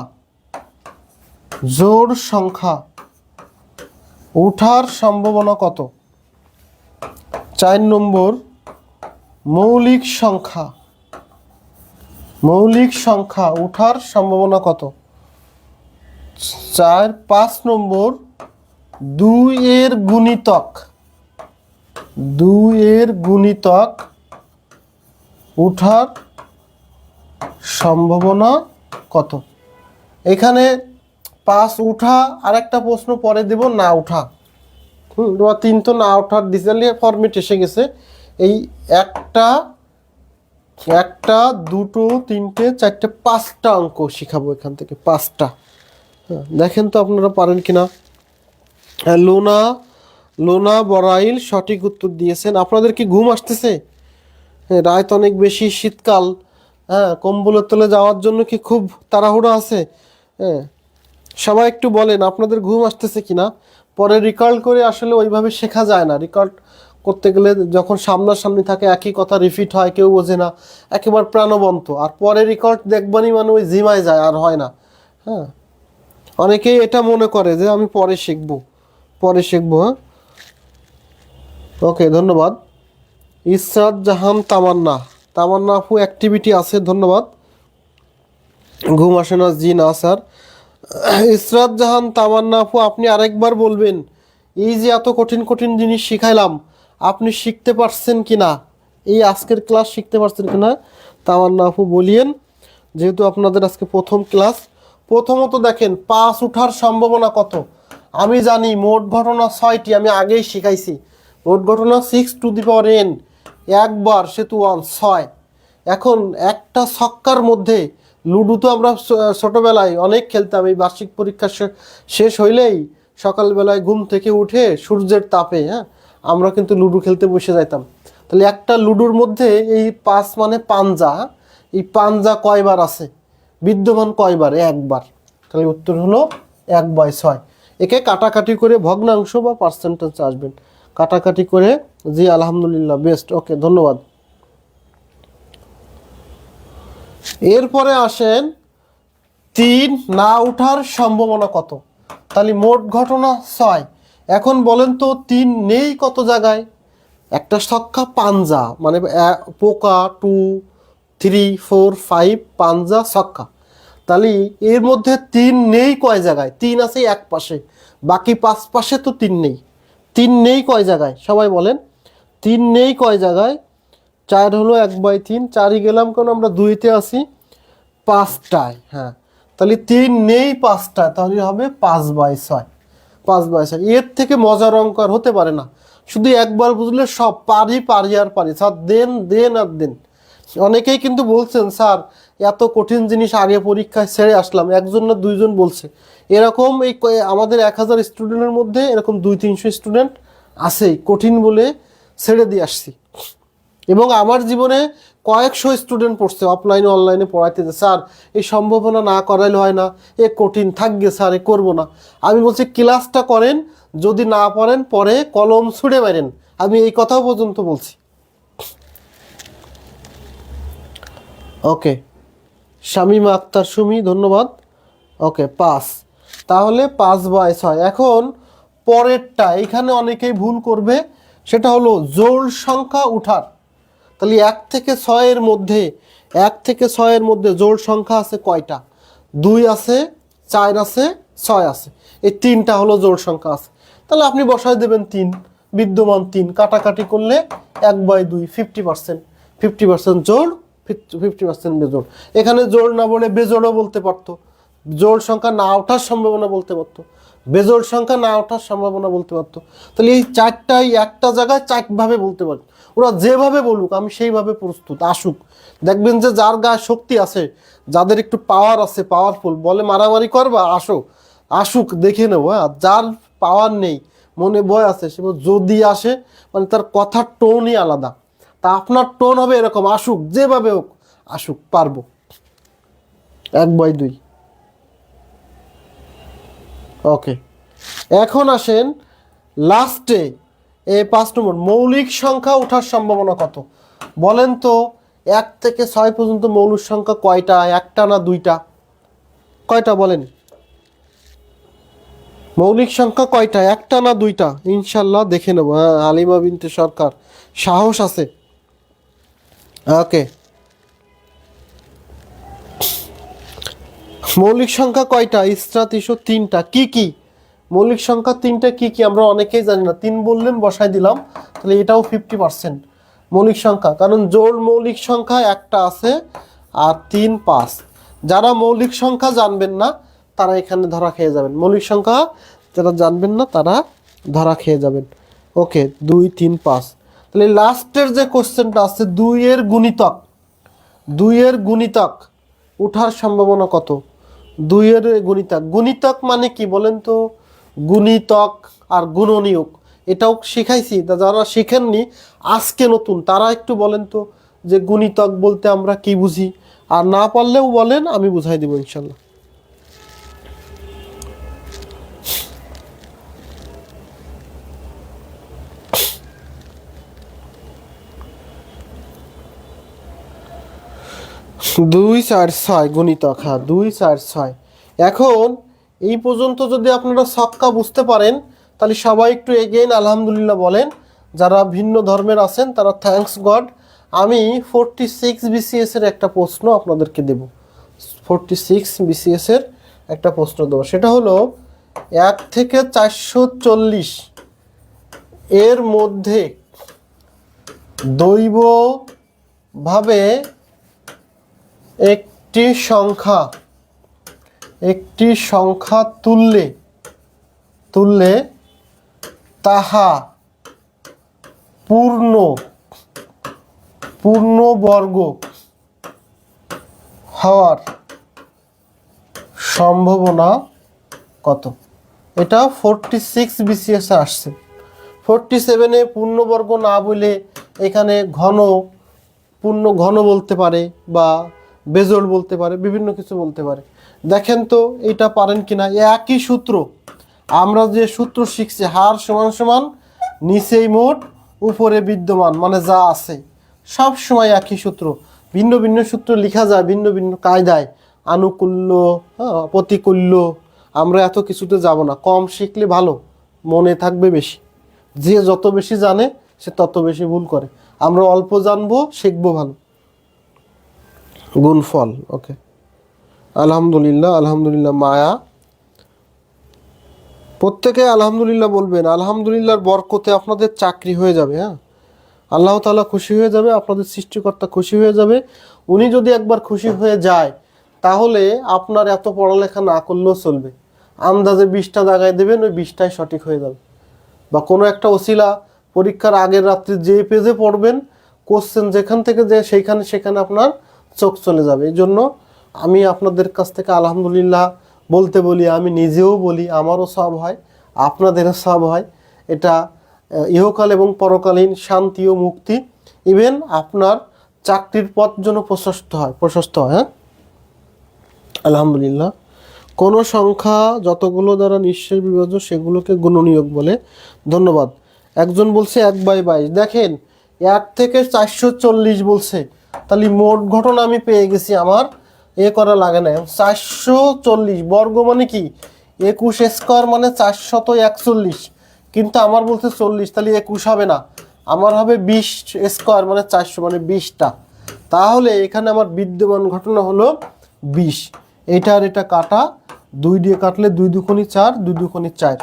ওঠার সম্ভাবনা কত? 4 নম্বর, মৌলিক সংখ্যা ওঠার সম্ভাবনা কত? 5 নম্বর, 2 এর গুণিতক ওঠার সম্ভাবনা কত? এখানে 5 উঠা, আর একটা প্রশ্ন পরে দেব, না উঠা। 3 তো না ওঠার ডিজিটালি ফরম্যাট এসে গেছে। এই একটা, দুটো, তিনটে, চারটে, 5টা অঙ্ক শিখাবো এখান থেকে, 5টা। দেখেন তো আপনারা পারেন কিনা। লোনা বড়াইল সঠিক উত্তর দিয়েছেন। আপনাদের কি ঘুম আসতেছে? রাত অনেক বেশি, শীতকাল, হ্যাঁ, কম্বলের তলে যাওয়ার জন্য কি খুব তাড়াহুড়ো আছে? হ্যাঁ, সবাই একটু বলেন আপনাদের ঘুম আসতেছে কিনা। পরে রিকল করে আসলে ওইভাবে শেখা যায় না। রিকল করতে গেলে যখন সামনাসামনি থাকে একই কথা রিপিট হয়, কেউ বোঝে না, একেবারে প্রাণবন্ত। আর পরে রেকর্ড দেখবানি মানে ওই জিমায় যায়, আর হয় না। হ্যাঁ, অনেকেই এটা মনে করে যে আমি পরে শিখবো। হ্যাঁ, ওকে ধন্যবাদ। ইসরাত জাহান তামান্না আপু অ্যাক্টিভিটি আছে, ধন্যবাদ। ঘুম আসে না, জি না স্যার। ইসরাত জাহান তামান্না আপু, আপনি আরেকবার বলবেন, এই যে এত কঠিন কঠিন জিনিস শিখাইলাম, আপনি শিখতে পারছেন কিনা? এই আজকের ক্লাস শিখতে পারছেন কিনা তামান্না আপু বলিয়েন, যেহেতু আপনাদের আজকে প্রথম ক্লাস। প্রথমত দেখেন 5 ওঠার সম্ভাবনা কত? আমি জানি মোট ঘটনা 6টি, আমি আগেই শিখাইছি। মোট ঘটনা 6n, একবার সেতু 1 6। এখন একটা ছক্কার মধ্যে, লুডো তো আমরা ছোটবেলায় অনেক খেলতাম। এই বার্ষিক পরীক্ষা শেষ হইলেই সকালবেলায় ঘুম থেকে উঠে সূর্যের তাপে, হ্যাঁ, আমরা কিন্তু লুডো খেলতে বসে যাইতাম। তাহলে একটা লুডোর মধ্যে এই 5 মানে পাঞ্জা, এই পাঞ্জা কয়বার আছে, বিদ্যমান কয়বার? একবার। তাহলে উত্তর হলো 1/6। একে কাটাকাটি করে ভগ্নাংশ বা পার্সেন্টেজ আসবেন, কাটাকাটি করে। জি আলহামদুলিল্লাহ, বেস্ট, ওকে ধন্যবাদ। এরপরে আসেন 3 না ওঠার সম্ভাবনা কত? তাহলে মোট ঘটনা 6। এখন বলেন তো 3 নেই কত জায়গায়? একটা ছক্কা পাঞ্জা মানে পোকা, 2 3 4 5 পাঞ্জা ছক্কা। তাহলে এর মধ্যে 3 নেই কয় জায়গায়? 3 আছে এক পাশে, বাকি 5 পাশে তো 3 নেই। 3 নেই কয় জায়গায় সবাই বলেন? 3 নেই কয় জায়গায়? 4 হলো 1/3, 4ই গেলাম কারণ আমরা 2-তে আছি, 5টায়। হ্যাঁ, তাহলে 3 নেই 5টায়, তাহলে হবে 5/6। 5/6, এর থেকে মজার অঙ্ক আর হতে পারে না। শুধু একবার বুঝলে সব পারি আর পারি স্যার, দেন আর দেন। অনেকেই কিন্তু বলছেন স্যার এত কঠিন জিনিস আগে পরীক্ষায় ছেড়ে আসলাম, একজন না দুইজন বলছে এরকম। এই আমাদের 1000 স্টুডেন্টের মধ্যে এরকম 200-300 স্টুডেন্ট আছেই কঠিন বলে ছেড়ে দিয়ে আসছি। এবং আমার জীবনে কয়েকশো স্টুডেন্ট পড়ছে অফলাইনে অনলাইনে পড়াইতে, যে স্যার এই সম্ভাবনা না করাইলে হয় না, এ কঠিন থাকবে স্যার, এ করবো না। আমি বলছি ক্লাসটা করেন, যদি না পারেন পরে কলম ছুঁড়ে মারেন। আমি এই কথাও পর্যন্ত বলছি। ওকে, শামিমা আক্তার সুমি, ধন্যবাদ। ওকে 5, তাহলে 5/6। এখন পরেরটা, এখানে অনেকেই ভুল করবে, সেটা হলো জোড় সংখ্যা উঠার। তাহলে 1 থেকে 6 এর মধ্যে 1 থেকে 6 এর মধ্যে জোড় সংখ্যা আছে কয়টা? 2 আছে, 4 আছে, 6 আছে। এই তিনটা হলো জোড় সংখ্যা আছে। তাহলে আপনি বসায় দেবেন 3, বিদ্যমান 3 কাটাকাটি করলে 1/2 50%। 50% জোড়, 50% বেজোড়। এখানে জোড় না বলে বেজোড়ও বলতে পারতো, জোড় সংখ্যা না ওঠার সম্ভাবনা বলতে পারতো, বেজোড় সংখ্যা না ওঠার সম্ভাবনা বলতে পারতো। তাহলে এই চারটাই একটা জায়গায় চারভাবে বলতে পারে। ওরা যেভাবে বলুক আমি সেইভাবে প্রস্তুত। আসুক, দেখবেন যে যার গায়ে শক্তি আছে, যাদের একটু পাওয়ার আছে, পাওয়ারফুল, বলে মারামারি করবা, আসো, আসুক, দেখে নেবো। হ্যাঁ, যার পাওয়ার নেই, মনে ভয় আছে, সে যদি আসে, মানে তার কথার টোনই আলাদা। তা আপনার টোন হবে এরকম, আসুক, যেভাবে হোক আসুক, পারবো। 1/2। ওকে, এখন আসেন লাস্টে, এই 5 নম্বর, মৌলিক সংখ্যা ওঠার সম্ভাবনা কত? বলেন তো, 1 থেকে 6 পর্যন্ত মৌলিক সংখ্যা কয়টা? একটা না দুইটা? কয়টা বলেন? মৌলিক সংখ্যা কয়টা? একটা না দুইটা? ইনশাল্লাহ দেখে নেবো। হ্যাঁ, আলিমা বিনতে সরকার, সাহস আছে। ওকে, মৌলিক সংখ্যা কয়টা? ইসরাত ইস্যু 3টা। কি কি মৌলিক সংখ্যা? 3টা কি কি আমরা অনেকেই জানি না। 3 বললেন, বসাই দিলাম। তাহলে এটাও 50% মৌলিক সংখ্যা, কারণ জোড় মৌলিক সংখ্যা একটা আছে, আর 3, 5। যারা মৌলিক সংখ্যা জানবেন না তারা এখানে ধরা খেয়ে যাবেন। মৌলিক সংখ্যা যারা জানবেন না তারা ধরা খেয়ে যাবেন। ওকে, 2, 3, 5। তাহলে লাস্টের যে কোশ্চেনটা আছে, 2 এর গুণিতক, 2 এর গুণিতক উঠার সম্ভাবনা কত? 2 এর গুণিতক, গুণিতক মানে কি বলেন তো? গুণিতক আর গুণনীয়ক, এটাও শিখাইছি। যারা শিখেননি, আজকে নতুন, তারা একটু বলেন তো যে গুণিতক বলতে আমরা কি বুঝি। আর না পারলেও বলেন, আমি বুঝাই দেবো ইনশাল্লাহ। দুই, 4, 6 গুণিতক। হ্যাঁ, 2, 4, 6। এখন এই পর্যন্ত যদি আপনারা ছক্কা বুঝতে পারেন, তাহলে সবাই একটু এগেইন আলহামদুলিল্লাহ বলেন। যারা ভিন্ন ধর্মের আছেন তারা থ্যাঙ্কস গড। আমি 46 BCS এর একটা প্রশ্ন আপনাদেরকে দেব। 46 BCS এর একটা প্রশ্ন দেবো। সেটা হলো 1 থেকে 440 এর মধ্যে দৈবভাবে একটি সংখ্যা তুললে তাহা পূর্ণবর্গ হওয়ার সম্ভাবনা কত? এটা 46 BCS আসছে। 47-এ পূর্ণবর্গ না বলে এখানে পূর্ণ ঘন বলতে পারে, বা বেজোড় বলতে পারে, বিভিন্ন কিছু বলতে পারে। দেখেন তো এইটা পারেন কিনা। একই সূত্র, আমরা যে সূত্র শিখছি, হার সমান সমান নিচেই মোট উপরে বিদ্যমান, মানে যা আছে সব সময় একই সূত্র। ভিন্ন ভিন্ন সূত্র লেখা যায় ভিন্ন ভিন্ন কায়দায়, আনুকূল্য, প্রতিকূল্য। আমরা এত কিছুতে যাব না, কম শিখলে ভালো, মনে থাকবে বেশি। যে যত বেশি জানে সে তত বেশি ভুল করে। আমরা অল্প জানবো, শিখবো ভালো। গুণফল। ওকে, আলহামদুলিল্লাহ, আলহামদুলিল্লাহ। মায়া, প্রত্যেকে আলহামদুলিল্লাহ বলবেন। আলহামদুলিল্লাহর বরকতে আপনাদের চাকরি হয়ে যাবে। হ্যাঁ, আল্লাহ তাআলা খুশি হয়ে যাবে, আপনাদের সৃষ্টিকর্তা খুশি হয়ে যাবে। উনি যদি একবার খুশি হয়ে যায়, তাহলে আপনার এত পড়ালেখা না করলেও চলবে। আন্দাজে 20টা জায়গায় দেবেন, ওই 20টাই সঠিক হয়ে যাবে। বা কোনো একটা ওসিলা, পরীক্ষার আগের রাত্রে যে পেজে পড়বেন, কোশ্চেন যেখান থেকে যে সেখানে আপনার চোখ চলে যাবে। এই জন্য আমি আপনাদের কাছ থেকে আলহামদুলিল্লাহ বলতে বলি, আমি নিজেও বলি, আমারও সব হয়, আপনাদেরও সব হয়। এটা ইহকাল এবং পরকালীন শান্তি ও মুক্তি, ইভেন আপনার চাকরির পথ যেন প্রশস্ত হয়। হ্যাঁ, আলহামদুলিল্লাহ। কোনো সংখ্যা যতগুলো দ্বারা নিঃশেষ বিভাজ্য সেগুলোকে গুণনীয়ক বলে। ধন্যবাদ। একজন বলছে 1/22। দেখেন, 1 থেকে 440 বলছে, তাহলে মোট ঘটনা আমি পেয়ে গেছি। আমার করা লাগে না। 440 বর্গ মানে কি? 21 স্কোয়ার মানে 441। কিন্তু আমার বলছে 40, তাহলে 21 হবে না, আমার হবে 20 স্কোয়ার মানে 400 মানে 20টা। তাহলে এখানে আমার বিদ্যমান ঘটনা হলো 20। এটা আর এটা কাটা, 2 দিয়ে কাটলে 2 দুগুণে 4, 2 দুগুণে 4,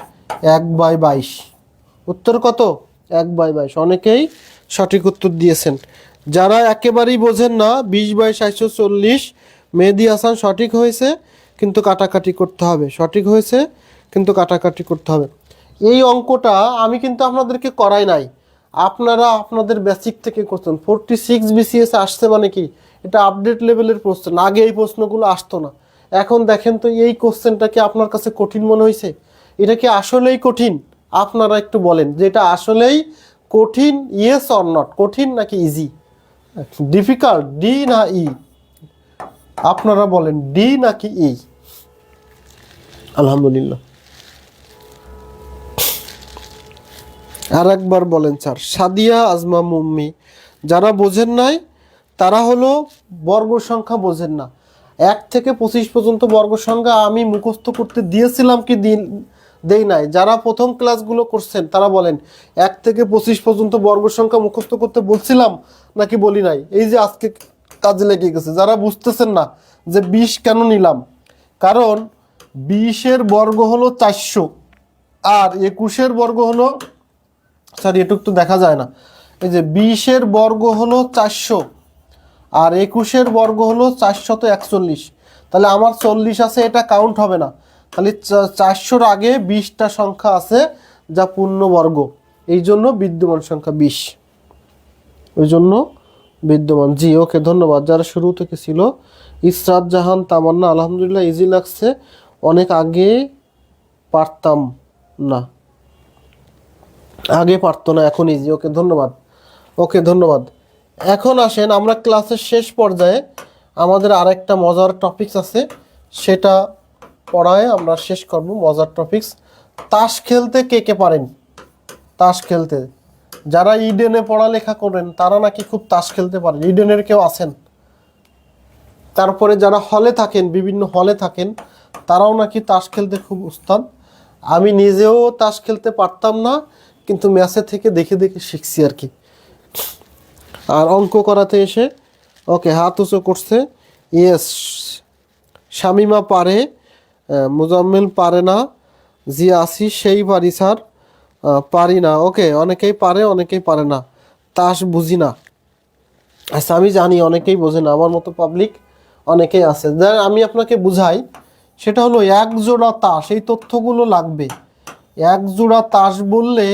1/22। উত্তর কত? 1/22। অনেকেই সঠিক উত্তর দিয়েছেন। যারা একেবারেই বোঝেন না 20/740, মেহেদী হাসান সঠিক হয়েছে কিন্তু কাটাকাটি করতে হবে, সঠিক হয়েছে কিন্তু কাটাকাটি করতে হবে। এই অঙ্কটা আমি কিন্তু আপনাদেরকে করাই নাই, আপনারা আপনাদের বেসিক থেকে করছেন। 46 BCS আসছে মানে কি, এটা আপডেট লেভেলের প্রশ্ন। আগে এই প্রশ্নগুলো আসতো না। এখন দেখেন তো এই কোশ্চেনটা কি আপনার কাছে কঠিন মনে হয়েছে? এটা কি আসলেই কঠিন? আপনারা একটু বলেন যে এটা আসলেই কঠিন, ইয়েস অর নট, কঠিন নাকি ইজি, ডিফিকাল্ট, ডি না ই? আপনারা বলেন ডি নাকি ই? আলহামদুলিল্লাহ। আর একবার বলেন স্যার। সাদিয়া আজমা মুম্মি, যারা বোঝেন নাই তারা হলো বর্গ সংখ্যা বোঝেন না। 1 থেকে 25 পর্যন্ত বর্গ সংখ্যা আমি মুখস্থ করতে দিয়েছিলাম কি দেই নাই? যারা প্রথম ক্লাসগুলো করছেন তারা বলেন 1 থেকে 25 পর্যন্ত বর্গ সংখ্যা মুখস্থ করতে বলছিলাম নাকি বলি নাই? এই যে আজকে কাজে লেগে গেছে। যারা বুঝতেছেন না যে 20 কেন নিলাম, কারণ 20-এর বর্গ হলো 400 আর 21-এর বর্গ হলো, সরি এটুক তো দেখা যায় না, এই যে 20-এর বর্গ হলো 400 আর 21-এর বর্গ হলো 441। তাহলে আমার 40 আছে, এটা কাউন্ট হবে না। তাহলে 400-র আগে 20টা সংখ্যা আছে যা পূর্ণবর্গ, এই জন্য বিদ্যমান সংখ্যা 20, ওই জন্য বিদ্যমান। জি ওকে, ধন্যবাদ যারা শুরু থেকে ছিল। ইসরাত জাহান তামান্না, আলহামদুলিল্লাহ ইজি লাগছে, অনেক আগে পারতাম না, আগে পারতো না এখন ইজি। ওকে ধন্যবাদ, ওকে ধন্যবাদ। এখন আসেন আমরা ক্লাসের শেষ পর্যায়ে, আমাদের আরেকটা মজার টপিকস আছে, সেটা পড়ায় আমরা শেষ করব। মজার টপিকস, তাস খেলতে কে কে পারেন? তাস খেলতে যারা ইডেনে পড়ালেখা করেন তারা নাকি খুব তাস খেলতে পারেন। ইডেনের কেউ আছেন? তারপরে যারা হলে থাকেন, বিভিন্ন হলে থাকেন, তারাও নাকি তাস খেলতে খুব উস্তাদ। আমি নিজেও তাস খেলতে পারতাম না, কিন্তু ম্যাচে থেকে দেখে দেখে শিখছি আর কি। আর অঙ্ক করাতে এসে, ওকে হাত উঁচু করছে, ইয়েস শামিমা পারে, মুজাম্মেল পারে না, জি আসি সেই পারি স্যার, পারি না। ওকে, অনেকেই পারে অনেকেই পারে না, তাস বুঝি না। আচ্ছা আমি জানি অনেকেই বোঝে না, আমার মতো পাবলিক অনেকেই আছে। আমি আপনাকে বুঝাই, সেটা হলো এক জোড়া তাস, এই তথ্যগুলো লাগবে। এক জোড়া তাস বললে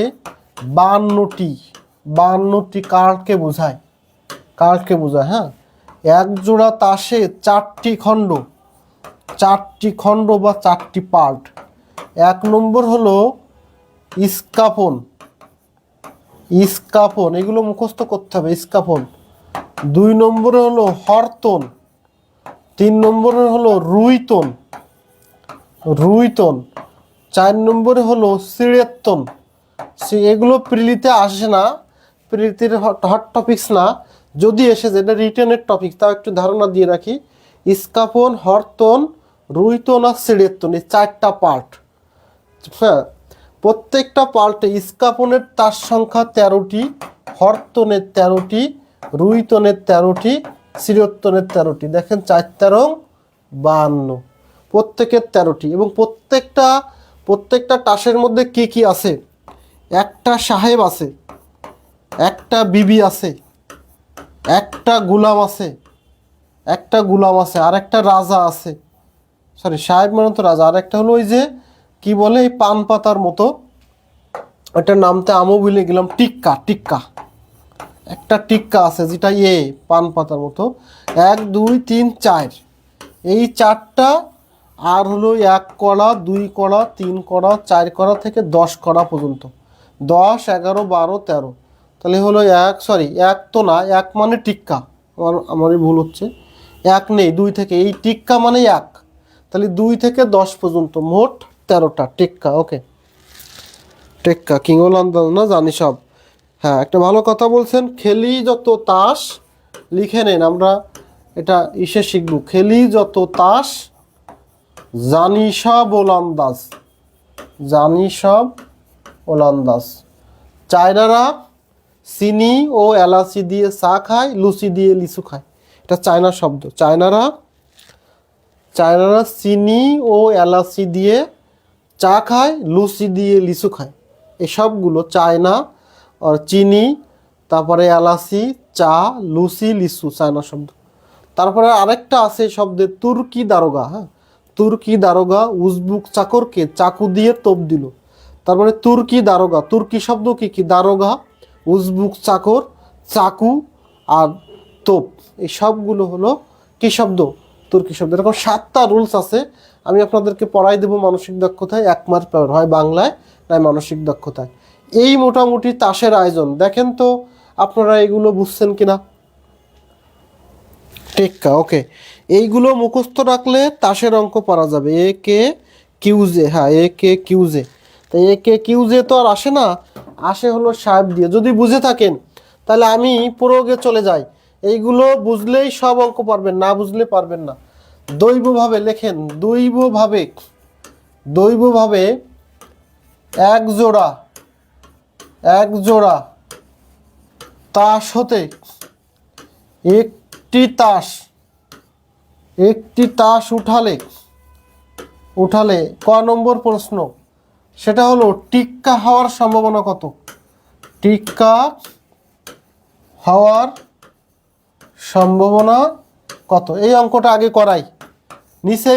52টি কার্ডকে বোঝায়, কার্ডকে বোঝায়। হ্যাঁ, এক জোড়া তাসে 4টি খণ্ড, 4টি খণ্ড বা 4টি পার্ট। 1 নম্বর হলো ইস্কাপন, ইস্কাপন এগুলো মুখস্থ করতে হবে, ইস্কাপন। 2 নম্বরে হলো হরতন, 3 নম্বরে হলো রুইতন, রুইতন। 4 নম্বরে হলো সিরেতন। এগুলো প্রিলিতে আসে না, প্রিলিতের হট টপিকস না, যদি এসে যেটা রিটেনের টপিক তাও একটু ধারণা দিয়ে রাখি। ইস্কাপন, হরতন, রুইতন আর সিরেতন, এই 4টা পার্ট। হ্যাঁ, প্রত্যেকটা পার্টে ইস্কাপনের তার সংখ্যা 13টি, হরতনের 13টি, রুইতনের 13টি, সিরোত্তনের 13টি। দেখেন 4 13 52, প্রত্যেকের 13টি। এবং প্রত্যেকটা টাসের মধ্যে কি কি আছে? একটা সাহেব আছে, একটা বিবি আছে, একটা গুলাম আছে, একটা গুলাম আছে, আর একটা রাজা আছে। সরি, সাহেব মানে তো রাজা। আর একটা হলো ওই যে কি বলে এই পান পাতার মতো, ওটার নামতে আমও ভুলে গেলাম, টিক্কা, টিক্কা। একটা টিক্কা আছে যেটা পান পাতার মতো। 1 2 3 4, এই 4টা। আর হলো 1 কড়া, 2 কড়া, 3 কড়া, 4 কড়া থেকে 10 কড়া পর্যন্ত। 10 11 12 13, তাহলে হলো 1 তো না, 1 মানে টিক্কা, আমারই ভুল হচ্ছে, 1 নেই, 2 থেকে, এই টিক্কা মানে 1, তাহলে 2 থেকে 10 পর্যন্ত মোট 13টা টিক্কা। ওকে, টেক্কা কিংওলান্দ না জানি সব। হ্যাঁ, একটা ভালো কথা বলছেন, খেলি যত তাস, লিখে নেন, আমরা এটা ইসে শিখব। খেলি যত তাস, জানি সব ওলান্দাজ, জানি সব ওলন্দাজ। চায়নারা চিনি ও এলাচি দিয়ে চা খায়, লুচি দিয়ে লিচু খায়। এটা চায়না শব্দ। চায়নারা চিনি ও এলাচি দিয়ে চা খায়, লুচি দিয়ে লিচু খায়। এসবগুলো চায়না আর চিনি, তারপরে এলাচি, চা, লুচি, লিচু চায়না শব্দ। তারপরে আরেকটা আছে শব্দে তুর্কি দারোগা। হ্যাঁ, তুর্কি দারোগা উজবুক চাকরকে চাকু দিয়ে তোপ দিল। তারপরে তুর্কি দারোগা, তুর্কি শব্দ কি কি? দারোগা, উজবুক চাকর, চাকু আর তোপ। এই সবগুলো হলো কি শব্দ? তুর্কি শব্দ। এরকম 7টা রুলস আছে, আমি আপনাদেরকে পড়াই দেবো মানসিক দক্ষতায়, 1 মার্ক পাবেন, হয় বাংলায় নয় মানসিক দক্ষতায়। এই মোটামুটি তাসের আয়োজন। দেখেন তো আপনারা এগুলো বুঝছেন কিনা। টেক্কা, ওকে। এইগুলো মুখস্থ রাখলে তাসের অঙ্ক পারা যাবে। এ কে কিউজে, হ্যাঁ এ কে কিউজে। তো এ কে কিউজে তো আর আসে না, আসে হলো সাহেব দিয়ে। যদি বুঝে থাকেন তাহলে আমি প্রয়োগে চলে যাই। এইগুলো বুঝলেই সব অঙ্ক পারবেন, না বুঝলে পারবেন না। দৈবভাবে লেখেন, দৈবভাবে এক জোড়া তাস হতে একটি তাস উঠালে ক নম্বর প্রশ্ন? সেটা হলো টিক্কা হওয়ার সম্ভাবনা কত? টিক্কা হওয়ার সম্ভাবনা কত? এই অঙ্কটা আগে করাই। নিচে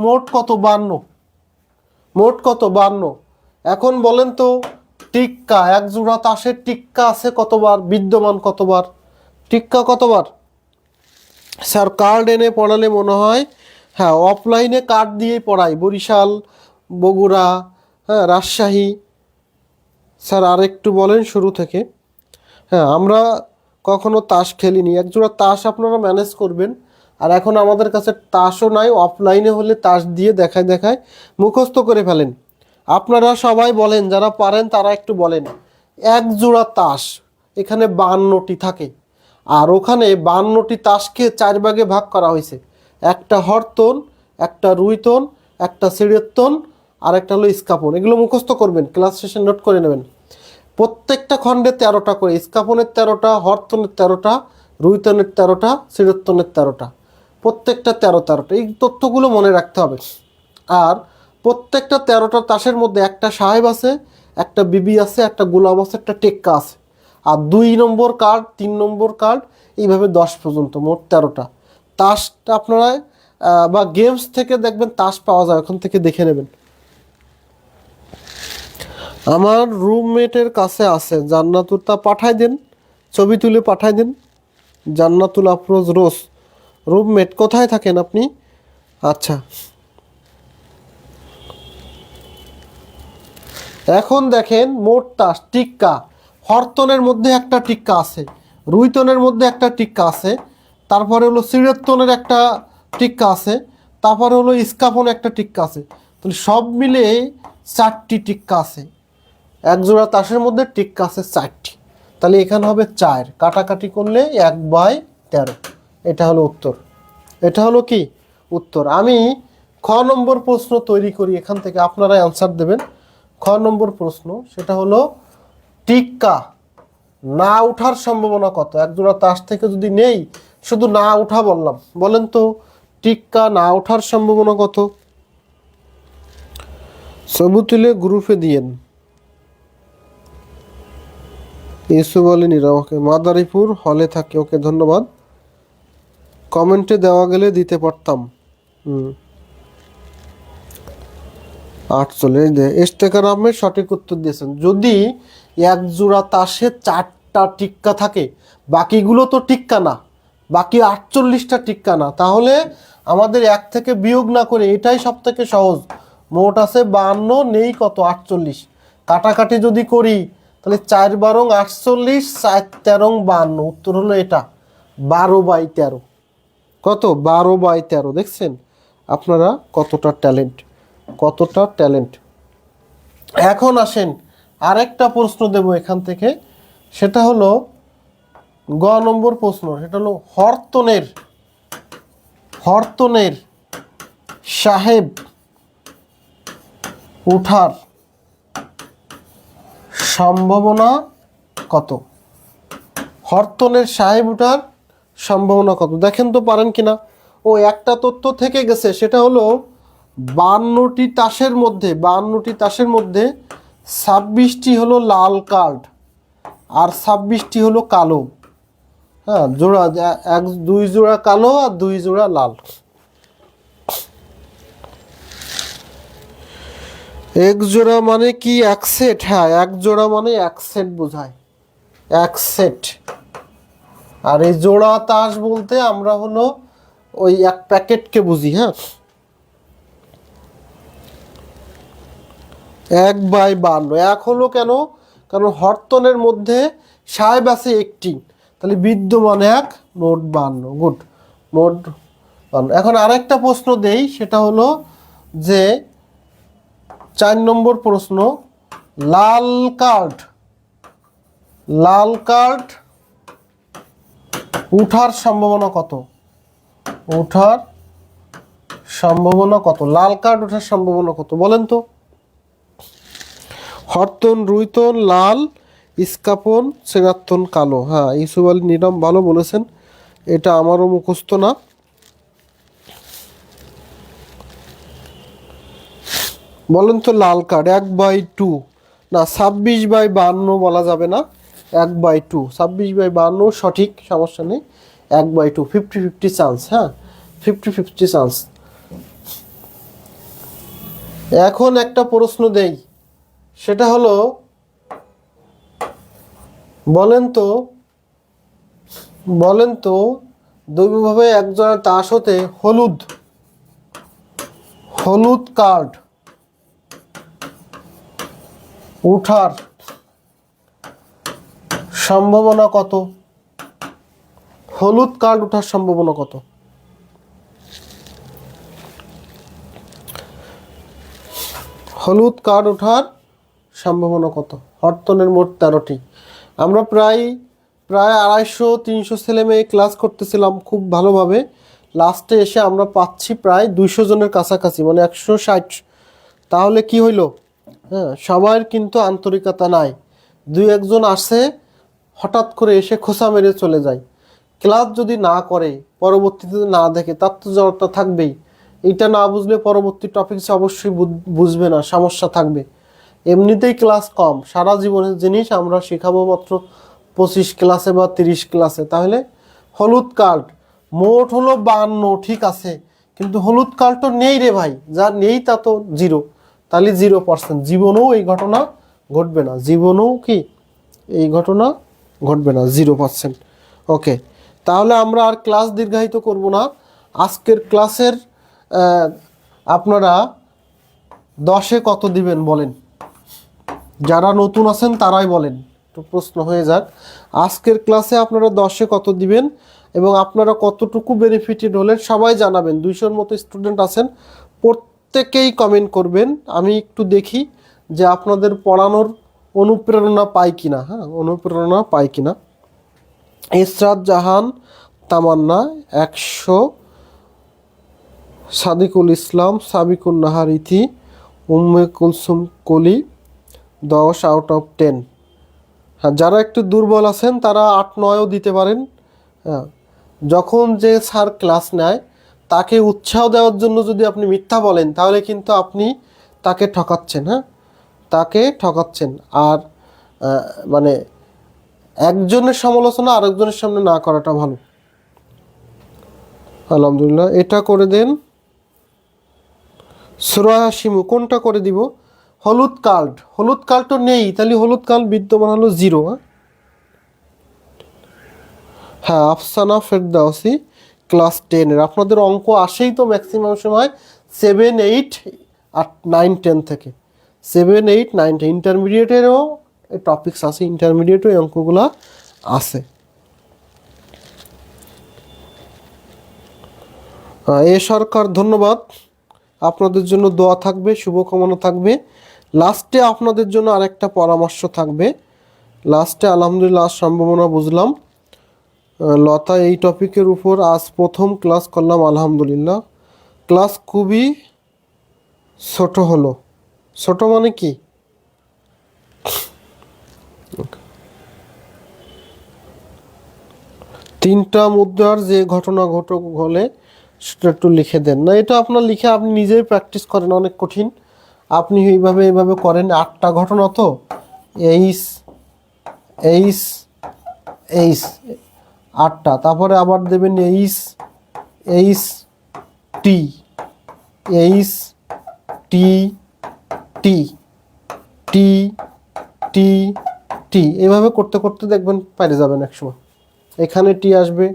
মোট কত? 52। মোট কত? 52। এখন বলেন তো টিক্কা, এক জোড়া তাসের টিক্কা আছে কতবার, বিদ্যমান কতবার? টিক্কা কতবার? স্যার কার্ড এনে পড়ালে মনে হয়, হ্যাঁ অফলাইনে কার্ড দিয়েই পড়াই, বরিশাল, বগুড়া, হ্যাঁ রাজশাহী। স্যার আর একটু বলেন শুরু থেকে। হ্যাঁ, আমরা কখনো তাস খেলিনি। একজোড়া তাস আপনারা ম্যানেজ করবেন। আর এখন আমাদের কাছে তাসও নাই, অফলাইনে হলে তাস দিয়ে দেখায় মুখস্থ করে ফেলেন। আপনারা সবাই বলেন, যারা পারেন তারা একটু বলেন। এক জোড়া তাস এখানে 52টি থাকে, আর ওখানে 52টি তাসকে 4 ভাগে ভাগ করা হয়েছে। একটা হরতন, একটা রুইতন, একটা সিঁড়েতন, আর একটা হলো ইস্কাপন। এগুলো মুখস্থ করবেন, ক্লাস শেষে নোট করে নেবেন। প্রত্যেকটা খণ্ডে 13টা করে, ইস্কাপনের 13টা, হরতনের 13টা, রুইতনের 13টা, সিঁড়েতনের 13টা, প্রত্যেকটা 13টা। এই তথ্যগুলো মনে রাখতে হবে। আর প্রত্যেকটা 13টা তাসের মধ্যে একটা সাহেব আছে, একটা বিবি আছে, একটা গোলাম আছে, একটা টেক্কা আছে। আর 2 নম্বর কার্ড, 3 নম্বর কার্ড, এইভাবে 10 পর্যন্ত, মোট 13টা। তাসটা আপনারা বা গেমস থেকে দেখবেন তাস পাওয়া যায়, ওখান থেকে দেখে নেবেন। আমার রুমমেটের কাছে আছে, জান্নাতুল, তা পাঠাই দেন, ছবি তুলে পাঠাই দেন। জান্নাতুল আফরোজ রোজ, রুমমেট। কোথায় থাকেন আপনি? আচ্ছা, এখন দেখেন মোট তাস টিক্কা। হরতনের মধ্যে একটা টিক্কা আছে, রুইতনের মধ্যে একটা টিক্কা আছে, তারপরে হলো সিঁড়েতনের একটা টিক্কা আছে, তারপরে হলো ইস্কাপনে একটা টিক্কা আছে। তাহলে সব মিলে 4টি টিক্কা আছে। এক জোড়া তাসের মধ্যে টিক্কা আছে 4টি। তাহলে এখানে হবে 4, কাটাকাটি করলে 1/13। এটা হলো উত্তর। এটা হলো কি উত্তর। আমি খ নম্বর প্রশ্ন তৈরি করি, এখান থেকে আপনারা অ্যান্সার দেবেন। খ নম্বর প্রশ্ন, সেটা হলো টিক্কা না ওঠার সম্ভাবনা কত? এক জোড়া তাস থেকে যদি নেই, শুধু না ওঠা বললাম, বলেন তো টিক্কা না ওঠার সম্ভাবনা কত? ছবি তুলে গ্রুপে দিয়েন। ইসু বলেনি আমাকে, মাদারীপুর হলে থাকে। ওকে, ধন্যবাদ। কমেন্টে দেওয়া গেলে দিতে পারতাম। 48 ইশতেখার আহমেদ সঠিক উত্তর দিয়েছেন। যদি এক জোড়া তাসে 4টা টিক্কা থাকে, বাকিগুলো তো টিক্কা না, বাকি 48টা টিক্কা না, তাহলে আমাদের 1 থেকে বিয়োগ না করে এটাই সব থেকে সহজ। মোট আছে 52, নেই কত? 48। কাটাকাটি যদি করি তাহলে 4 বারং 48, 4 13 52। উত্তর হলো এটা 12/13। কত? 12/13। দেখছেন আপনারা কতটা ট্যালেন্ট। এখন আসেন আরেকটা প্রশ্ন দেব এখান থেকে, সেটা হলো গ নম্বর প্রশ্ন। সেটা হলো হরতনের সাহেব উঠার সম্ভাবনা কত? হরতনের সাহেব ওঠার সম্ভাবনা কত? দেখেন তো পারেন কিনা। ও একটা তথ্য থেকে গেছে, সেটা হলো 52টি তাসের মধ্যে 26টি হলো লাল কার্ড আর 26টি হলো কালো। হ্যাঁ, জোড়া 2 জোড়া কালো আর 2 জোড়া লাল। এক জোড়া মানে কি এক সেট? হ্যাঁ, এক জোড়া মানে এক সেট বোঝায়, এক সেট। আর এই জোড়া তাস বলতে আমরা হলো ওই এক প্যাকেটকে বুঝি। হ্যাঁ, 1/52 এক হলো কেন? কারণ হরতনের মধ্যে সাহেব আছে একটি, তাহলে বিদ্যমান এক, মোট 52। গুড, মোট 52। এখন আরেকটা প্রশ্ন দেই, সেটা হলো যে 4 নম্বর প্রশ্ন, লাল কার্ড উঠার সম্ভাবনা কত? উঠার সম্ভাবনা কত? লাল কার্ড ওঠার সম্ভাবনা কত বলেন তো? হরতন, রুইতন লাল, ইস্কাপন, সেনাতন কালো। হ্যাঁ, ইউসুফ আলী নিরাম ভালো বলেছেন, এটা আমারও মুখস্থ না। বলেন তো লাল কার্ড 1/2 না 26/52 বলা যাবে না, 1/2। 26/52 সঠিক, সমস্যা নেই। 1/2, 50-50 চান্স। হ্যাঁ, 50-50 চান্স। এখন একটা প্রশ্ন দেই, সেটা হলো বলেন তো দৈবভাবে একজনের তাস হতে হলুদ কার্ড উঠার সম্ভাবনা কত? হলুদ কার্ড ওঠার সম্ভাবনা কত? হলুদ কার্ড ওঠার সম্ভাবনা কত? হরতনের মোট 13টি। আমরা প্রায় 250-300 ছেলে মেয়ে ক্লাস করতেছিলাম খুব ভালোভাবে। লাস্টে এসে আমরা পাচ্ছি প্রায় 200 জনের কাছাকাছি, মানে 160। তাহলে কি হইল? হ্যাঁ, সবার কিন্তু আন্তরিকতা নাই। 2-1 জন আসে, হঠাৎ করে এসে খোঁচা মেরে চলে যায়। ক্লাস যদি না করে, পরবর্তীতে না দেখে, তার তো জ্বরটা থাকবেই। এইটা না বুঝলে পরবর্তী টপিক অবশ্যই বুঝবে না, সমস্যা থাকবে। এমনিতেই ক্লাস কম, সারা জীবনের জিনিস আমরা শেখাবো মাত্র 25 ক্লাসে বা 30 ক্লাসে। তাহলে হলুদ কার্ড মোট হলো 52, ঠিক আছে, কিন্তু হলুদ কার্ড তো নেই রে ভাই, যা নেই তা তো 0, তাহলে 0%। জীবনেও এই ঘটনা ঘটবে না, জীবনেও কি এই ঘটনা ঘটবে না, 0%। ওকে, তাহলে আমরা আর ক্লাস দীর্ঘায়িত করব না। আজকের ক্লাসের আপনারা 10-এ কত দিবেন বলেন? যারা নতুন আছেন তারাই বলেন, একটু প্রশ্ন হয়ে যাক। আজকের ক্লাসে আপনারা 10-এ কত দিবেন এবং আপনারা কতটুকু বেনিফিটেড হলেন সবাই জানাবেন। 200-র মতো স্টুডেন্ট আছেন, প্রত্যেকেই কমেন্ট করবেন। আমি একটু দেখি যে আপনাদের পড়ানোর অনুপ্রেরণা পাই কিনা। হ্যাঁ, অনুপ্রেরণা পাই কিনা। ইসরাত জাহান তামান্না 100, সাদিকুল ইসলাম, সাবিকুন নাহার ইথি, উম্মে কুলসুম কলি 10/10। হ্যাঁ, যারা একটু দুর্বল আছেন তারা 8-9ও দিতে পারেন। হ্যাঁ, যখন যে স্যার ক্লাস নেয় তাকে উৎসাহ দেওয়ার জন্য যদি আপনি মিথ্যা বলেন, তাহলে কিন্তু আপনি তাকে ঠকাচ্ছেন। হ্যাঁ, তাকে ঠকাচ্ছেন। আর মানে একজনের সমালোচনা আরেকজনের সামনে না করাটা ভালো। আলহামদুলিল্লাহ, এটা করে দেন। সুরাহা শিমু কোনটা করে দিব? হলুদ কার্ড তো নেই, তাহলে হলুদ কার্ড বিদ্যমান হলো 0। হ্যাঁ, আফসানা ফেরদাউসি ক্লাস 10-এর। আপনাদের অঙ্ক আসেই তো ম্যাক্সিমাম সময় 7, 8 আর 9, 10 থেকে। 7, 8, 9, 10 ইন্টারমিডিয়েটেরও টপিকস আছে, ইন্টারমিডিয়েটও এই অঙ্কগুলো আছে। এ সরকার ধন্যবাদ, আপনাদের জন্য দোয়া থাকবে, শুভকামনা থাকবে। লাস্টে আপনাদের জন্য আরেকটা পরামর্শ থাকবে। লাস্টে আলহামদুলিল্লাহ সম্ভাবনা বুঝলাম। লতা এই টপিকের উপর আজ প্রথম ক্লাস করলাম, আলহামদুলিল্লাহ। ক্লাস খুবই ছোট হলো। ছোট মানে কি? তিনটা মুদ্রার যে ঘটনা ঘটক হলে সেটা একটু লিখে দেন। না, এটা আপনার লিখে আপনি নিজেই প্র্যাকটিস করেন, অনেক কঠিন। আপনি এইভাবে করেন, 8টা ঘটনা তো, এইস এইস এইস 8টা, তারপরে আবার দেবেন এইস এইস টি, এইস টি টি টি টি টি, এইভাবে করতে করতে দেখবেন পেরে যাবেন একসময়। এখানে টি আসবে,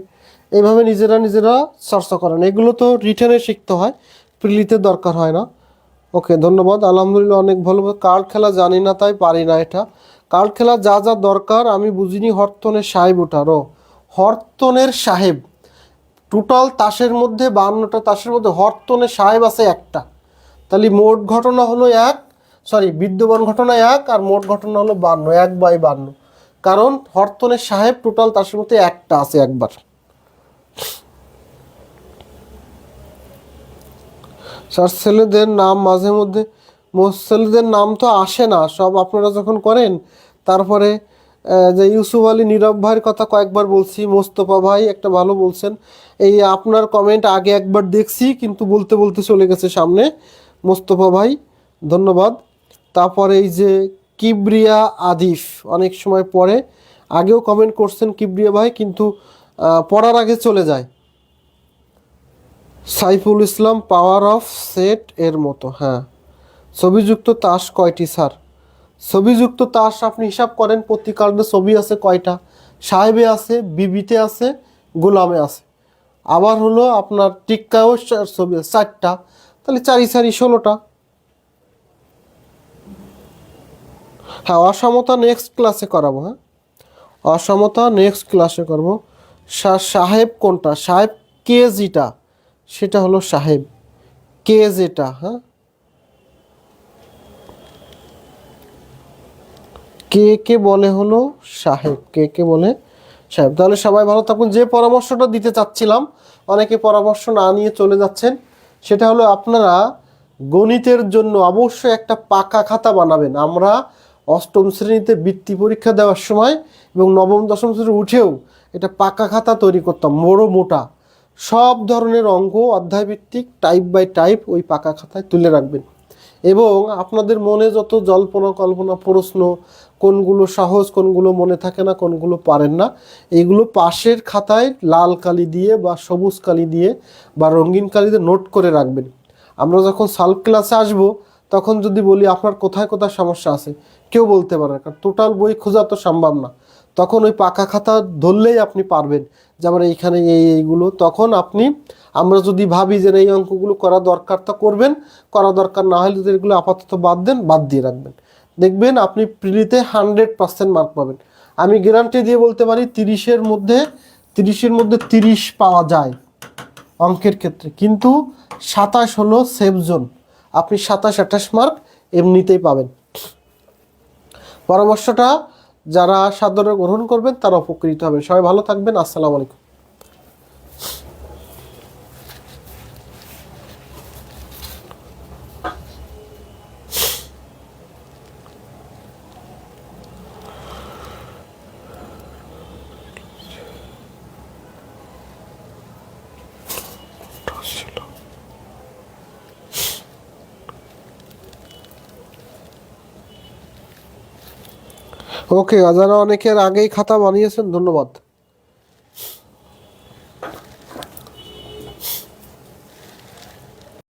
এইভাবে নিজেরা চর্চা করেন। এগুলো তো রিটেনে শিখতে হয়, প্রিলিতে দরকার হয় না। ওকে, ধন্যবাদ। আলহামদুলিল্লাহ, অনেক ভালো। কার্ড খেলা জানি না তাই পারি না। এটা কার্ড খেলা যা যা দরকার আমি বুঝিনি। হরতনের সাহেব ওঠারও, হরতনের সাহেব টোটাল তাসের মধ্যে 52টা তাসের মধ্যে হরতনের সাহেব আছে একটা, তাহলে মোট ঘটনা হলো বিদ্যমান ঘটনা 1 আর মোট ঘটনা হলো 52, 1/52। কারণ হরতনের সাহেব টোটাল তাসের মধ্যে একটা আছে একবার। স্যার ছেলেদের নাম মাঝে মধ্যে, ছেলেদের নাম তো আসে না সব, আপনারা যখন করেন। তারপরে যে ইউসুফ আলী নীরব ভাইয়ের কথা কয়েকবার বলছি, মোস্তফা ভাই একটা ভালো বলছেন। এই আপনার কমেন্ট আগে একবার দেখছি কিন্তু বলতে বলতে চলে গেছে সামনে, মোস্তফা ভাই ধন্যবাদ। তারপরে এই যে কিবরিয়া আদিফ অনেক সময় পরে, আগেও কমেন্ট করছেন কিবরিয়া ভাই, কিন্তু পড়ার আগে চলে যায়। Saiful Islam power of set এর মতো, হ্যাঁ। ছবিযুক্ত তাস কয়টি স্যার? ছবিযুক্ত তাস আপনি হিসাব করেন, প্রতি কার্ডে ছবি আছে কয়টা? সাহেবে আছে, বিবিতে আছে, গোলামে আছে। আবার হলো আপনার টিক্কাও ছবি 4টা, তাহলে 4 4 16টা। হ্যাঁ, অসমতা নেক্সট ক্লাসে করাবো। হ্যাঁ, অসমতা নেক্সট ক্লাসে করবো। সাহেব কোনটা? সাহেব কে যেটা সেটা হলো সাহেব, কে যেটা। হ্যাঁ, কে কে বলে হলো সাহেব, কে কে বলে সাহেব। তাহলে সবাই ভালো থাকুন। যে পরামর্শটা দিতে চাচ্ছিলাম, অনেকে পরামর্শ না নিয়ে চলে যাচ্ছেন, সেটা হলো আপনারা গণিতের জন্য অবশ্যই একটা পাকা খাতা বানাবেন। আমরা 8ম শ্রেণীতে বৃত্তি পরীক্ষা দেওয়ার সময় এবং 9ম 10ম শ্রেণী উঠেও এটা পাকা খাতা তৈরি করতাম, বড় মোটা সব ধরনের অঙ্ক অধ্যায়ভিত্তিক টাইপ বাই টাইপ ওই পাকা খাতায় তুলে রাখবেন। এবং আপনাদের মনে যত জল্পনা কল্পনা প্রশ্ন, কোনগুলো সহজ, কোনগুলো মনে থাকে না, কোনগুলো পারেন না, এইগুলো পাশের খাতায় লাল কালি দিয়ে বা সবুজ কালি দিয়ে বা রঙিন কালি দিয়ে নোট করে রাখবেন। আমরা যখন সাল্ক ক্লাসে আসব তখন যদি বলি আপনার কোথায় কোথায় সমস্যা আছে, কেউ বলতে পারে না, কারণ টোটাল বই খোঁজা তো সম্ভব না। তখন ওই পাকা খাতা ধরলেই আপনি পারবেন যে আমার এইখানে এইগুলো। তখন আমরা যদি ভাবি যে এই অঙ্কগুলো করা দরকার, তা করবেন। করা দরকার না হলে যদি এগুলো আপাতত বাদ দেন, বাদ দিয়ে রাখবেন। দেখবেন আপনি প্রিলিতে 100% মার্ক পাবেন। আমি গ্যারান্টি দিয়ে বলতে পারি 30-এর মধ্যে 30 পাওয়া যায় অঙ্কের ক্ষেত্রে, কিন্তু 27 হলো সেফ জোন। আপনি 27-28 মার্ক এমনিতেই পাবেন। পরামর্শটা যারা সাদরে গ্রহণ করবেন তারা উপকৃত হবেন। সবাই ভালো থাকবেন। আসসালামু আলাইকুম। ওকে, যারা অনেকের আগেই খাতা বানিয়েছেন ধন্যবাদ।